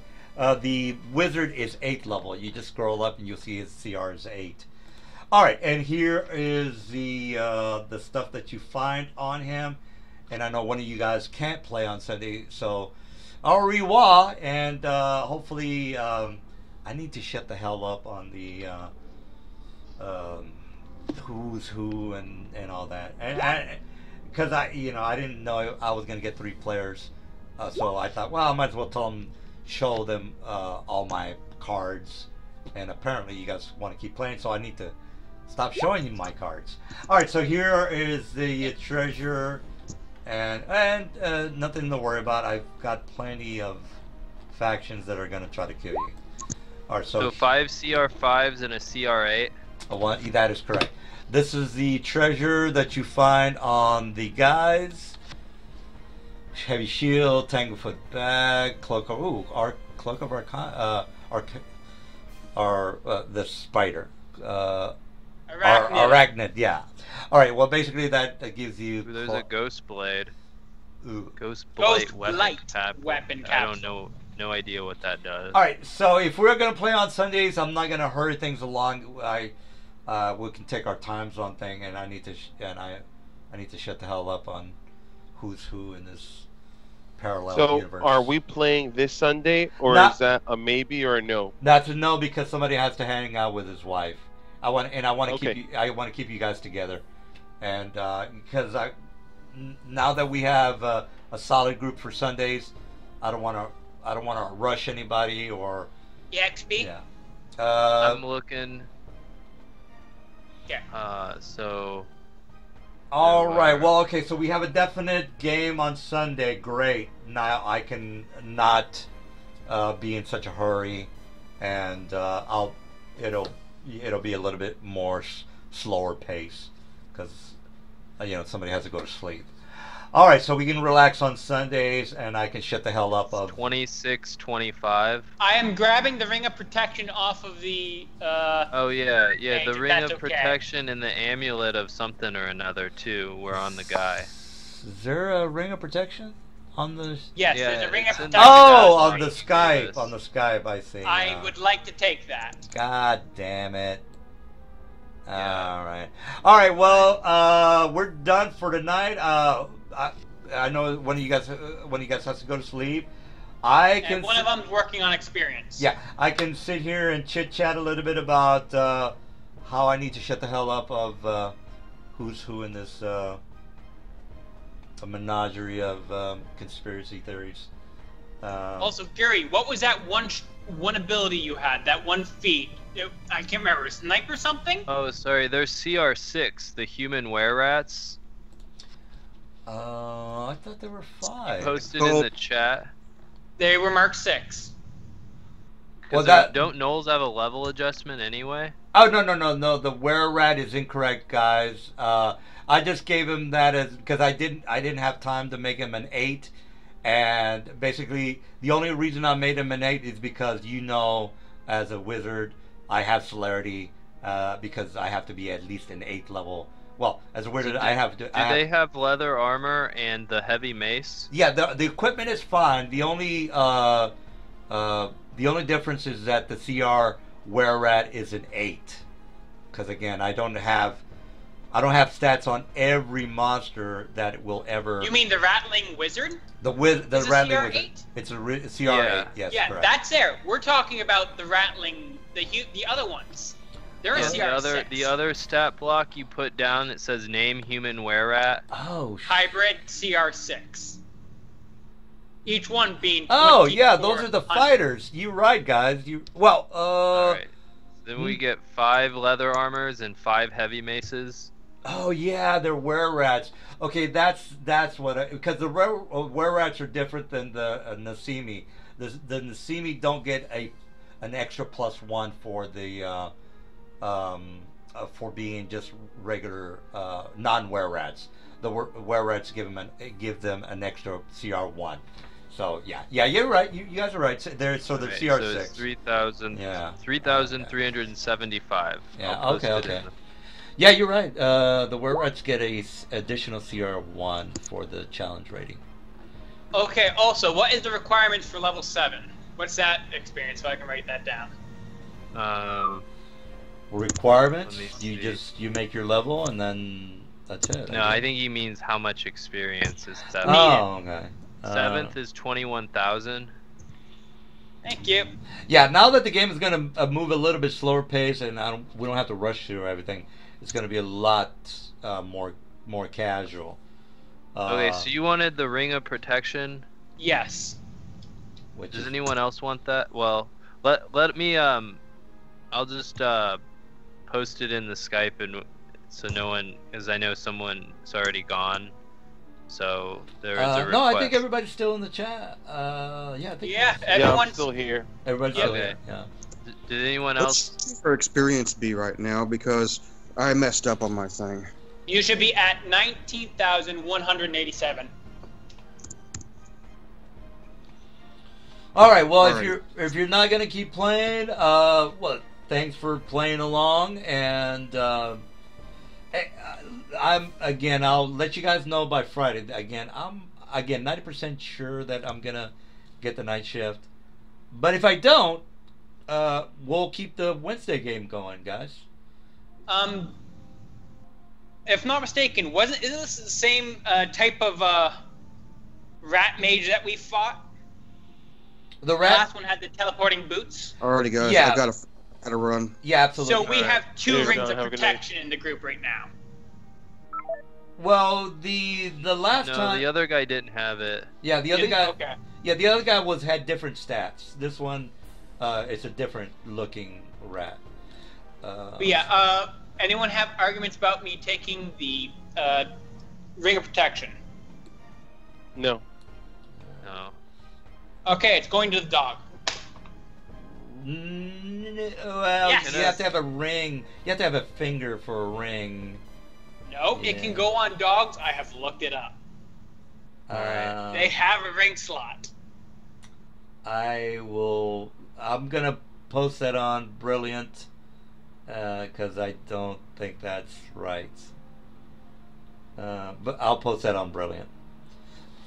The wizard is 8th level. You just scroll up and you'll see his CR is 8. All right, and here is the stuff that you find on him. And I know one of you guys can't play on Sunday, so au revoir. And hopefully, I need to shut the hell up on the who's who and all that. And because I didn't know I was gonna get 3 players, so I thought, well, I might as well show them all my cards. And apparently, you guys want to keep playing, so I need to stop showing you my cards. All right, so here is the treasure. And nothing to worry about. I've got plenty of factions that are going to try to kill you. All right,
so 5 CR5s and a CR8.
That is correct. This is the treasure that you find on the guys. Heavy shield, tanglefoot bag, cloak of cloak of the spider. Arachnid, yeah. All right. Well, basically that gives you.
There's a ghost blade.
Ooh.
Ghost blight
weapon
capsule. I don't know. No idea what that does.
All right. So if we're gonna play on Sundays, I'm not gonna hurry things along. We can take our times on thing, and I need to shut the hell up on who's who in this parallel universe.
So are we playing this Sunday, or is that a maybe or a no?
That's a no, because somebody has to hang out with his wife. I want to keep you guys together, and because now that we have a solid group for Sundays, I don't want to rush anybody or
EXP.
Yeah.
I'm looking.
Yeah.
So.
All right. Well, okay. So we have a definite game on Sunday. Great. Now I can not be in such a hurry, and it'll be a little bit more slower pace because somebody has to go to sleep. All right, so we can relax on Sundays, and I can shut the hell up.
26-25.
I am grabbing the ring of protection off of the.
Oh yeah, the ring of
okay.
protection and the amulet of something or another too were on the guy.
Is there a ring of protection on the?
Yes,
yeah,
there's a ring of protection.
Oh, on the Skype. On the Skype, I see.
I would like to take that.
God damn it.
Yeah.
All right. Well, we're done for tonight. I know one of you guys has to go to sleep.
And one of them's working on experience.
Yeah, I can sit here and chit chat a little bit about how I need to shut the hell up of who's who in this a menagerie of conspiracy theories.
Also, Gary, what was that one ability you had? That one feat? I can't remember. Sniper something?
Oh, sorry. There's CR6, the human were-rats.
I thought there were 5.
Posted in the chat.
They were marked 6.
Well,
don't gnolls have a level adjustment anyway?
Oh no! The were-rat is incorrect, guys. I just gave him that as because I didn't have time to make him an 8, and basically the only reason I made him an 8 is because as a wizard I have celerity because I have to be at least an 8th level. Well, as a wizard, I have to.
Do they have leather armor and the heavy mace?
Yeah, the equipment is fine. The only difference is that the CR were-rat is an 8. Because again, I don't have stats on every monster that will ever.
You mean the Ratling Wizard?
The Ratling
CR8?
Wizard. It's a CR8. Yes,
yeah,
correct.
that's there. We're talking about the Ratling, the other ones. They're a CR6.
The other stat block you put down that says name human were-rat.
Oh.
Hybrid CR6. Each one being.
Oh yeah, those are the fighters. You're right, guys.
All right. Then we get 5 leather armors and 5 heavy maces.
Oh yeah, they're were-rats. Okay, that's what because the were-rats are different than the Nasimi. The Nasimi don't get an extra +1 for the for being just regular non-were-rats. The were-rats give them an extra CR1. So yeah, you're right. You guys are right. So they're the
Alright,
CR6.
So it's 3,000.
Yeah.
3,375.
Yeah.
I'll post it
Okay.
in the-
Yeah, you're right. The were-rats get a additional CR1 for the challenge rating.
Okay. Also, what is the requirements for level 7? What's that experience? So I can write that down.
Requirements?
Let me
You
see.
you make your level and then that's it.
No, I think he means how much experience is 7.
Oh, okay.
7th is 21,000.
Thank you.
Yeah, now that the game is going to move a little bit slower pace and we don't have to rush through everything, it's going to be a lot more casual.
Okay, so you wanted the Ring of Protection.
Yes.
Which
Does
is,
anyone else want that? Well, let me I'll just post it in the Skype and so no one, because I know someone's already gone. So there is a request.
no, I think everybody's still in the chat. Yeah, I think
Yeah,
Yeah, I'm
everyone's
still here.
everybody's still
Okay.
here. Yeah.
Did anyone else?
What's your experience be right now? Because I messed up on my thing.
You should be at 19,187.
All right. Well,
Alright.
if you're not gonna keep playing, well, thanks for playing along, and I'll let you guys know by Friday. I'm 90% sure that I'm gonna get the night shift, but if I don't, we'll keep the Wednesday game going, guys.
If not mistaken, isn't this the same type of rat mage that we fought?
The
The
rat.
last one had the teleporting boots.
Alrighty, guys.
Yeah.
I gotta run.
Yeah, absolutely.
So we
Alright.
have 2
Cheers,
rings
John.
of
Have a good night.
protection in the group right now.
Well, the last
No,
time.
the other guy didn't have it.
Yeah, the other guy.
Okay.
Yeah, the other guy had different stats. This one, it's a different looking rat.
But yeah, anyone have arguments about me taking the ring of protection?
No.
No.
Okay, it's going to the dog.
Well,
Yes.
you have to have a ring. You have to have a finger for a ring.
No, it can go on dogs. I have looked it up.
Alright.
They have a ring slot.
I'm gonna post that on Brilliant, because I don't think that's right. But I'll post that on Brilliant.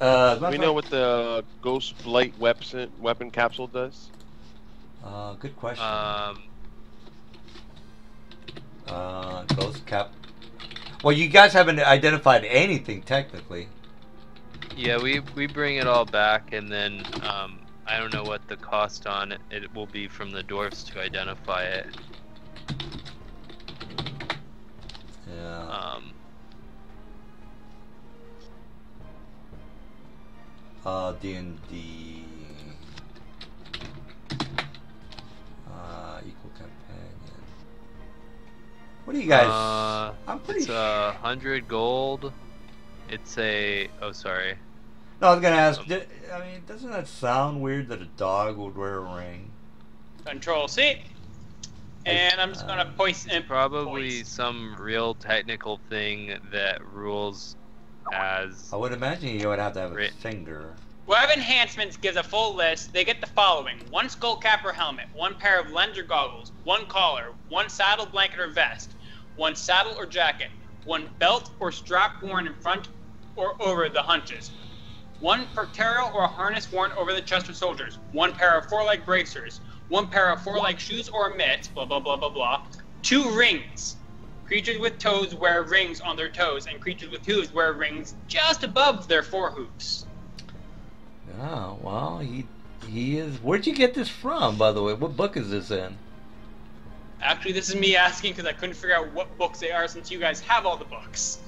We know what the Ghost Blight weapon capsule does.
Good question.
Um,
Ghost cap. Well, you guys haven't identified anything technically.
yeah, we bring it all back, and then I don't know what the cost on it will be from the dwarves to identify it.
Yeah. D&D. Equal companion. What do you guys? I'm pretty.
It's 100 gold. It's a. Oh, sorry.
No, I was gonna ask. I mean, doesn't that sound weird that a dog would wear a ring?
Control C. And I'm just gonna poison.
Probably some real technical thing that rules as.
I would imagine you would have to have a
Right.
finger.
Web Enhancements gives a full list. They get the following: 1 skull cap or helmet, 1 pair of lens or goggles, 1 collar, 1 saddle, blanket, or vest, 1 saddle or jacket, 1 belt or strap worn in front or over the haunches, 1 pectoral or harness worn over the chest of soldiers, 1 pair of 4-leg bracers, 1 pair of 4-leg shoes or mitts, blah blah blah blah blah, 2 rings. Creatures with toes wear rings on their toes, and creatures with hooves wear rings just above their forehoofs.
Oh, well, he is. Where'd you get this from, by the way? What book is this in?
Actually, this is me asking because I couldn't figure out what books they are since you guys have all the books.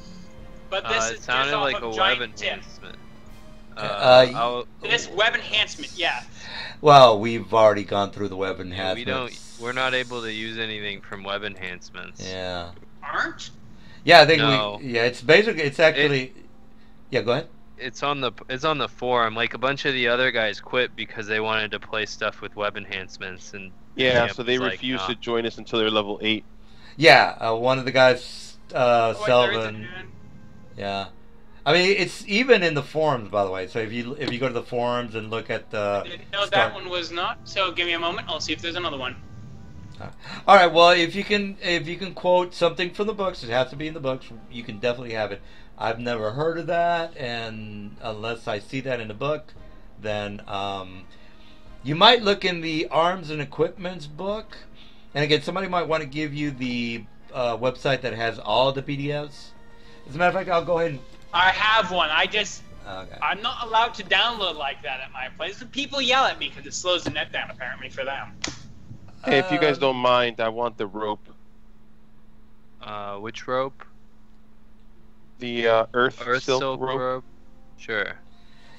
But this
It
is
sounded
just off
like
of
a web
Giant Tip.
enhancement.
This web enhancement, yeah.
Well, we've already gone through the web
Yeah,
enhancements.
we're not able to use anything from web enhancements.
Yeah.
Aren't?
Yeah, I think
No.
Yeah, it's basically. It's actually. Yeah, go ahead.
It's on the forum. Like a bunch of the other guys quit because they wanted to play stuff with web enhancements, and
Yeah,
Camp
so they
was like,
refuse
nah.
to join us until they're level 8.
Yeah, one of the guys,
Oh, wait, there is a
Selvin.
man.
Yeah, I mean it's even in the forums, by the way. So if you go to the forums and look at the.
Didn't know that one was not. So give me a moment. I'll see if there's another one.
All right. Well, if you can quote something from the books, it has to be in the books. You can definitely have it. I've never heard of that, and unless I see that in the book, then you might look in the arms and equipments book. And again, somebody might want to give you the website that has all the PDFs. As a matter of fact, I'll go ahead and.
I have one.
Okay.
I'm not allowed to download like that at my place. People yell at me because it slows the net down, apparently, for them.
Hey, if you guys don't mind, I want the rope.
Which rope?
The Earth Silk rope.
Sure.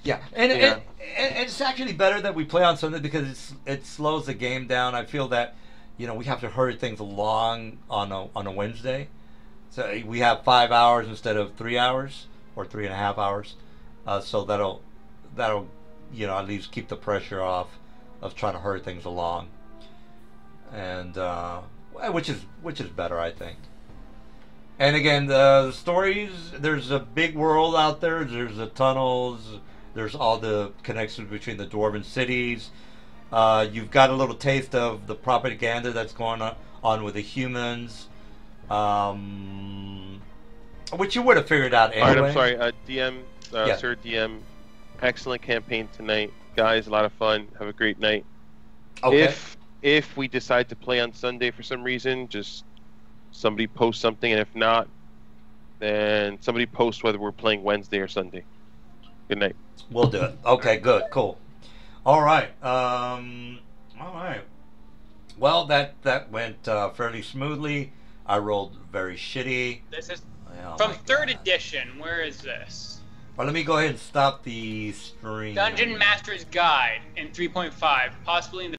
Yeah, and
Yeah.
And it's actually better that we play on Sunday because it slows the game down. I feel that we have to hurry things along on a Wednesday, so we have 5 hours instead of 3 hours or 3.5 hours. So that'll at least keep the pressure off of trying to hurry things along, and which is better, I think. And again, the stories, there's a big world out there. There's the tunnels. There's all the connections between the dwarven cities. You've got a little taste of the propaganda that's going on with the humans, which you would have figured out anyway.
Alright, I'm sorry. DM,
Yeah.
Sir DM, excellent campaign tonight. Guys, a lot of fun. Have a great night.
Okay.
If we decide to play on Sunday for some reason, just somebody post something, and if not, then somebody post whether we're playing Wednesday or Sunday. Good night.
We'll do it. Okay, good, cool. All right. All right. Well, that went fairly smoothly. I rolled very shitty.
This is
Oh
from
my
3rd
God.
edition. Where is this?
Well, let me go ahead and stop the stream.
Dungeon Master's Guide in 3.5, possibly in the